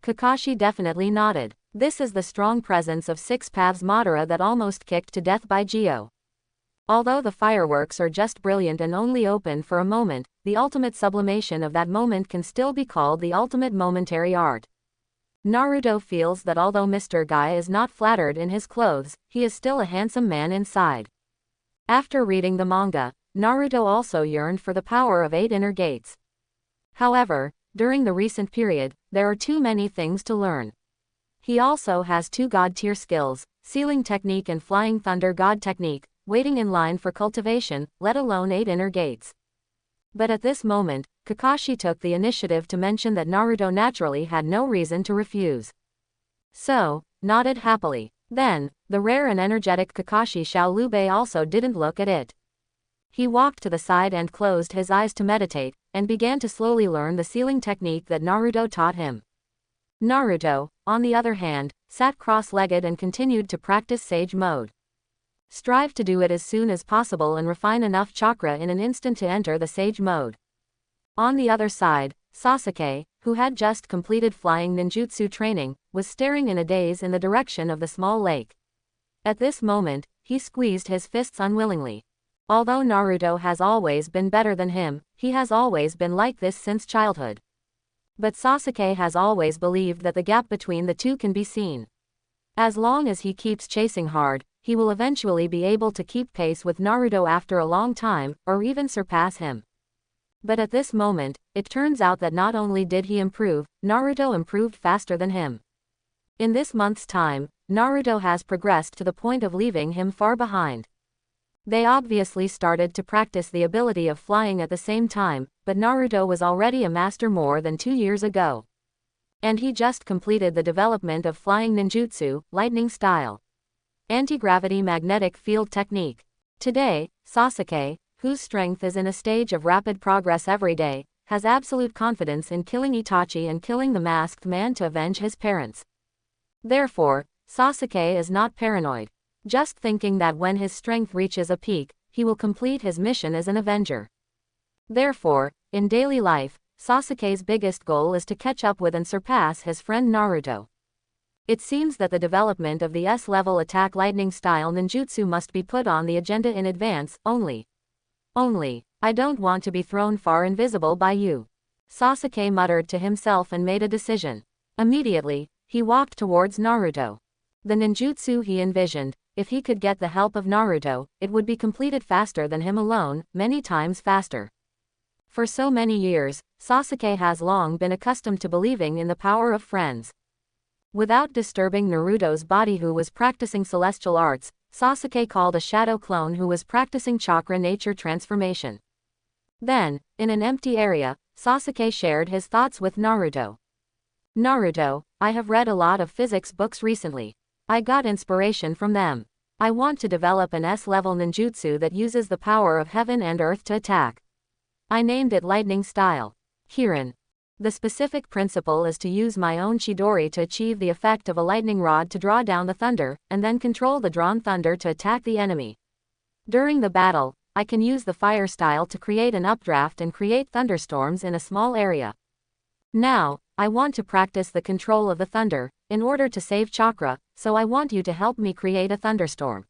Kakashi definitely nodded. This is the strong presence of Six Paths Madara that almost kicked to death by Gio. Although the fireworks are just brilliant and only open for a moment, the ultimate sublimation of that moment can still be called the ultimate momentary art. Naruto feels that although Mr. Guy is not flattered in his clothes, he is still a handsome man inside. After reading the manga, Naruto also yearned for the power of 8 inner gates. However, during the recent period, there are too many things to learn. He also has 2 god-tier skills, Sealing Technique and Flying Thunder God Technique, waiting in line for cultivation, let alone 8 inner gates. But at this moment, Kakashi took the initiative to mention that Naruto naturally had no reason to refuse. So, nodded happily. Then, the rare and energetic Kakashi Xiaolubei also didn't look at it. He walked to the side and closed his eyes to meditate, and began to slowly learn the sealing technique that Naruto taught him. Naruto, on the other hand, sat cross-legged and continued to practice Sage Mode. Strive to do it as soon as possible and refine enough chakra in an instant to enter the Sage Mode. On the other side, Sasuke, who had just completed flying ninjutsu training, was staring in a daze in the direction of the small lake. At this moment, he squeezed his fists unwillingly. Although Naruto has always been better than him, he has always been like this since childhood. But Sasuke has always believed that the gap between the two can be seen. As long as he keeps chasing hard, he will eventually be able to keep pace with Naruto after a long time, or even surpass him. But at this moment, it turns out that not only did he improve, Naruto improved faster than him. In this month's time, Naruto has progressed to the point of leaving him far behind. They obviously started to practice the ability of flying at the same time, but Naruto was already a master more than 2 years ago. And he just completed the development of flying ninjutsu, lightning style. Anti-gravity magnetic field technique. Today, Sasuke, whose strength is in a stage of rapid progress every day, has absolute confidence in killing Itachi and killing the masked man to avenge his parents. Therefore, Sasuke is not paranoid, just thinking that when his strength reaches a peak, he will complete his mission as an avenger. Therefore, in daily life, Sasuke's biggest goal is to catch up with and surpass his friend Naruto. It seems that the development of the S-level attack lightning style ninjutsu must be put on the agenda in advance, only, I don't want to be thrown far invisible by you. Sasuke muttered to himself and made a decision. Immediately, he walked towards Naruto. The ninjutsu he envisioned, if he could get the help of Naruto, it would be completed faster than him alone, many times faster. For so many years, Sasuke has long been accustomed to believing in the power of friends. Without disturbing Naruto's body who was practicing celestial arts, Sasuke called a shadow clone who was practicing chakra nature transformation. Then, in an empty area, Sasuke shared his thoughts with Naruto. Naruto, I have read a lot of physics books recently. I got inspiration from them. I want to develop an S-level ninjutsu that uses the power of heaven and earth to attack. I named it lightning style. Kirin. The specific principle is to use my own Chidori to achieve the effect of a lightning rod to draw down the thunder, and then control the drawn thunder to attack the enemy. During the battle, I can use the fire style to create an updraft and create thunderstorms in a small area. Now, I want to practice the control of the thunder, in order to save chakra, so I want you to help me create a thunderstorm.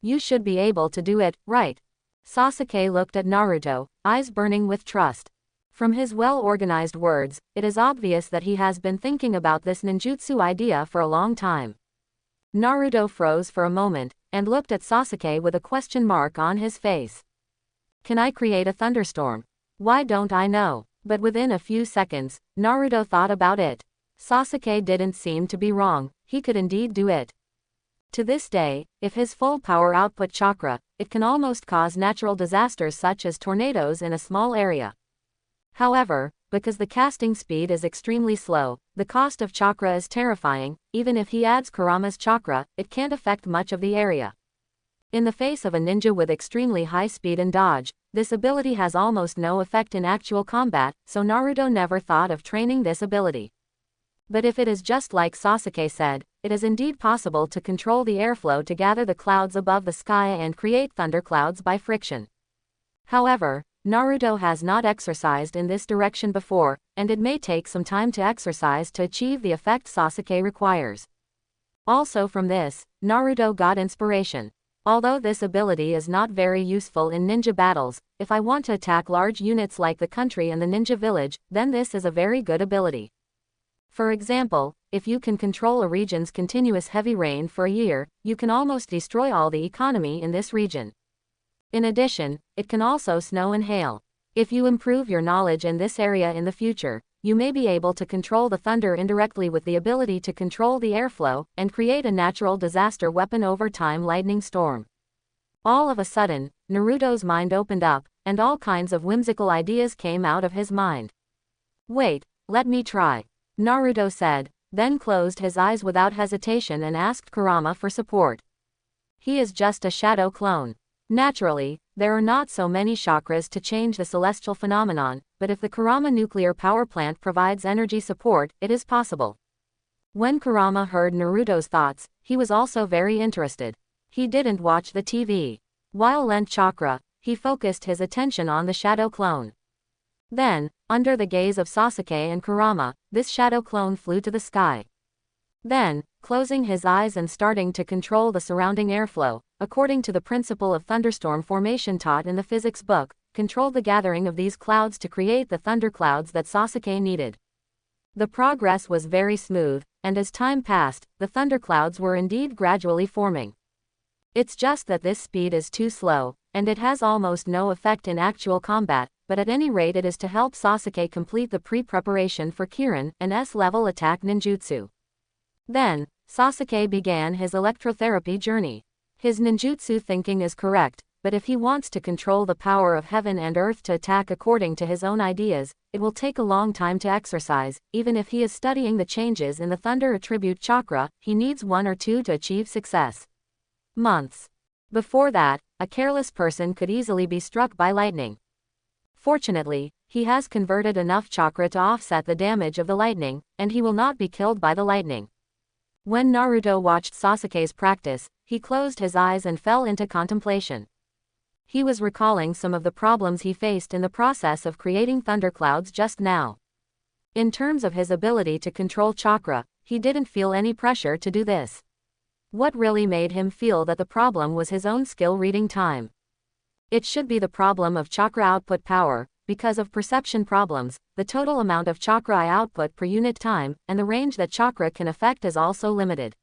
You should be able to do it, right? Sasuke looked at Naruto, eyes burning with trust. From his well-organized words, it is obvious that he has been thinking about this ninjutsu idea for a long time. Naruto froze for a moment, and looked at Sasuke with a question mark on his face. Can I create a thunderstorm? Why don't I know? But within a few seconds, Naruto thought about it. Sasuke didn't seem to be wrong, he could indeed do it. To this day, if his full power output chakra, it can almost cause natural disasters such as tornadoes in a small area. However, because the casting speed is extremely slow, the cost of chakra is terrifying. Even if he adds Kurama's chakra, it can't affect much of the area. In the face of a ninja with extremely high speed and dodge, this ability has almost no effect in actual combat, so Naruto never thought of training this ability. But if it is just like Sasuke said, it is indeed possible to control the airflow to gather the clouds above the sky and create thunderclouds by friction. However, Naruto has not exercised in this direction before, and it may take some time to exercise to achieve the effect Sasuke requires. Also from this, Naruto got inspiration. Although this ability is not very useful in ninja battles, if I want to attack large units like the country and the ninja village, then this is a very good ability. For example, if you can control a region's continuous heavy rain for a year, you can almost destroy all the economy in this region. In addition, it can also snow and hail. If you improve your knowledge in this area in the future, you may be able to control the thunder indirectly with the ability to control the airflow, and create a natural disaster weapon over time lightning storm. All of a sudden, Naruto's mind opened up, and all kinds of whimsical ideas came out of his mind. Wait, let me try, Naruto said, then closed his eyes without hesitation and asked Kurama for support. He is just a shadow clone. Naturally, there are not so many chakras to change the celestial phenomenon, but if the Kurama nuclear power plant provides energy support, it is possible. When Kurama heard Naruto's thoughts, he was also very interested. He didn't watch the TV. While lent chakra, he focused his attention on the shadow clone. Then, under the gaze of Sasuke and Kurama, this shadow clone flew to the sky. Then, closing his eyes and starting to control the surrounding airflow, according to the principle of thunderstorm formation taught in the physics book, controlled the gathering of these clouds to create the thunderclouds that Sasuke needed. The progress was very smooth, and as time passed, the thunderclouds were indeed gradually forming. It's just that this speed is too slow, and it has almost no effect in actual combat, but at any rate it is to help Sasuke complete the pre-preparation for Kirin, an S-level attack ninjutsu. Then, Sasuke began his electrotherapy journey. His ninjutsu thinking is correct, but if he wants to control the power of heaven and earth to attack according to his own ideas, it will take a long time to exercise. Even if he is studying the changes in the thunder attribute chakra, he needs 1 or 2 to achieve success. Months. Before that, a careless person could easily be struck by lightning. Fortunately, he has converted enough chakra to offset the damage of the lightning, and he will not be killed by the lightning. When Naruto watched Sasuke's practice, he closed his eyes and fell into contemplation. He was recalling some of the problems he faced in the process of creating thunderclouds just now. In terms of his ability to control chakra, he didn't feel any pressure to do this. What really made him feel that the problem was his own skill reading time. It should be the problem of chakra output power. Because of perception problems, the total amount of chakra I output per unit time, and the range that chakra can affect is also limited.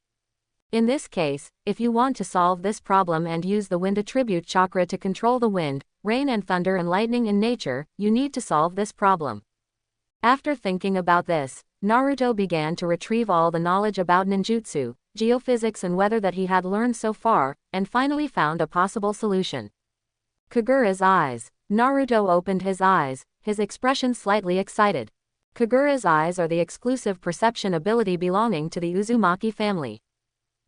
In this case, if you want to solve this problem and use the wind attribute chakra to control the wind, rain and thunder and lightning in nature, you need to solve this problem. After thinking about this, Naruto began to retrieve all the knowledge about ninjutsu, geophysics and weather that he had learned so far, and finally found a possible solution. Kagura's eyes. Naruto opened his eyes, his expression slightly excited. Kagura's eyes are the exclusive perception ability belonging to the Uzumaki family.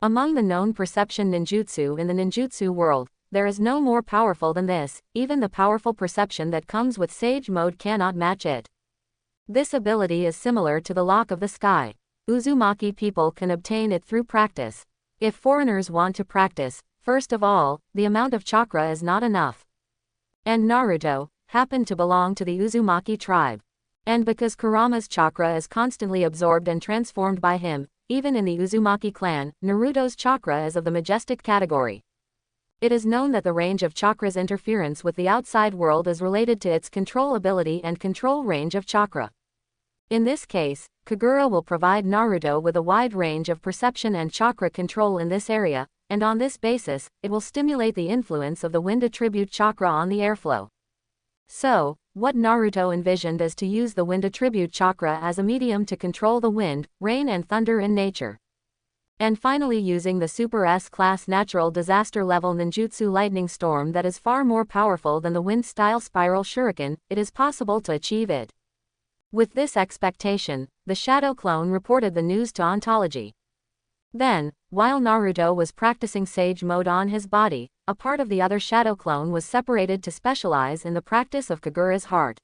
Among the known perception ninjutsu in the ninjutsu world, there is no more powerful than this. Even the powerful perception that comes with Sage Mode cannot match it. This ability is similar to the lock of the sky. Uzumaki people can obtain it through practice. If foreigners want to practice, first of all, the amount of chakra is not enough. And Naruto happened to belong to the Uzumaki tribe. And because Kurama's chakra is constantly absorbed and transformed by him, even in the Uzumaki clan, Naruto's chakra is of the majestic category. It is known that the range of chakra's interference with the outside world is related to its control ability and control range of chakra. In this case, Kagura will provide Naruto with a wide range of perception and chakra control in this area, and on this basis, it will stimulate the influence of the wind attribute chakra on the airflow. So, what Naruto envisioned is to use the wind attribute chakra as a medium to control the wind, rain and thunder in nature. And finally using the Super S-class natural disaster level ninjutsu lightning storm that is far more powerful than the wind-style spiral shuriken, it is possible to achieve it. With this expectation, the shadow clone reported the news to Ontology. Then, while Naruto was practicing Sage Mode on his body, a part of the other shadow clone was separated to specialize in the practice of Kagura's heart.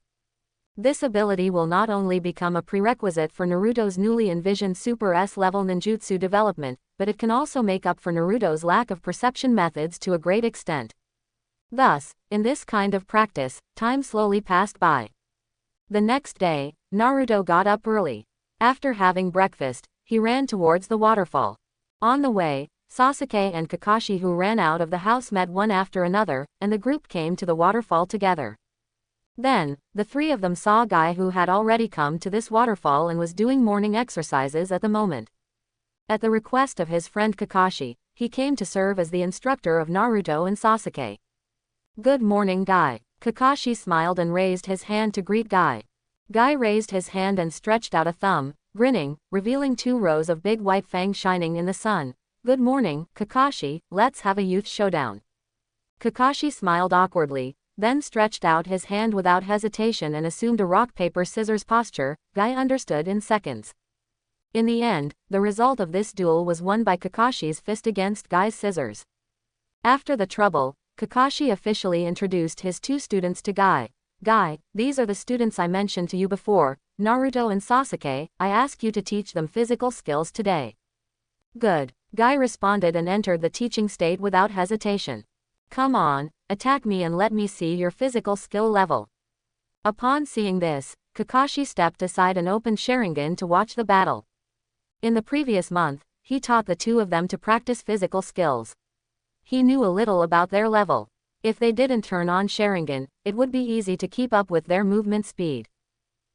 This ability will not only become a prerequisite for Naruto's newly envisioned Super S-level ninjutsu development, but it can also make up for Naruto's lack of perception methods to a great extent. Thus, in this kind of practice, time slowly passed by. The next day, Naruto got up early. After having breakfast, he ran towards the waterfall. On the way, Sasuke and Kakashi, who ran out of the house, met one after another, and the group came to the waterfall together. Then, the three of them saw Guy, who had already come to this waterfall and was doing morning exercises at the moment. At the request of his friend Kakashi, he came to serve as the instructor of Naruto and Sasuke. "Good morning, Guy." Kakashi smiled and raised his hand to greet Guy. Guy raised his hand and stretched out a thumb, grinning, revealing 2 rows of big white fangs shining in the sun. "Good morning, Kakashi, let's have a youth showdown." Kakashi smiled awkwardly, then stretched out his hand without hesitation and assumed a rock-paper-scissors posture. Guy understood in seconds. In the end, the result of this duel was won by Kakashi's fist against Guy's scissors. After the trouble, Kakashi officially introduced his 2 students to Guy. "Guy, these are the students I mentioned to you before, Naruto and Sasuke. I ask you to teach them physical skills today." "Good." Guy responded and entered the teaching state without hesitation. "Come on, attack me and let me see your physical skill level." Upon seeing this, Kakashi stepped aside and opened Sharingan to watch the battle. In the previous month, he taught the 2 of them to practice physical skills. He knew a little about their level. If they didn't turn on Sharingan, it would be easy to keep up with their movement speed.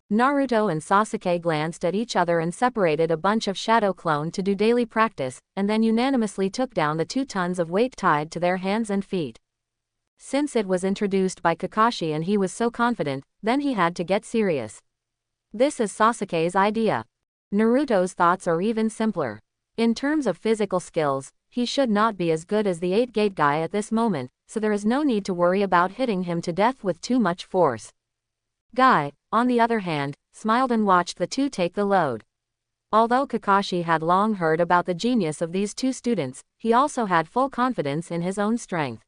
Naruto and Sasuke glanced at each other and separated a bunch of shadow clone to do daily practice, and then unanimously took down the 2 tons of weight tied to their hands and feet. Since it was introduced by Kakashi and he was so confident, then he had to get serious. This is Sasuke's idea. Naruto's thoughts are even simpler. In terms of physical skills, he should not be as good as the 8-gate guy at this moment, so there is no need to worry about hitting him to death with too much force. Guy, on the other hand, smiled and watched the 2 take the load. Although Kakashi had long heard about the genius of these 2 students, he also had full confidence in his own strength.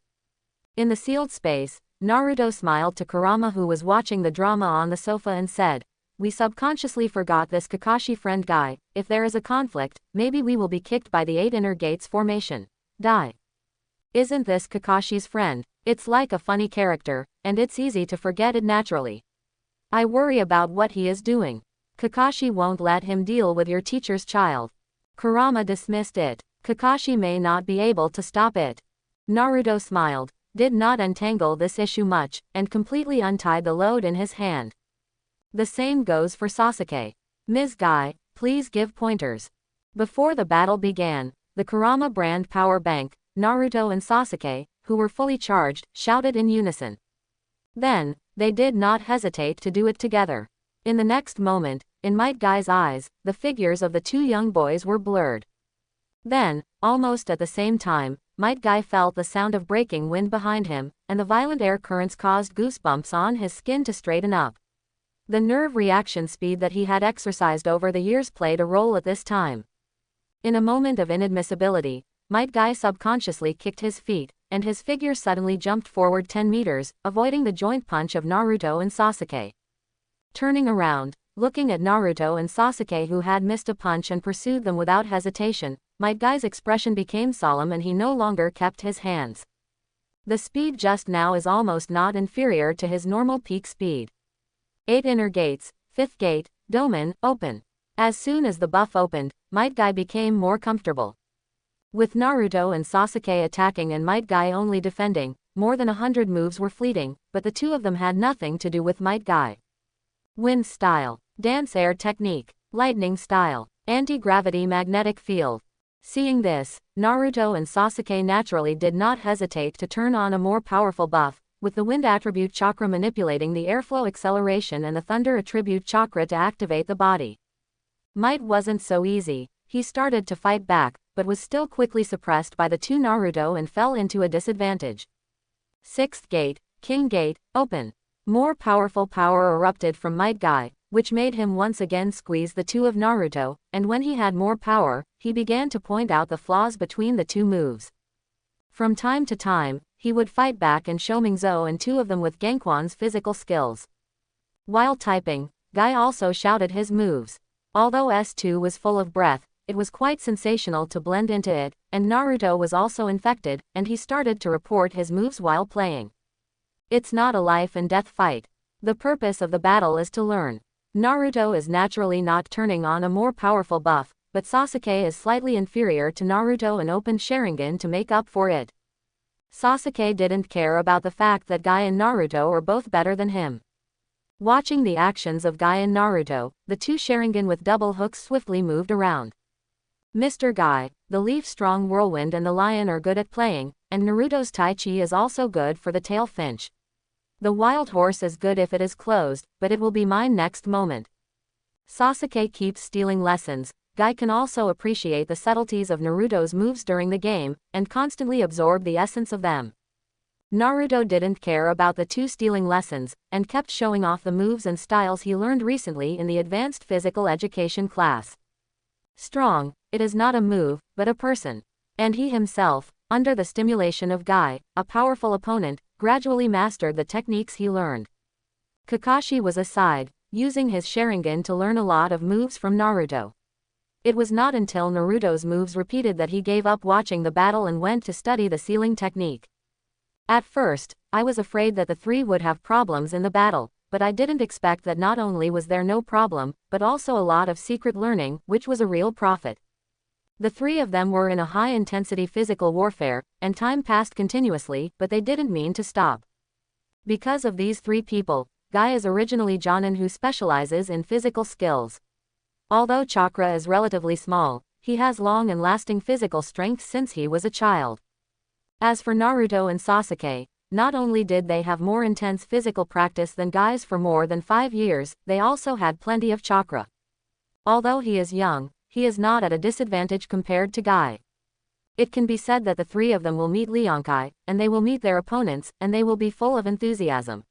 In the sealed space, Naruto smiled to Kurama, who was watching the drama on the sofa, and said, "We subconsciously forgot this Kakashi friend Guy. If there is a conflict, maybe we will be kicked by the 8 inner gates formation. Die. Isn't this Kakashi's friend? It's like a funny character, and it's easy to forget it naturally. I worry about what he is doing. Kakashi won't let him deal with your teacher's child." Kurama dismissed it. Kakashi may not be able to stop it. Naruto smiled, did not untangle this issue much, and completely untied the load in his hand. The same goes for Sasuke. "Ms. Guy, please give pointers." Before the battle began, the Kurama brand power bank, Naruto and Sasuke, who were fully charged, shouted in unison. Then, they did not hesitate to do it together. In the next moment, in Might Guy's eyes, the figures of the 2 young boys were blurred. Then, almost at the same time, Might Guy felt the sound of breaking wind behind him, and the violent air currents caused goosebumps on his skin to straighten up. The nerve reaction speed that he had exercised over the years played a role at this time. In a moment of inadmissibility, Might Guy subconsciously kicked his feet, and his figure suddenly jumped forward 10 meters, avoiding the joint punch of Naruto and Sasuke. Turning around, looking at Naruto and Sasuke, who had missed a punch and pursued them without hesitation, Might Guy's expression became solemn and he no longer kept his hands. The speed just now is almost not inferior to his normal peak speed. 8 inner gates, 5th gate, Doman, open. As soon as the buff opened, Might Guy became more comfortable. With Naruto and Sasuke attacking and Might Guy only defending, more than 100 moves were fleeting, but the 2 of them had nothing to do with Might Guy. Wind style, dance air technique, lightning style, anti-gravity magnetic field. Seeing this, Naruto and Sasuke naturally did not hesitate to turn on a more powerful buff, with the wind attribute chakra manipulating the airflow acceleration and the thunder attribute chakra to activate the body. Might wasn't so easy. He started to fight back, but was still quickly suppressed by the 2 Naruto and fell into a disadvantage. 6th gate, King Gate, open. More powerful power erupted from Might Guy, which made him once again squeeze the 2 of Naruto, and when he had more power, he began to point out the flaws between the 2 moves. From time to time, he would fight back and show Mingzou and 2 of them with Genquan's physical skills. While typing, Guy also shouted his moves. Although S2 was full of breath, it was quite sensational to blend into it, and Naruto was also infected, and he started to report his moves while playing. It's not a life and death fight. The purpose of the battle is to learn. Naruto is naturally not turning on a more powerful buff, but Sasuke is slightly inferior to Naruto and opened Sharingan to make up for it. Sasuke didn't care about the fact that Guy and Naruto are both better than him. Watching the actions of Guy and Naruto, the two Sharingan with double hooks swiftly moved around. Mr. Guy, the leaf-strong whirlwind and the lion are good at playing, and Naruto's Tai Chi is also good for the tail finch. The wild horse is good if it is closed, but it will be mine next moment. Sasuke keeps stealing lessons. Guy can also appreciate the subtleties of Naruto's moves during the game, and constantly absorb the essence of them. Naruto didn't care about the two stealing lessons, and kept showing off the moves and styles he learned recently in the advanced physical education class. Strong, it is not a move, but a person. And he himself, under the stimulation of Guy, a powerful opponent, gradually mastered the techniques he learned. Kakashi was aside, using his Sharingan to learn a lot of moves from Naruto. It was not until Naruto's moves repeated that he gave up watching the battle and went to study the sealing technique. At first, I was afraid that the three would have problems in the battle, but I didn't expect that not only was there no problem, but also a lot of secret learning, which was a real profit. The three of them were in a high-intensity physical warfare, and time passed continuously, but they didn't mean to stop. Because of these three people, Guy is originally Jonin who specializes in physical skills. Although chakra is relatively small, he has long and lasting physical strength since he was a child. As for Naruto and Sasuke, not only did they have more intense physical practice than Guy's for more than 5 years, they also had plenty of chakra. Although he is young, he is not at a disadvantage compared to Guy. It can be said that the three of them will meet Leonkai, and they will meet their opponents, and they will be full of enthusiasm.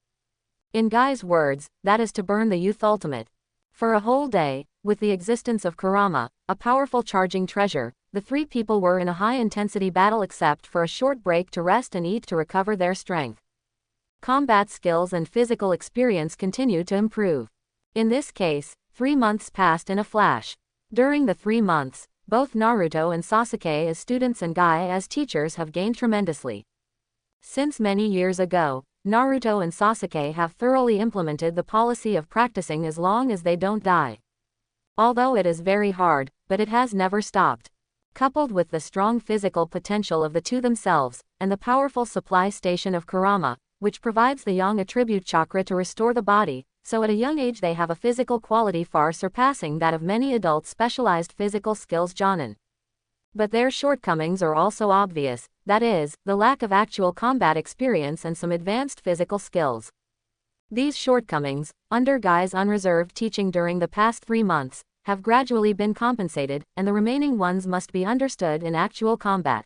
In Guy's words, that is to burn the youth ultimate. For a whole day, with the existence of Kurama, a powerful charging treasure, the three people were in a high-intensity battle except for a short break to rest and eat to recover their strength. Combat skills and physical experience continued to improve. In this case, 3 months passed in a flash. During the 3 months, both Naruto and Sasuke as students and Guy as teachers have gained tremendously. Since many years ago, Naruto and Sasuke have thoroughly implemented the policy of practicing as long as they don't die. Although it is very hard, but it has never stopped. Coupled with the strong physical potential of the two themselves, and the powerful supply station of Kurama, which provides the yang attribute chakra to restore the body, so at a young age they have a physical quality far surpassing that of many adult specialized physical skills Jonin. But their shortcomings are also obvious, that is, the lack of actual combat experience and some advanced physical skills. These shortcomings, under Guy's unreserved teaching during the past 3 months, have gradually been compensated, and the remaining ones must be understood in actual combat.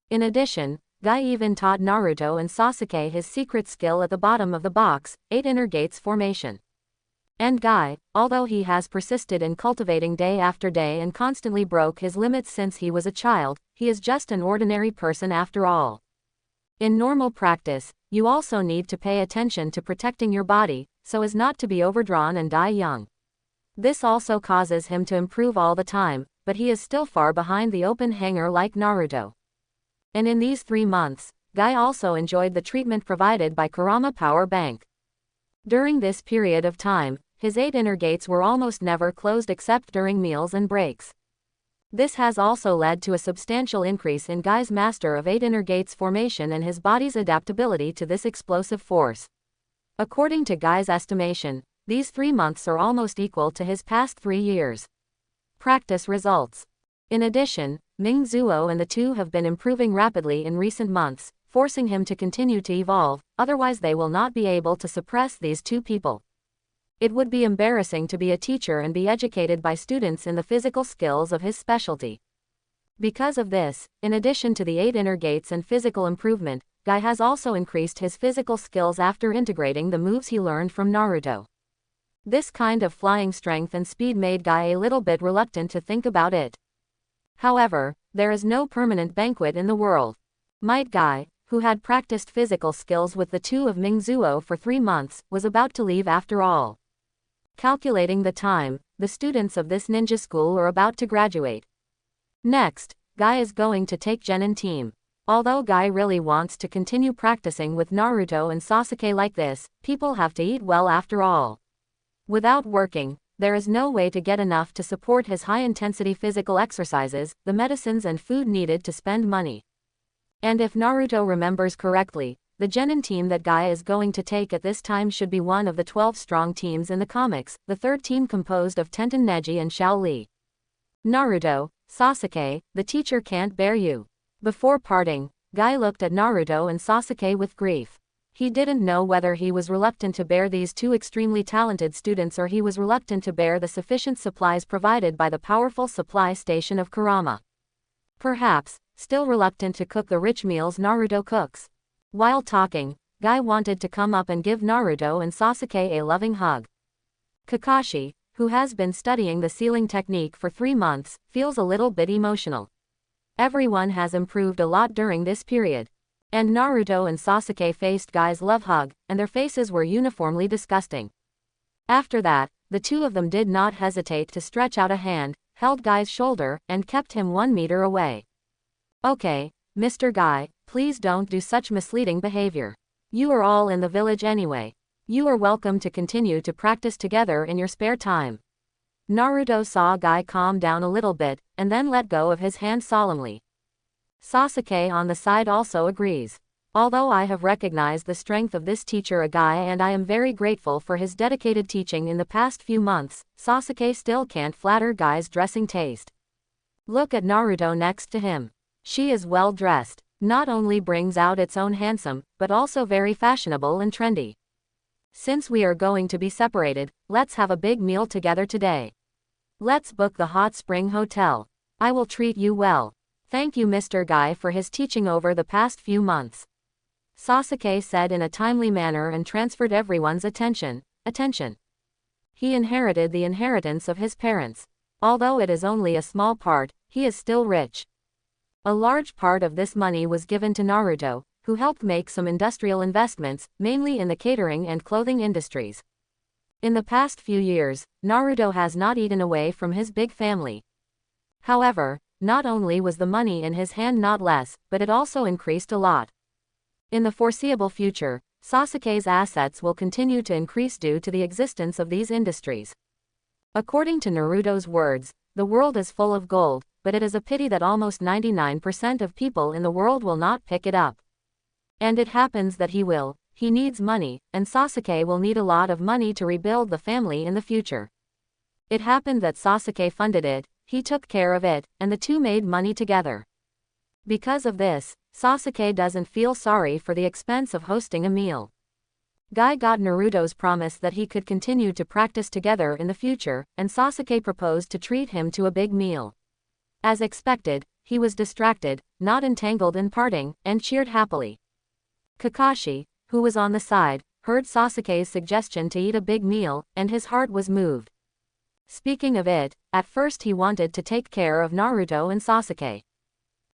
In addition, Guy even taught Naruto and Sasuke his secret skill at the bottom of the box, 8 inner gates formation. And Guy, although he has persisted in cultivating day after day and constantly broke his limits since he was a child, he is just an ordinary person after all. In normal practice, you also need to pay attention to protecting your body, so as not to be overdrawn and die young. This also causes him to improve all the time, but he is still far behind the open hanger like Naruto. And in these 3 months, Guy also enjoyed the treatment provided by Kurama Power Bank. During this period of time, his 8 inner gates were almost never closed except during meals and breaks. This has also led to a substantial increase in Guy's master of 8 inner gates formation and his body's adaptability to this explosive force. According to Guy's estimation, these 3 months are almost equal to his past 3 years. Practice results. In addition, Ming Zuo and the two have been improving rapidly in recent months, forcing him to continue to evolve, otherwise they will not be able to suppress these two people. It would be embarrassing to be a teacher and be educated by students in the physical skills of his specialty. Because of this, in addition to the 8 inner gates and physical improvement, Guy has also increased his physical skills after integrating the moves he learned from Naruto. This kind of flying strength and speed made Guy a little bit reluctant to think about it. However, there is no permanent banquet in the world. Might Guy, who had practiced physical skills with the two of Mingzuo for 3 months, was about to leave after all. Calculating the time, the students of this ninja school are about to graduate. Next, Guy is going to take Genin team. Although Guy really wants to continue practicing with Naruto and Sasuke like this, people have to eat well after all. Without working, there is no way to get enough to support his high-intensity physical exercises, the medicines and food needed to spend money. And if Naruto remembers correctly, the Genin team that Guy is going to take at this time should be one of the 12 strong teams in the comics, the third team composed of Tenten Neji and Xiao Li. Naruto, Sasuke, the teacher can't bear you. Before parting, Guy looked at Naruto and Sasuke with grief. He didn't know whether he was reluctant to bear these two extremely talented students or he was reluctant to bear the sufficient supplies provided by the powerful supply station of Kurama. Perhaps, still reluctant to cook the rich meals Naruto cooks. While talking, Guy wanted to come up and give Naruto and Sasuke a loving hug. Kakashi, who has been studying the sealing technique for 3 months, feels a little bit emotional. Everyone has improved a lot during this period. And Naruto and Sasuke faced Guy's love hug, and their faces were uniformly disgusting. After that, the two of them did not hesitate to stretch out a hand, held Guy's shoulder, and kept him 1 meter away. Okay, Mr. Guy, please don't do such misleading behavior. You are all in the village anyway. You are welcome to continue to practice together in your spare time. Naruto saw Guy calm down a little bit, and then let go of his hand solemnly. Sasuke on the side also agrees. Although I have recognized the strength of this teacher Guy and I am very grateful for his dedicated teaching in the past few months, Sasuke still can't flatter Guy's dressing taste. Look at Naruto next to him. She is well dressed, not only brings out its own handsome, but also very fashionable and trendy. Since we are going to be separated, let's have a big meal together today. Let's book the hot spring hotel. I will treat you well. Thank you Mr. Guy for his teaching over the past few months. Sasuke said in a timely manner and transferred everyone's attention. He inherited the inheritance of his parents. Although it is only a small part, he is still rich. A large part of this money was given to Naruto, who helped make some industrial investments, mainly in the catering and clothing industries. In the past few years, Naruto has not eaten away from his big family. However, not only was the money in his hand not less, but it also increased a lot. In the foreseeable future, Sasuke's assets will continue to increase due to the existence of these industries. According to Naruto's words, the world is full of gold, but it is a pity that almost 99% of people in the world will not pick it up. And it happens that he needs money, and Sasuke will need a lot of money to rebuild the family in the future. It happened that Sasuke funded it, he took care of it, and the two made money together. Because of this, Sasuke doesn't feel sorry for the expense of hosting a meal. Guy got Naruto's promise that he could continue to practice together in the future, and Sasuke proposed to treat him to a big meal. As expected, he was distracted, not entangled in parting, and cheered happily. Kakashi, who was on the side, heard Sasuke's suggestion to eat a big meal, and his heart was moved. Speaking of it, at first he wanted to take care of Naruto and Sasuke.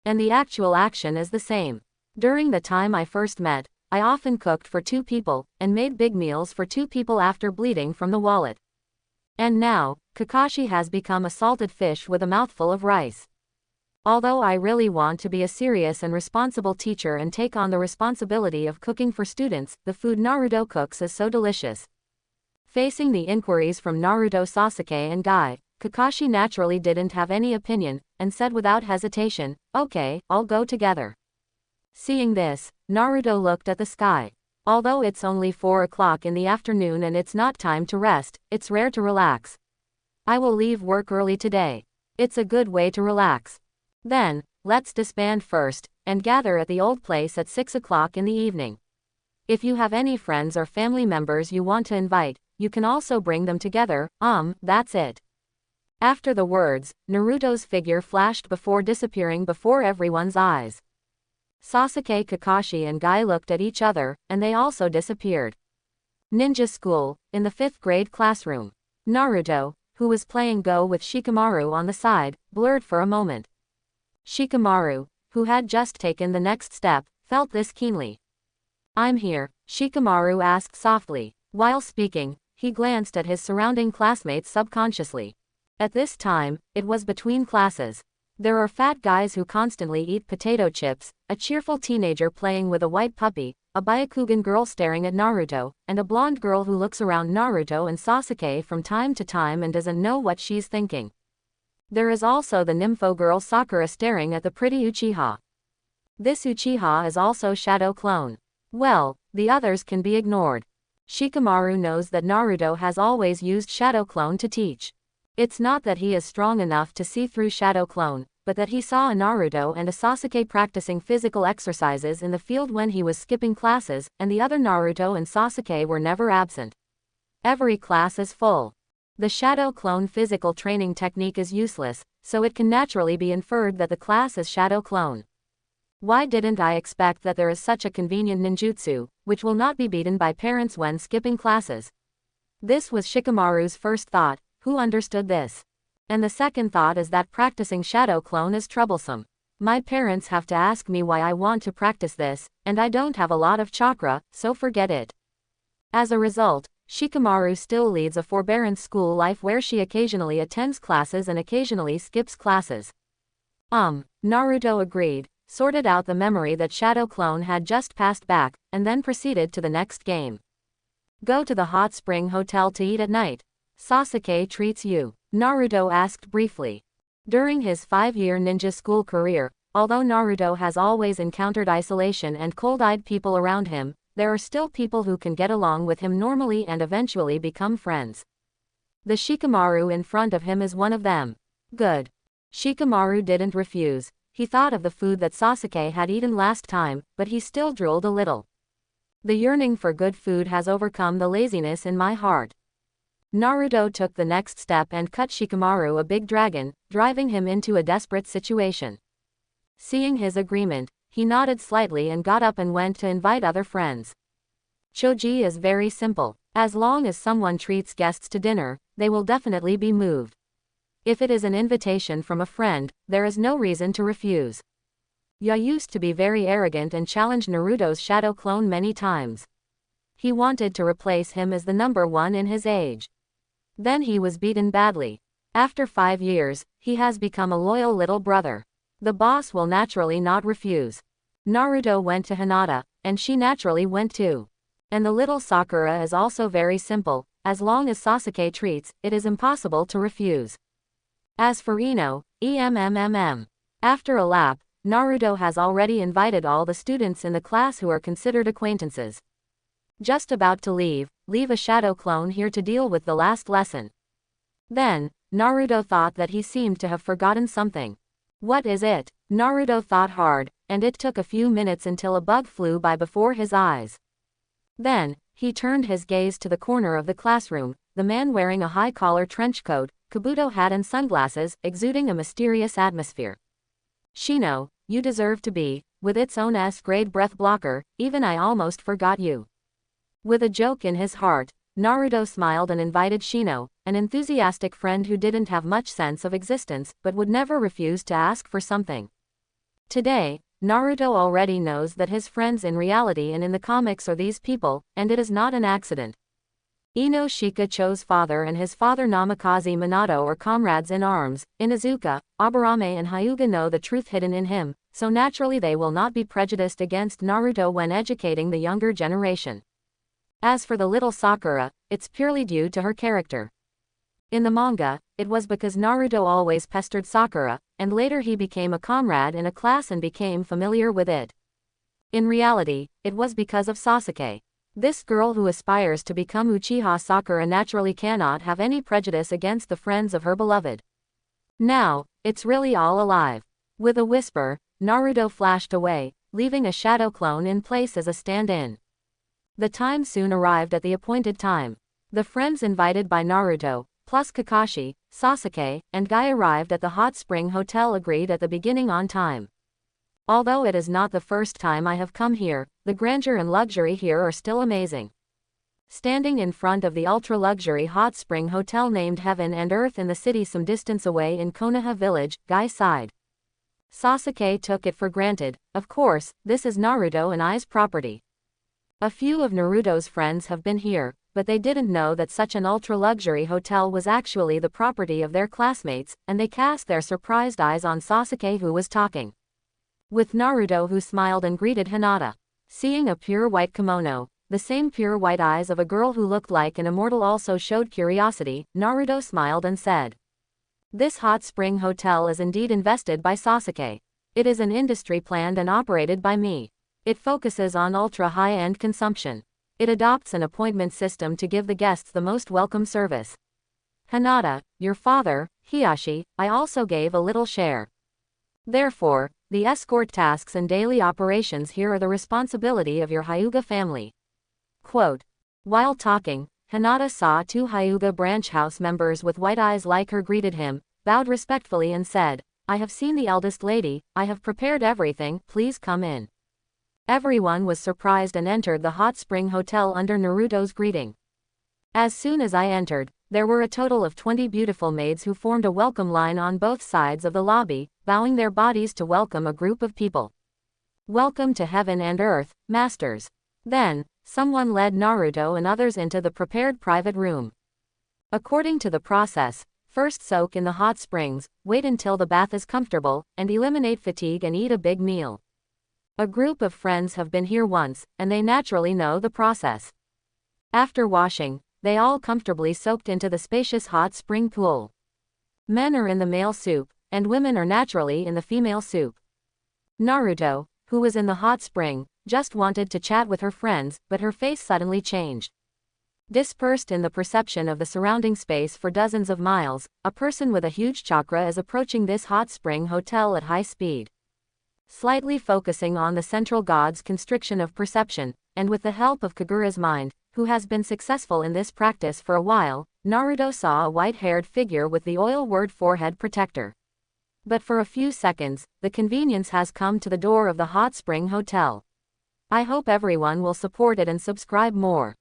And the actual action is the same. During the time I first met, I often cooked for 2 people, and made big meals for 2 people after bleeding from the wallet. And now, Kakashi has become a salted fish with a mouthful of rice. Although I really want to be a serious and responsible teacher and take on the responsibility of cooking for students, the food Naruto cooks is so delicious. Facing the inquiries from Naruto, Sasuke and Guy, Kakashi naturally didn't have any opinion, and said without hesitation, "Okay, I'll go together." Seeing this, Naruto looked at the sky. Although it's only 4 o'clock in the afternoon and it's not time to rest, it's rare to relax. I will leave work early today. It's a good way to relax. Then, let's disband first, and gather at the old place at 6 o'clock in the evening. If you have any friends or family members you want to invite, you can also bring them together, that's it. After the words, Naruto's figure flashed before disappearing before everyone's eyes. Sasuke, Kakashi and Guy looked at each other, and they also disappeared. Ninja school, in the 5th grade classroom. Naruto, who was playing Go with Shikamaru on the side, blurred for a moment. Shikamaru, who had just taken the next step, felt this keenly. I'm here, Shikamaru asked softly. While speaking, he glanced at his surrounding classmates subconsciously. At this time, it was between classes. There are fat guys who constantly eat potato chips, a cheerful teenager playing with a white puppy, a Byakugan girl staring at Naruto, and a blonde girl who looks around Naruto and Sasuke from time to time and doesn't know what she's thinking. There is also the nympho girl Sakura staring at the pretty Uchiha. This Uchiha is also shadow clone. Well, the others can be ignored. Shikamaru knows that Naruto has always used shadow clone to teach. It's not that he is strong enough to see through shadow clone, but that he saw a Naruto and a Sasuke practicing physical exercises in the field when he was skipping classes, and the other Naruto and Sasuke were never absent. Every class is full. The shadow clone physical training technique is useless, so it can naturally be inferred that the class is shadow clone. Why didn't I expect that there is such a convenient ninjutsu, which will not be beaten by parents when skipping classes? This was Shikamaru's first thought. Who understood this? And the second thought is that practicing shadow clone is troublesome. My parents have to ask me why I want to practice this, and I don't have a lot of chakra, so forget it. As a result, Shikamaru still leads a forbearance school life where she occasionally attends classes and occasionally skips classes. Naruto agreed, sorted out the memory that shadow clone had just passed back, and then proceeded to the next game. Go to the hot spring hotel to eat at night. Sasuke treats you, Naruto asked briefly. During his 5-year ninja school career, although Naruto has always encountered isolation and cold-eyed people around him, there are still people who can get along with him normally and eventually become friends. The Shikamaru in front of him is one of them. Good. Shikamaru didn't refuse. He thought of the food that Sasuke had eaten last time, but he still drooled a little. The yearning for good food has overcome the laziness in my heart. Naruto took the next step and cut Shikamaru a big dragon, driving him into a desperate situation. Seeing his agreement, he nodded slightly and got up and went to invite other friends. Choji is very simple. As long as someone treats guests to dinner, they will definitely be moved. If it is an invitation from a friend, there is no reason to refuse. Ya used to be very arrogant and challenged Naruto's shadow clone many times. He wanted to replace him as the number one in his age. Then he was beaten badly. After 5 years, he has become a loyal little brother. The boss will naturally not refuse. Naruto went to Hinata, and she naturally went too. And the little Sakura is also very simple. As long as Sasuke treats, it is impossible to refuse. As for Ino, After a lap, Naruto has already invited all the students in the class who are considered acquaintances. Just about to leave a shadow clone here to deal with the last lesson. Then, Naruto thought that he seemed to have forgotten something. What is it? Naruto thought hard, and it took a few minutes until a bug flew by before his eyes. Then, he turned his gaze to the corner of the classroom, the man wearing a high-collar trench coat, kabuto hat and sunglasses, exuding a mysterious atmosphere. Shino, you deserve to be, with its own S-grade breath blocker, even I almost forgot you. With a joke in his heart, Naruto smiled and invited Shino, an enthusiastic friend who didn't have much sense of existence but would never refuse to ask for something. Today, Naruto already knows that his friends in reality and in the comics are these people, and it is not an accident. Ino Shikacho's father and his father Namikaze Minato are comrades in arms. Inuzuka, Aburame and Hyuga know the truth hidden in him, so naturally they will not be prejudiced against Naruto when educating the younger generation. As for the little Sakura, it's purely due to her character. In the manga, it was because Naruto always pestered Sakura, and later he became a comrade in a class and became familiar with it. In reality, it was because of Sasuke. This girl who aspires to become Uchiha Sakura naturally cannot have any prejudice against the friends of her beloved. Now, it's really all alive. With a whisper, Naruto flashed away, leaving a shadow clone in place as a stand-in. The time soon arrived at the appointed time. The friends invited by Naruto, plus Kakashi, Sasuke, and Guy arrived at the hot spring hotel agreed at the beginning on time. Although it is not the first time I have come here, the grandeur and luxury here are still amazing. Standing in front of the ultra-luxury hot spring hotel named Heaven and Earth in the city some distance away in Konoha village, Guy sighed. Sasuke took it for granted. Of course, this is Naruto and I's property. A few of Naruto's friends have been here, but they didn't know that such an ultra-luxury hotel was actually the property of their classmates, and they cast their surprised eyes on Sasuke, who was talking with Naruto, who smiled and greeted Hinata. Seeing a pure white kimono, the same pure white eyes of a girl who looked like an immortal also showed curiosity. Naruto smiled and said, "This hot spring hotel is indeed invested by Sasuke. It is an industry planned and operated by me. It focuses on ultra-high-end consumption. It adopts an appointment system to give the guests the most welcome service. Hinata, your father, Hiyashi, I also gave a little share. Therefore, the escort tasks and daily operations here are the responsibility of your Hyuga family." Quote. While talking, Hinata saw two Hyuga branch house members with white eyes like her greeted him, bowed respectfully and said, "I have seen the eldest lady, I have prepared everything, please come in." Everyone was surprised and entered the hot spring hotel under Naruto's greeting. As soon as I entered, there were a total of 20 beautiful maids who formed a welcome line on both sides of the lobby, bowing their bodies to welcome a group of people. "Welcome to heaven and earth, masters." Then, someone led Naruto and others into the prepared private room. According to the process, first soak in the hot springs, wait until the bath is comfortable, and eliminate fatigue and eat a big meal. A group of friends have been here once, and they naturally know the process. After washing, they all comfortably soaked into the spacious hot spring pool. Men are in the male soup, and women are naturally in the female soup. Naruto, who was in the hot spring, just wanted to chat with her friends, but her face suddenly changed. Dispersed in the perception of the surrounding space for dozens of miles, a person with a huge chakra is approaching this hot spring hotel at high speed. Slightly focusing on the central god's constriction of perception, and with the help of Kagura's mind, who has been successful in this practice for a while, Naruto saw a white-haired figure with the oil-word forehead protector. But for a few seconds, the convenience has come to the door of the hot spring hotel. I hope everyone will support it and subscribe more.